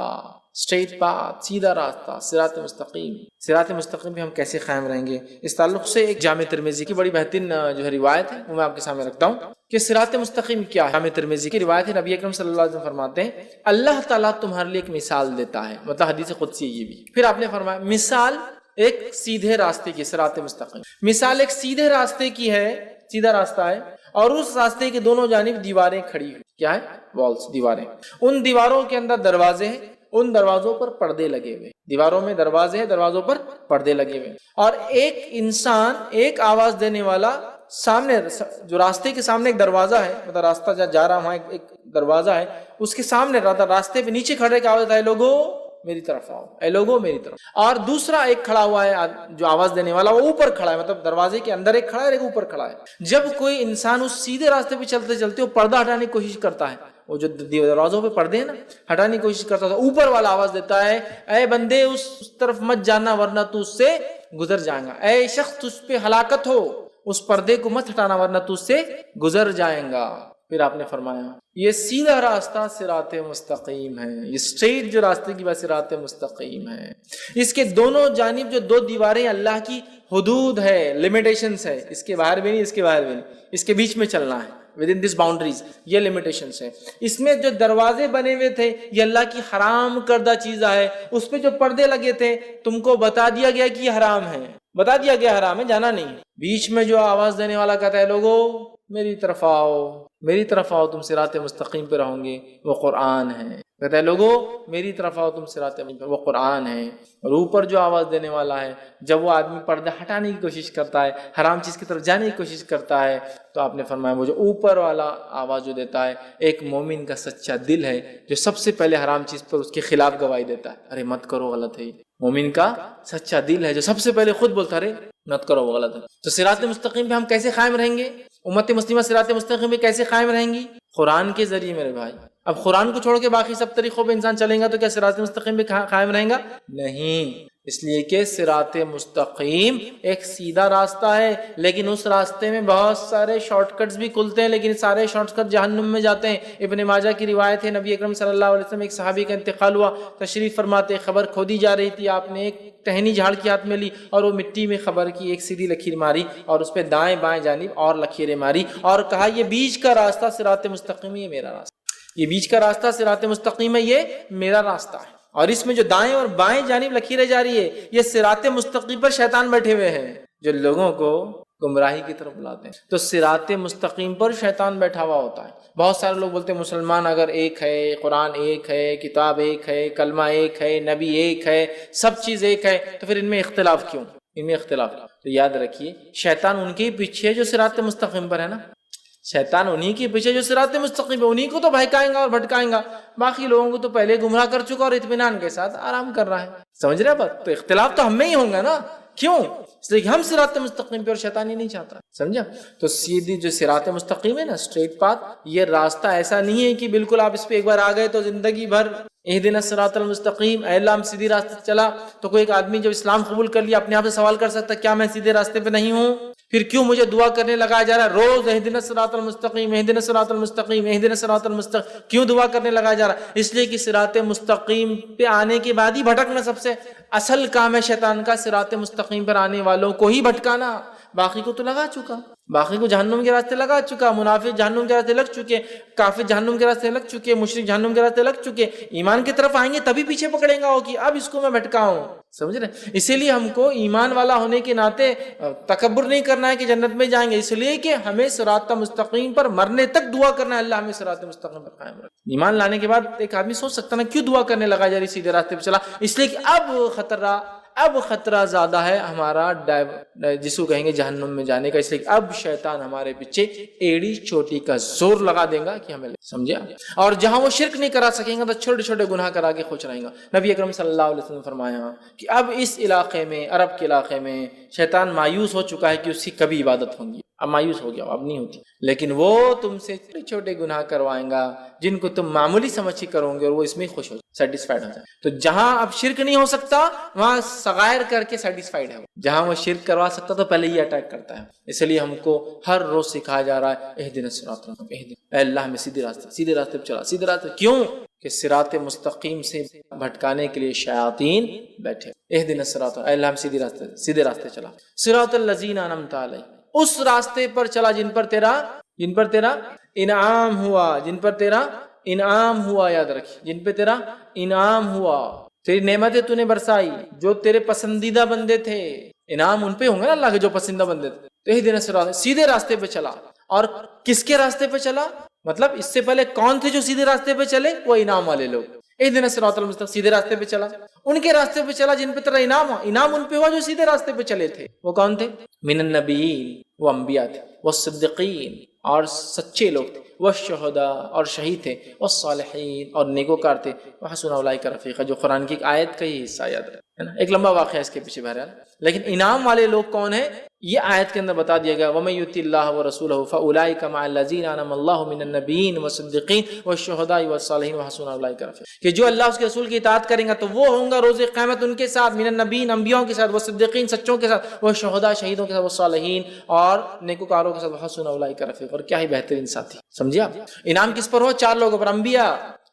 اسٹریٹ پاتھ، سیدھا راستہ، صراط مستقیم. صراط مستقیم پہ ہم کیسے قائم رہیں گے؟ اس تعلق سے ایک جامع ترمذی کی بڑی بہترین جو ہے روایت ہے وہ میں آپ کے سامنے رکھتا ہوں کہ صراط مستقیم کیا ہے. جامع ترمذی کی روایت ہے، نبی اکرم صلی اللہ علیہ وسلم فرماتے ہیں اللہ تعالیٰ تمہارے لیے ایک مثال دیتا ہے، مطلب حدیث قدسی یہ بھی. پھر آپ نے فرمایا مثال ایک سیدھے راستے کی، صراط مستقیم مثال ایک سیدھے راستے کی ہے، سیدھا راستہ ہے اور اس راستے کے دونوں جانب دیواریں کھڑی ہوئی. کیا ہے؟ والز، دیواریں. ان دیواروں کے اندر دروازے ہیں، ان دروازوں پر پردے لگے ہوئے. دیواروں میں دروازے ہیں، دروازوں پر پردے لگے ہوئے. اور ایک انسان، ایک آواز دینے والا سامنے، جو راستے کے سامنے ایک دروازہ ہے، مطلب راستہ جا رہا وہاں ایک دروازہ ہے، اس کے سامنے راستے پہ نیچے کھڑے کا آواز دیتا ہے لوگوں میری طرف آؤ، اے لوگوں میری طرف. اور دوسرا ایک کھڑا ہوا ہے جو آواز دینے والا، وہ اوپر کھڑا ہے، مطلب دروازے کے اندر ایک کھڑا ہے اور ایک اوپر کھڑا ہے. جب کوئی انسان اس سیدھے راستے پہ چلتے چلتے وہ پردہ ہٹانے کی کوشش کرتا ہے، وہ جو دروازوں پہ پردے ہیں نا ہٹانے کی کوشش کرتا ہے، اوپر والا آواز دیتا ہے اے بندے اس طرف مت جانا ورنہ تو اس سے گزر جائیں گا، اے شخص تجھ پہ ہلاکت ہو، اس پردے کو مت ہٹانا ورنہ تو اس سے گزر جائیں گا. پھر آپ نے فرمایا یہ سیدھا راستہ صراط مستقیم ہے، یہ اسٹریٹ جو راستے کی بات صراط مستقیم ہے. اس کے دونوں جانب جو دو دیواریں اللہ کی حدود ہے، لمیٹیشنز ہے، اس کے باہر بھی نہیں، اس کے باہر بھی نہیں، اس کے بیچ میں چلنا ہے، ود ان دس باؤنڈریز، یہ لمیٹیشنز ہے. اس میں جو دروازے بنے ہوئے تھے یہ اللہ کی حرام کردہ چیز ہے، اس پہ جو پردے لگے تھے تم کو بتا دیا گیا کہ یہ حرام ہے، بتا دیا گیا حرام ہے، جانا نہیں. بیچ میں جو آواز دینے والا کہتا ہے لوگوں میری طرف آؤ، میری طرف آؤ، تم صراط مستقیم پہ رہو گے، وہ قرآن ہے. کہتا ہے لوگوں میری طرف آؤ، تم صراط مستقیم پہ، وہ قرآن ہے. اور اوپر جو آواز دینے والا ہے، جب وہ آدمی پردہ ہٹانے کی کوشش کرتا ہے، حرام چیز کی طرف جانے کی کوشش کرتا ہے، تو آپ نے فرمایا وہ جو اوپر والا آواز جو دیتا ہے ایک مومن کا سچا دل ہے جو سب سے پہلے حرام چیز پر اس کے خلاف گواہی دیتا ہے، ارے مت کرو، غلط ہے. مومن کا سچا دل ہے جو سب سے پہلے خود بولتا ہے مت کرو وہ غلط ہے. تو صراط مستقیم پہ ہم کیسے قائم رہیں گے؟ امت مسلمہ صراط مستقیم پہ کیسے قائم رہیں گی؟ قرآن کے ذریعے میرے بھائی. اب قرآن کو چھوڑ کے باقی سب طریقوں پہ انسان چلیں گا تو کیا صراط مستقیم پہ قائم رہیں گا؟ نہیں. اس لیے کہ صراط مستقیم ایک سیدھا راستہ ہے، لیکن اس راستے میں بہت سارے شارٹ کٹس بھی کھلتے ہیں، لیکن سارے شارٹ کٹ جہنم میں جاتے ہیں. ابن ماجہ کی روایت ہے، نبی اکرم صلی اللہ علیہ وسلم ایک صحابی کا انتقال ہوا، تشریف فرماتے خبر کھودی جا رہی تھی، آپ نے ایک ٹہنی جھاڑ کے ہاتھ میں لی اور وہ مٹی میں خبر کی ایک سیدھی لکیر ماری اور اس پہ دائیں بائیں جانب اور لکیریں ماری اور کہا یہ بیچ کا راستہ صراط مستقیم ہے، یہ میرا راستہ، یہ بیچ کا راستہ صراط مستقیم ہے، یہ میرا راستہ ہے. اور اس میں جو دائیں اور بائیں جانب لکیریں جا رہی ہے یہ صراط مستقیم پر شیطان بیٹھے ہوئے ہیں جو لوگوں کو گمراہی کی طرف بلاتے ہیں. تو صراط مستقیم پر شیطان بیٹھا ہوا ہوتا ہے. بہت سارے لوگ بولتے ہیں مسلمان اگر ایک ہے، قرآن ایک ہے، کتاب ایک ہے، کلمہ ایک ہے، نبی ایک ہے، سب چیز ایک ہے، تو پھر ان میں اختلاف کیوں؟ ان میں اختلاف. تو یاد رکھیے شیطان ان کے پیچھے جو صراط مستقیم پر ہے نا، شیطان انہی کے پیچھے جو صراط مستقیم ہے انہی کو تو بہکائیں گا اور بھٹکائیں گا، باقی لوگوں کو تو پہلے گمراہ کر چکا اور اطمینان کے ساتھ آرام کر رہا ہے. سمجھ رہے بات؟ تو اختلاف تو ہم میں ہی ہوں گا نا. کیوں؟ اس لیے کہ ہم صراط مستقیم پہ اور شیطان ہی نہیں چاہتا. سمجھا؟ تو سیدھی جو صراط مستقیم ہے نا، اسٹریٹ پاتھ، یہ راستہ ایسا نہیں ہے کہ بالکل آپ اس پہ ایک بار آ گئے تو زندگی بھر اہدنا الصراط المستقیم، اے اللہ ہم سیدھی راستے سے چلا. تو کوئی ایک آدمی جب اسلام قبول کر لیا اپنے آپ سے سوال کر سکتا ہے کیا میں سیدھے راستے پہ نہیں ہوں؟ پھر کیوں مجھے دعا کرنے لگایا جا رہا ہے روز اہدنا الصراط المستقیم، اہدنا الصراط المستقیم، اہدنا الصراط المستقیم؟ کیوں دعا کرنے لگایا جا رہا ہے؟ اس لیے کہ صراط مستقیم پہ آنے کے بعد ہی بھٹکنا سب سے اصل کام ہے شیطان کا، صراط مستقیم پر آنے والوں کو ہی بھٹکانا. باقی کو تو لگا چکا، باقی کو جہنم کے راستے لگا چکا، منافق جہنم کے راستے لگ چکے، کافر جہنم کے راستے لگ چکے، مشرک جہنم کے راستے لگ چکے. ایمان کی طرف آئیں گے تبھی پیچھے پکڑیں گا وہ کہ اب اس کو میں بھٹکاؤں. سمجھ رہے؟ اسی لیے ہم کو ایمان والا ہونے کے ناطے تکبر نہیں کرنا ہے کہ جنت میں جائیں گے، اس لیے کہ ہمیں صراط مستقیم پر مرنے تک دعا کرنا ہے، اللہ ہمیں صراط مستقیم پر قائم رکھ. ایمان لانے کے بعد ایک آدمی سوچ سکتا نا کیوں دعا کرنے لگا جا رہی سیدھے راستے پہ چلا؟ اس لیے کہ اب خطرہ زیادہ ہے ہمارا جس کو کہیں گے جہنم میں جانے کا. اس لیے اب شیطان ہمارے پیچھے ایڑی چوٹی کا زور لگا دے گا کہ ہمیں سمجھا. اور جہاں وہ شرک نہیں کرا سکیں گا تو چھوٹے چھوٹے گناہ کرا کے خوش رہیں گا. نبی اکرم صلی اللہ علیہ وسلم نے فرمایا کہ اب اس علاقے میں، عرب کے علاقے میں شیطان مایوس ہو چکا ہے کہ اس کی کبھی عبادت ہوں گی. اب مایوس ہو گیا، اب نہیں ہوتی، لیکن وہ تم سے چھوٹے چھوٹے گناہ کروائیں گا جن کو تم معمولی سمجھ کے کرو گے اور وہ اس میں خوش ہو جائے، سیٹسفائیڈ ہو جائے. تو جہاں اب شرک نہیں ہو سکتا وہاں صغائر کر کے سیٹسفائیڈ ہے. جہاں وہ شرک کروا سکتا تو پہلے یہ اٹیک کرتا ہے. اس لیے ہم کو ہر روز سکھایا جا رہا ہے اہدنا الصراط المستقیم، اے اللہ ہمیں سیدھے راستے پہ چلا، سیدھے راستے. کیوں؟ کہ صراط مستقیم سے بھٹکانے کے لیے شیاطین بیٹھے. اہدنا الصراط، اے اللہ ہم سیدھے راستے چلا. صراط الذین انعمت علیہم، اس راستے پر چلا جن پر تیرا انعام ہوا، جن پر تیرا انعام ہوا. یاد رکھیے، جن پہ تیرا انعام ہوا، تیری نعمتیں تو نے برسائی، جو تیرے پسندیدہ بندے تھے. انعام ان پہ ہوں گے نا اللہ کے جو پسندیدہ بندے تھے. تو اہدنا الصراط، سیدھے راستے پہ چلا. اور کس کے راستے پہ چلا؟ مطلب اس سے پہلے کون تھے جو سیدھے راستے پہ چلے؟ وہ انعام والے لوگ. اہدنا الصراط المستقیم، سیدھے راستے پہ چلا. ان کے راستے پہ چلا جن پہ تیرا انعام ہوا. انعام ان پہ ہوا جو سیدھے راستے پہ چلے تھے. وہ کون تھے؟ من النبیین، وہ انبیاء تھے. والصدیقین، اور سچے لوگ تھے. والشہداء، اور شہید تھے. والصالحین، اور نیکوکار تھے. وحسن اولئک رفیقا، جو قرآن کی ایک آیت کا ہی حصہ یاد ہے نا. ایک لمبا واقعہ اس کے پیچھے بہرحال، لیکن انعام والے لوگ کون ہیں یہ آیت کے اندر بتا دیا گیا. وَمَن يُطِعِ اللَّهَ وَرَسُولَهُ فَأُولَٰئِكَ مَعَ الَّذِينَ أَنْعَمَ اللَّهُ مِنَ النَّبِيِّينَ وَالصِّدِّيقِينَ وَالشُّهَدَاءِ وَالصَّالِحِينَ وَحَسُنَ أُولَٰئِكَ رَفِيقًا، کہ جو اللہ اس کے رسول کی اطاعت کریں گا تو وہ ہوں گا روز قیامت ان کے ساتھ، من النبیین، انبیاءوں کے ساتھ، والصدیقین، سچوں کے ساتھ، والشہداء، شہیدوں کے ساتھ، والصالحین، اور نیکوکاروں کے ساتھ، وحسن اولئک رفیقا، اور کیا ہی بہترین ساتھی. سمجھے آپ؟ انعام کس پر ہو؟ 4 لوگوں پر.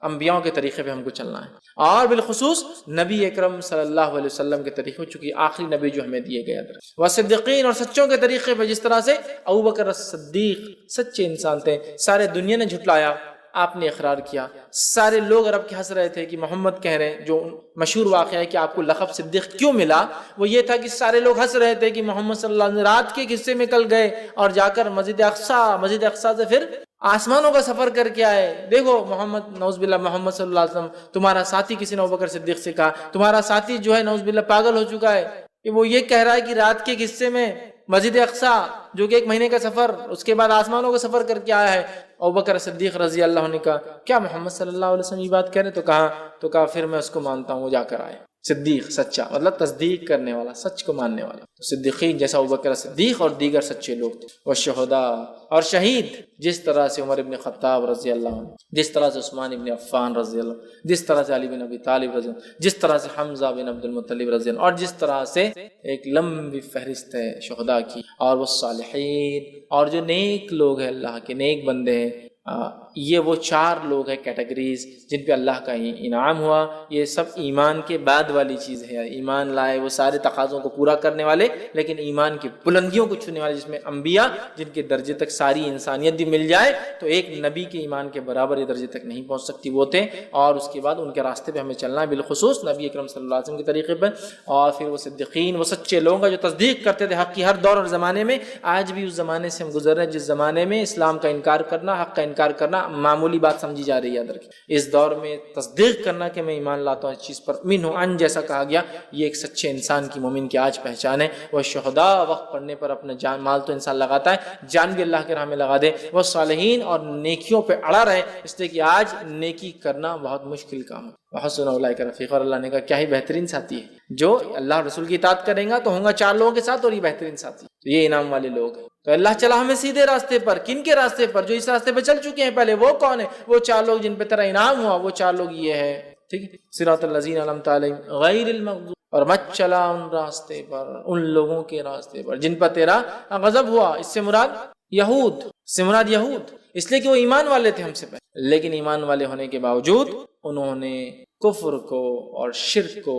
انبیاءوں کے طریقے پہ ہم کو چلنا ہے، اور بالخصوص نبی اکرم صلی اللہ علیہ وسلم کے طریقے، چونکہ آخری نبی جو ہمیں دیے گئے. والصدیقین، اور سچوں کے طریقے پہ، جس طرح سے ابوبکر الصدیق سچے انسان تھے. سارے دنیا نے جھٹلایا، آپ نے اقرار کیا. سارے لوگ عرب کے ہنس رہے تھے کہ محمد کہہ رہے ہیں. جو مشہور واقعہ ہے کہ آپ کو لقب صدیق کیوں ملا، وہ یہ تھا کہ سارے لوگ ہنس رہے تھے کہ محمد صلی اللہ علیہ وسلم رات کے حصے میں کل گئے اور جا کر مسجد اقصیٰ سے پھر آسمانوں کا سفر کر کے آئے. دیکھو محمد، نعوذ باللہ، محمد صلی اللہ علیہ وسلم تمہارا ساتھی، کسی نے ابوبکر صدیق سے کہا تمہارا ساتھی جو ہے نعوذ باللہ پاگل ہو چکا ہے کہ وہ یہ کہہ رہا ہے کہ رات کے حصے میں مسجد اقصیٰ جو کہ 1 مہینے کا سفر، اس کے بعد آسمانوں کا سفر کر کے آیا ہے. ابوبکر صدیق رضی اللہ عنہ نے کہا کیا محمد صلی اللہ علیہ وسلم یہ بات کہہ رہے؟ تو کہا پھر میں اس کو مانتا ہوں، وہ جا کر آئے. صدیق سچا مطلب تصدیق کرنے والا، سچ کو ماننے والا. صدیقین جیسا ابوبکر صدیق اور دیگر سچے لوگ تھے. والشہداء، اور شہید، جس طرح سے عمر ابن خطاب رضی اللہ عنہ، جس طرح سے عثمان ابن عفان رضی اللہ عنہ، جس طرح سے علی بن ابی طالب رضی اللہ عنہ، جس طرح سے حمزہ بن عبد المطلب رضی اللہ عنہ، اور جس طرح سے ایک لمبی فہرست ہے شہداء کی. اور والصالحین، اور جو نیک لوگ ہیں، اللہ کے نیک بندے ہیں. یہ وہ 4 لوگ ہیں کیٹیگریز جن پہ اللہ کا انعام ہوا. یہ سب ایمان کے بعد والی چیز ہے. ایمان لائے، وہ سارے تقاضوں کو پورا کرنے والے، لیکن ایمان کی بلندیوں کو چھونے والے، جس میں انبیاء جن کے درجے تک ساری انسانیت بھی مل جائے تو ایک نبی کے ایمان کے برابر یہ درجے تک نہیں پہنچ سکتی، وہ تھے. اور اس کے بعد ان کے راستے پہ ہمیں چلنا ہے، بالخصوص نبی اکرم صلی اللہ علیہ وسلم کے طریقے پر. اور پھر وہ صدیقین، وہ سچے لوگوں کا جو تصدیق کرتے تھے حق کی ہر دور اور زمانے میں. آج بھی اس زمانے سے ہم گزر رہے ہیں جس زمانے میں اسلام کا انکار کرنا، حق کا انکار کرنا معمولی بات سمجھی جا رہی ہے. یاد رکھیں، اس دور میں تصدیق کرنا کہ میں ایمان لاتا ہوں اس چیز پر، من ہوں ان جیسا کہا گیا، یہ ایک سچے انسان کی، مومن کی آج پہچان ہے. وہ شہداء، وقت پڑنے پر اپنا جان مال تو انسان لگاتا ہے، جان بھی اللہ کے راہ میں لگا دے. وہ صالحین، اور نیکیوں پہ اڑا رہے، اس لیے کہ آج نیکی کرنا بہت مشکل کام ہے. وحسن اولئک رفیقا، اور اللہ نے کہا کیا ہی بہترین ساتھی ہے. جو اللہ رسول کی اطاعت کرے گا تو ہوں گا 4 لوگوں کے ساتھ، اور یہ بہترین ساتھی. تو یہ انعام والے لوگ ہیں. تو اللہ چلا ہمیں سیدھے راستے پر. کن کے راستے پر؟ جو اس راستے پہ چل چکے ہیں پہلے. وہ کون ہے؟ وہ 4 لوگ جن پہ تیرا انعام ہوا. وہ 4 لوگ یہ ہے، ٹھیک ہے. صراط الذین انعمت علیہم غیر المغضوب، اور مت چلا ان راستے پر، ان لوگوں کے راستے پر جن پر تیرا غضب ہوا. اس سے مراد یہود، اس لیے کہ وہ ایمان والے تھے ہم سے پہلے، لیکن ایمان والے ہونے کے باوجود انہوں نے کفر کو اور شرک کو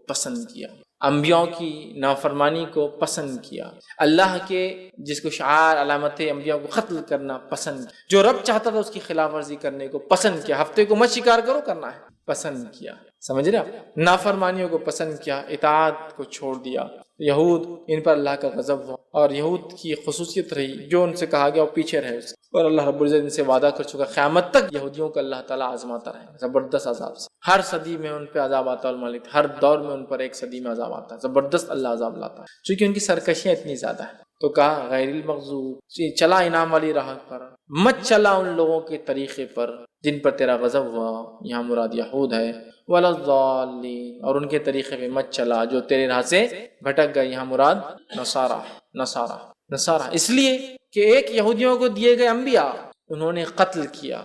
پسند کیا، انبیاء کی نافرمانی کو پسند کیا، اللہ کے جس کو شعار علامت انبیاء کو قتل کرنا پسند کیا، جو رب چاہتا تھا اس کی خلاف ورزی کرنے کو پسند کیا. ہفتے کو مت شکار کرو، کرنا ہے، پسند کیا. سمجھ رہے آپ؟ نافرمانیوں کو پسند کیا، اطاعت کو چھوڑ دیا. یہود، ان پر اللہ کا غضب ہوا، اور یہود کی خصوصیت رہی جو ان سے کہا گیا وہ پیچھے رہے اس، اور اللہ رب العزت ان سے وعدہ کر چکا قیامت تک یہودیوں کو اللہ تعالیٰ آزماتا رہے زبردست عذاب سے. ہر صدی میں ان پہ عذاب آتا ہے الملک، ہر دور میں ان پر ایک صدی میں عذاب آتا ہے، زبردست اللہ عذاب لاتا ہے، چونکہ ان کی سرکشیاں اتنی زیادہ ہیں. تو کہا غیر المغضوب، چلا انعام والی راہ پر، مت چلا ان لوگوں کے طریقے پر جن پر تیرا غضب ہوا. یہاں مراد یہود ہے. ولا الضالین، اور ان کے طریقے پہ مت چلا جو تیرے راہ سے بھٹک گئے. یہاں مراد نصارہ، اس لیے کہ ایک یہودیوں کو دیے گئے انبیاء انہوں نے قتل کیا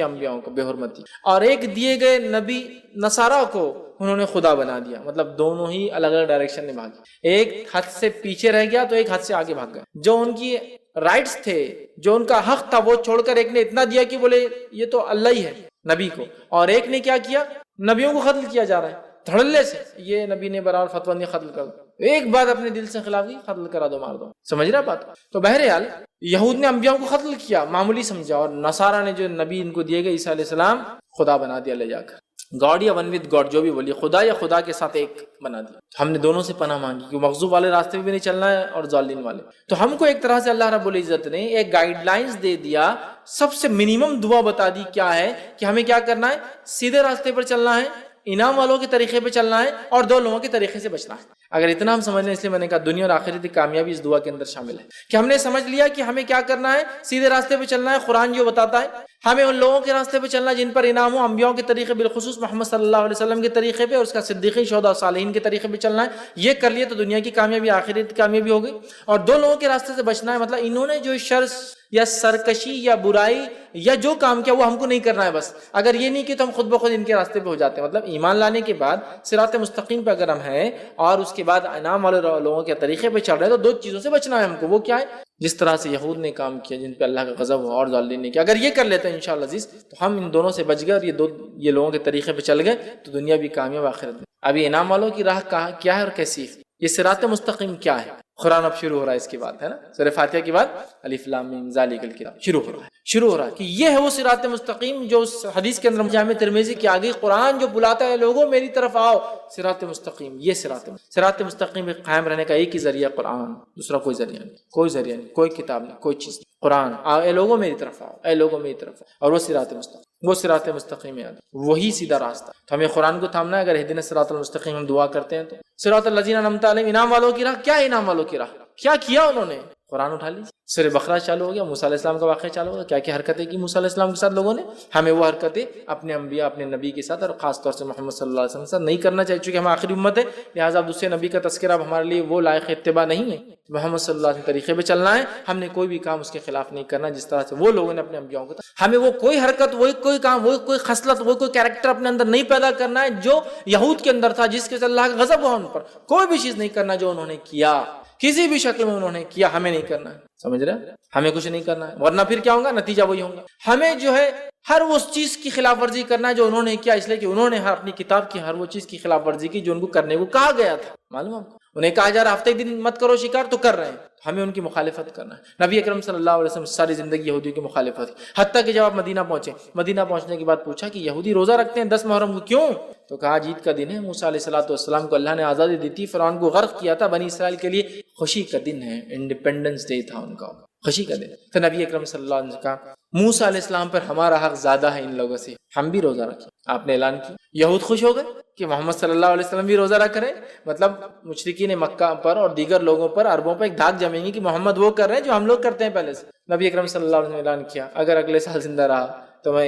انبیاءوں کو بے حرمتی، اور ایک دیے گئے نبی نصارہ کو انہوں نے خدا بنا دیا. مطلب دونوں ہی الگ الگ ڈائریکشن میں بھاگے، ایک حد سے پیچھے رہ گیا تو ایک حد سے آگے بھاگ گیا. جو ان کی رائٹس تھے، جو ان کا حق تھا، وہ چھوڑ کر ایک نے اتنا دیا کہ بولے یہ تو اللہ ہی ہے. نبی کو، اور ایک نے کیا کیا، نبیوں کو قتل کیا جا رہا ہے دھڑلے سے. یہ نبی نے برابر فتویٰ نہیں قتل کر دو، ایک بات اپنے دل سے خلاف کی قتل کرا دو، مار دو. سمجھ رہا بات؟ تو بہرحال یہود نے انبیاء کو قتل کیا، معمولی سمجھا، اور نصارہ نے جو نبی ان کو دیے گئے عیسیٰ علیہ السلام خدا بنا دیا لے جا کر. گاڈ یا ون ود گاڈ جو بھی بولیے، خدا یا خدا کے ساتھ ایک بنا دیا. ہم نے دونوں سے پناہ مانگی کہ مغضوب والے راستے بھی نہیں چلنا ہے اور ضالین والے. تو ہم کو ایک طرح سے اللہ رب العزت نے ایک گائیڈ لائنز دے دیا، سب سے منیمم دعا بتا دی کیا ہے کہ ہمیں کیا کرنا ہے، سیدھے راستے پر چلنا ہے، انعام والوں کے طریقے پہ چلنا ہے، اور دو لوگوں کے طریقے سے بچنا ہے. اگر اتنا ہم سمجھ لیں، اس لیے میں نے کہا دنیا اور آخرت کی کامیابی اس دعا کے اندر شامل ہے کہ ہم نے سمجھ لیا کہ ہمیں کیا کرنا ہے، سیدھے راستے پہ چلنا ہے. قرآن جو بتاتا ہے ہمیں ان لوگوں کے راستے پہ چلنا جن پر انعام ہو، انبیاء کے طریقے، بالخصوص محمد صلی اللہ علیہ وسلم کے طریقے پہ، اور اس کا صدیقین، شہداء، صالحین کے طریقے پہ چلنا ہے. یہ کر لیے تو دنیا کی کامیابی، آخرت کی کامیابی ہو گئی. اور دو لوگوں کے راستے سے بچنا ہے، مطلب انہوں نے جو شر یا سرکشی یا برائی یا جو کام کیا وہ ہم کو نہیں کرنا ہے. بس اگر یہ نہیں کہ تو ہم خود بخود ان کے راستے پہ ہو جاتے ہیں. مطلب ایمان لانے کے بعد صراط مستقیم پہ اگر ہم ہیں اور اس کے بعد انعام والے لوگوں کے طریقے پہ چل رہے ہیں، تو دو چیزوں سے بچنا ہے ہم کو. وہ کیا ہے؟ جس طرح سے یہود نے کام کیا جن پہ اللہ کا غضب ہوا، اور ضالین نے کیا. اگر یہ کر لیتے ہیں انشاءاللہ عزیز تو ہم ان دونوں سے بچ گئے، اور یہ لوگوں کے طریقے پہ چل گئے تو دنیا بھی کامیاب، آخرت میں. ابھی انعام والوں کی راہ کیا ہے اور کیسی ہے، یہ صراط مستقیم کیا ہے. قرآن اب شروع ہو رہا ہے اس کے بعد، ہے نا، سورہ فاتحہ کے بعد الف لام میم ذالک الکتاب شروع ہو رہا ہے کہ یہ ہے وہ صراط مستقیم جو اس حدیث کے اندر جامع ترمذی کی آگئی. قرآن جو بلاتا ہے لوگوں میری طرف آؤ، صراط مستقیم. یہ صراط مستقیم پہ قائم رہنے کا ایک ہی ذریعہ قرآن، دوسرا کوئی ذریعہ نہیں، کوئی ذریعہ نہیں، کوئی کتاب نہیں، کوئی چیز نہیں. قرآن آؤ، اے لوگوں میری طرف آؤ، اے لوگوں میری طرف آؤ، اور وہ صراط مستقیم ہے، وہی سیدھا راستہ. تو ہمیں قرآن کو تھامنا ہے. اگر اہدنا الصراط المستقیم ہم دعا کرتے ہیں تو صراط الذین انعمت علیہم، انعام والوں کی راہ. کیا انعام والوں کی راہ؟ کیا کیا انہوں نے؟ قرآن اٹھا لیجیے، سورہ بقرہ چالو ہو گیا، موسیٰ علیہ السلام کا واقعہ چالو ہو گیا. کیا کیا حرکتیں کی موسیٰ علیہ السلام کے ساتھ لوگوں نے. ہمیں وہ حرکتیں اپنے انبیاء، اپنے نبی کے ساتھ، اور خاص طور سے محمد صلی اللہ علیہ وسلم کے ساتھ نہیں کرنا چاہیے. چونکہ ہم آخری امت ہے، لہٰذا دوسرے نبی کا تذکرہ اب ہمارے لیے وہ لائق اتباع نہیں ہے. محمد صلی اللہ علیہ وسلم طریقے پہ چلنا ہے. ہم نے کوئی بھی کام اس کے خلاف نہیں کرنا جس طرح سے وہ لوگوں نے اپنے انبیاء کو. ہمیں وہ کوئی حرکت، وہ کوئی کام، وہ کوئی خصلت، وہ کوئی کیریکٹر اپنے اندر نہیں پیدا کرنا ہے جو یہود کے اندر تھا، جس کے سے اللہ کا غضب ہوا ان پر. کوئی بھی چیز نہیں کرنا جو انہوں نے کیا، کسی بھی شکل میں انہوں نے کیا، ہمیں نہیں کرنا ہے. سمجھ رہے؟ ہمیں کچھ نہیں کرنا ہے، ورنہ پھر کیا ہوگا، نتیجہ وہی ہوگا. ہمیں جو ہے ہر اس چیز کی خلاف ورزی کرنا ہے جو انہوں نے کیا، اس لیے کہ انہوں نے اپنی کتاب کی ہر وہ چیز کی خلاف ورزی کی جو ان کو کرنے کو کہا گیا تھا. معلوم ہے انہیں کہا جا رہا ہفتے ایک دن مت کرو شکار، تو کر رہے ہیں. ہمیں ان کی مخالفت کرنا ہے. نبی اکرم صلی اللہ علیہ وسلم ساری زندگی یہودیوں کی مخالفت، حتیٰ کہ جب آپ مدینہ پہنچے، مدینہ پہنچنے کے بعد پوچھا کہ یہودی روزہ رکھتے ہیں 10 محرم کو، کیوں؟ تو کہا عید کا دن ہے، موسیٰ علیہ السلام کو اللہ نے آزادی دی تھی، فرعون کو غرق کیا تھا، بنی اسرائیل کے لیے خوشی کا دن ہے، انڈیپینڈنس ڈے تھا ان کا، خوشی کا دن. تو نبی اکرم صلی اللہ علیہ وسلم نے کہا موسیٰ علیہ السلام پر ہمارا حق زیادہ ہے ان لوگوں سے، ہم بھی روزہ رکھیں. آپ نے اعلان کیا، یہود خوش ہو گئے کہ محمد صلی اللہ علیہ وسلم بھی روزہ رکھ رہے. مطلب مشرکین مکہ پر اور دیگر لوگوں پر، عربوں پر ایک دھاک جمیں گی کہ محمد وہ کر رہے ہیں جو ہم لوگ کرتے ہیں پہلے سے. نبی اکرم صلی اللہ علیہ وسلم نے اعلان کیا اگر اگلے سال زندہ رہا تو میں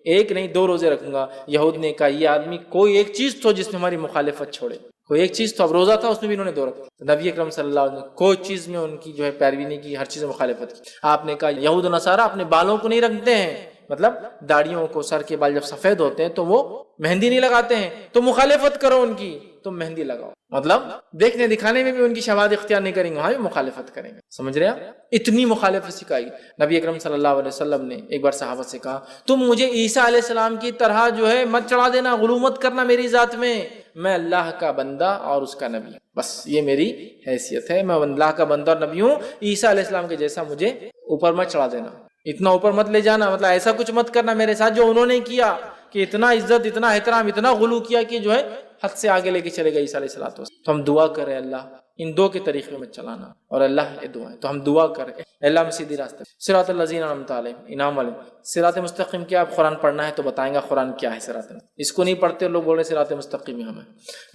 ایک نہیں 2 روزے رکھوں گا. یہود نے کہا یہ آدمی کوئی ایک چیز تو جس میں ہماری مخالفت چھوڑے، کوئی ایک چیز تو. اب روزہ تھا، اس میں بھی انہوں نے 2 رکھے. تو نبی اکرم صلی اللہ علیہ وسلم نے کوئی چیز میں ان کی جو ہے پیروی نہیں کی، ہر چیز میں مخالفت کی. آپ نے کہا یہود و نصارہ اپنے بالوں کو نہیں رکھتے ہیں، مطلب داڑھیوں کو، سر کے بال جب سفید ہوتے ہیں تو وہ مہندی نہیں لگاتے ہیں، تو مخالفت کرو ان کی، تم مہندی لگاؤ. مطلب دیکھنے دکھانے میں بھی ان کی شواہد اختیار نہیں کریں گے، وہاں بھی مخالفت کریں گے. سمجھ رہے آپ؟ اتنی مخالفت سکھائی. نبی اکرم صلی اللہ علیہ وسلم نے ایک بار صحابہ سے کہا تم مجھے عیسیٰ علیہ السلام کی طرح جو ہے مت چڑھا دینا، غلو مت کرنا میری ذات میں اللہ کا بندہ اور اس کا نبی، بس یہ میری حیثیت ہے، میں اللہ کا بندہ اور نبی ہوں. عیسیٰ علیہ السلام کے جیسا مجھے اوپر مت چڑھا دینا، اتنا اوپر مت لے جانا، مطلب ایسا کچھ مت کرنا میرے ساتھ جو انہوں نے کیا، کہ اتنا عزت، اتنا احترام، اتنا غلو کیا کہ جو ہے حد سے آگے لے کے چلے گا عیسیٰ علیہ السلام. تو ہم دعا کریں اللہ ان 2 کے طریقے میں چلانا، اور اللہ یہ دعا ہے. تو ہم دعا کریں اللہ ہم سیدھی راستے، صراط الذین انعمت علیہم، انعام والے. صراط مستقیم کیا؟ آپ قرآن پڑھنا ہے تو بتائیں گا قرآن کیا ہے صراط. اس کو نہیں پڑھتے لوگ بول رہے صراط مستقیم ہمیں.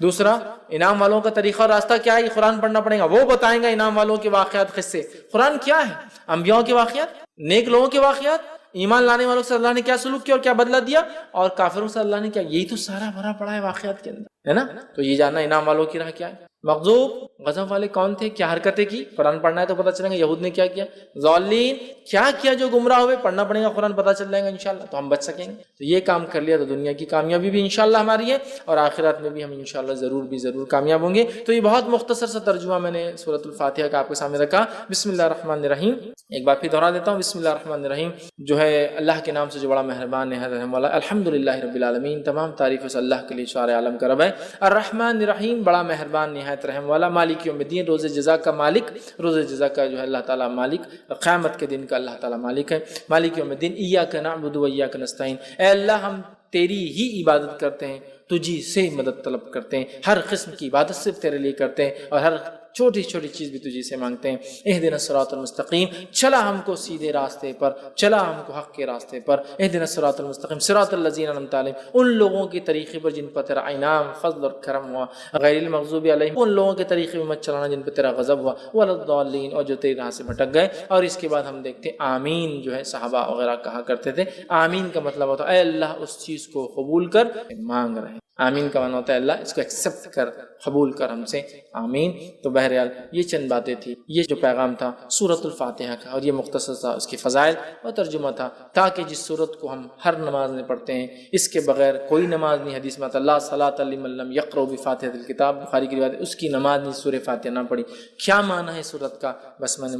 دوسرا انعام والوں کا طریقہ اور راستہ کیا ہے، یہ قرآن پڑھنا پڑے گا، وہ بتائیں گا انعام والوں کے واقعات، قصے. قرآن کیا ہے؟ انبیاء کے واقعات، نیک لوگوں کے واقعات، ایمان لانے والوں سے اللہ نے کیا سلوک کیا اور کیا بدلہ دیا، اور کافروں سے اللہ نے کیا. یہی تو سارا بھرا پڑا ہے واقعات کے اندر. ہے نا. تو یہ جاننا انعام والوں کی راہ کیا ہے. مغضوب غضب والے کون تھے, کیا حرکتیں کی, قرآن پڑھنا ہے تو پتہ چلے گا یہود نے کیا کیا. ضالین کیا کیا جو گمراہ ہوئے, پڑھنا پڑے گا قرآن, پتہ چل جائے گا انشاءاللہ, تو ہم بچ سکیں گے. تو یہ کام کر لیا تو دنیا کی کامیابی بھی انشاءاللہ ہماری ہے, اور آخرت میں بھی ہم انشاءاللہ ضرور کامیاب ہوں گے. تو یہ بہت مختصر سا ترجمہ میں نے سورۃ الفاتحہ کا آپ کے سامنے رکھا. بسم اللہ الرحمن الرحیم. ایک بار پھر دہرا دیتا ہوں, بسم اللہ الرحمن الرحیم جو ہے اللہ کے نام سے جو بڑا مہربان نہایت رحم والا. الحمدللہ رب العالمین, تمام تعریف اس اللہ کے لیے سارے عالم کا رب ہے. الرحمن الرحیم, بڑا مہربان نہایت رحم والا. مالک یوم الدین, روز جزا کا مالک, روز جزا کا جو ہے اللہ تعالیٰ مالک, قیامت کے دن کا اللہ تعالیٰ مالک ہے. مالک یوم الدین, ایاک نعبد و ایاک نستعین, اے اللہ ہم تیری ہی عبادت کرتے ہیں, تجھی سے مدد طلب کرتے ہیں, ہر قسم کی عبادت صرف تیرے لیے کرتے ہیں, اور ہر چھوٹی چھوٹی چیز بھی تجھی سے مانگتے ہیں. اہدنا الصراط المستقیم, چلا ہم کو سیدھے راستے پر, چلا ہم کو حق کے راستے پر. اہدنا الصراط المستقیم صراط الذین انعمت علیہم, ان لوگوں کے طریقے پر جن پر تیرا انعام فضل اور کرم ہوا. غیر المغضوب علیہم, ان لوگوں کے طریقے پر مت چلانا جن پر تیرا غضب ہوا. ولا الضالین, اور جو تیری راہ سے بھٹک گئے. اور اس کے بعد ہم دیکھتے ہیں آمین جو ہے صحابہ وغیرہ کہا کرتے تھے. آمین کا مطلب ہوتا ہے اے اللہ اس چیز کو قبول کر, مانگ رہے ہیں. آمین کا معنی ہوتا ہے اللہ اس کو ایکسیپٹ کر, قبول کر ہم سے, آمین. تو بہرحال یہ چند باتیں تھی, یہ جو پیغام تھا سورۃ الفاتحہ کا, اور یہ مختصر تھا اس کی فضائل اور ترجمہ تھا, تاکہ جس سورت کو ہم ہر نماز میں پڑھتے ہیں, اس کے بغیر کوئی نماز نہیں. حدیث میں لا صلاۃ لمن لم یقرأ بفاتحۃ الکتاب, بخاری کی روایت, اس کی نماز نہیں سورہ فاتحہ نہ پڑھی. کیا معنی ہے سورت کا, بس میں نے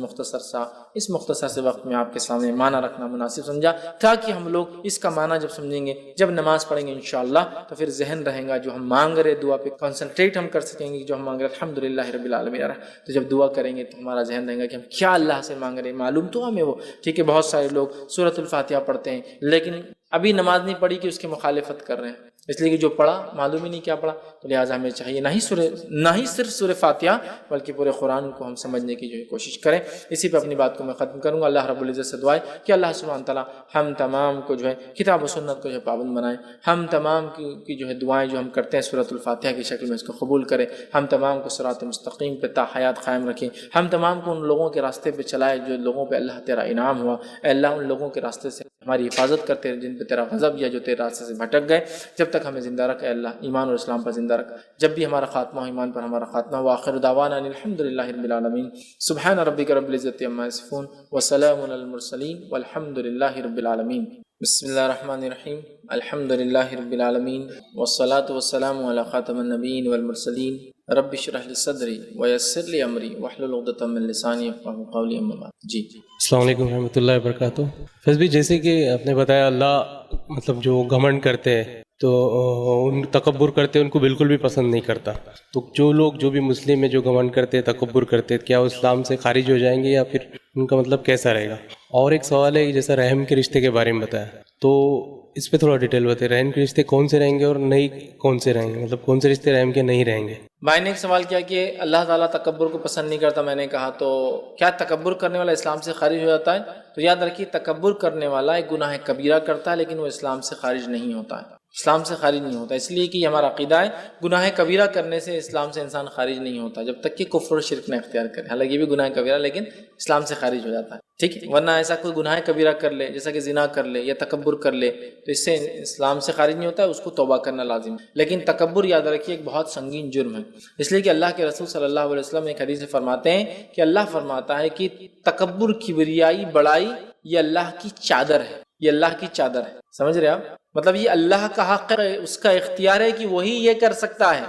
اس مختصر سے وقت میں آپ کے سامنے معنی رکھنا مناسب سمجھا, تاکہ ہم لوگ اس کا معنی جب سمجھیں گے, جب نماز پڑھیں گے انشاءاللہ, تو پھر ذہن رہے گا جو ہم مانگ رہے دعا پہ کنسنٹریٹ ہم کر سکیں گے. جو ہم مانگ رہے الحمدللہ رب العالمین, تو جب دعا کریں گے تو ہمارا ذہن رہے گا کہ ہم کیا اللہ سے مانگ رہے ہیں, معلوم تو ہمیں وہ. ٹھیک ہے, بہت سارے لوگ سورۃ الفاتحہ پڑھتے ہیں لیکن ابھی نماز نہیں پڑھی کہ اس کی مخالفت کر رہے ہیں, اس لیے کہ جو پڑھا معلوم ہی نہیں کیا پڑھا. تو لہٰذا ہمیں چاہیے نہ ہی صرف سورہ فاتحہ بلکہ پورے قرآن کو ہم سمجھنے کی جو ہے کوشش کریں. اسی پہ اپنی بات کو میں ختم کروں گا. اللہ رب العزت سے دعا ہے کہ اللہ سبحانہ تعالیٰ ہم تمام کو جو ہے کتاب و سنت کو جو ہے پابند بنائیں. ہم تمام کی جو ہے دعائیں جو ہم کرتے ہیں سورۃ الفاتحہ کی شکل میں اس کو قبول کریں. ہم تمام کو صراط مستقیم پہ تا حیات قائم رکھیں. ہم تمام کو ان لوگوں کے راستے پہ چلائے جو لوگوں پہ اللہ تیرا انعام ہوا. اے اللہ ان لوگوں کے راستے سے ہماری حفاظت کرتے ہیں جن پہ تیرا غضب یا جو تیرے راستے سے بھٹک گئے. جب تک ہمیں زندہ رکھ اے اللہ, ایمان اور اسلام پر زندہ رکھ. جب بھی ہمارا خاتمہ ہو ایمان پر ہمارا خاتمہ ہو. آخر دعوانا الحمدللہ رب العالمین. سبحان ربک رب العزت عما یصفون وسلام علی المرسلین والحمدللہ رب العالمین. بسم اللہ الرحمن الرحیم. الحمدللہ رب العالمین والصلاة والسلام علی خاتم النبیین والمرسلین. رب اشرح لی صدری ویسر لی امری واحلل عقدۃ من لسانی یفقہوا قولی. اما بعد. جی السلام علیکم ورحمۃ اللہ وبرکاتہ. فیض بھائی, جیسے کہ آپ نے بتایا اللہ مطلب جو گھمنڈ کرتے ہیں تو ان تکبر کرتے ہیں ان کو بالکل بھی پسند نہیں کرتا. تو جو لوگ جو بھی مسلم ہیں جو گھمنڈ کرتے ہیں تکبر کرتے ہیں, کیا وہ اسلام سے خارج ہو جائیں گے یا پھر ان کا مطلب کیسا رہے گا؟ اور ایک سوال ہے کہ جیسا رحم کے رشتے کے بارے میں بتایا, تو اس پہ تھوڑا ڈیٹیل بتائیں. رحم کے رشتے کون سے رہیں گے اور نہیں کون سے رہیں گے, مطلب کون سے رشتے رحم کے نہیں رہیں گے؟ بھائی نے ایک سوال کیا کہ اللہ تعالیٰ تکبر کو پسند نہیں کرتا. میں نے کہا تو کیا تکبر کرنے والا اسلام سے خارج ہو جاتا ہے؟ تو یاد رکھیے تکبر کرنے والا ایک گناہ کبیرہ کرتا ہے لیکن وہ اسلام سے خارج نہیں ہوتا ہے. اسلام سے خارج نہیں ہوتا, اس لیے کہ یہ ہمارا عقیدہ ہے گناہ کبیرہ کرنے سے اسلام سے انسان خارج نہیں ہوتا جب تک کہ کفر و شرک نہ اختیار کرے. حالانکہ یہ بھی گناہ کبیرہ لیکن اسلام سے خارج ہو جاتا ہے. ٹھیک ہے, ورنہ ایسا کوئی گناہ کبیرہ کر لے جیسا کہ زنا کر لے یا تکبر کر لے تو اس سے اسلام سے خارج نہیں ہوتا ہے, اس کو توبہ کرنا لازم ہے. لیکن تکبر یاد رکھیے ایک بہت سنگین جرم ہے, اس لیے کہ اللہ کے رسول صلی اللہ علیہ وسلم ایک حدیث میں فرماتے ہیں کہ اللہ فرماتا ہے کہ تکبر, کبریائی, بڑائی یہ اللہ کی چادر ہے. یہ اللہ کی چادر ہے, سمجھ رہے آپ؟ مطلب یہ اللہ کا حق ہے, اس کا اختیار ہے کہ وہی یہ کر سکتا ہے.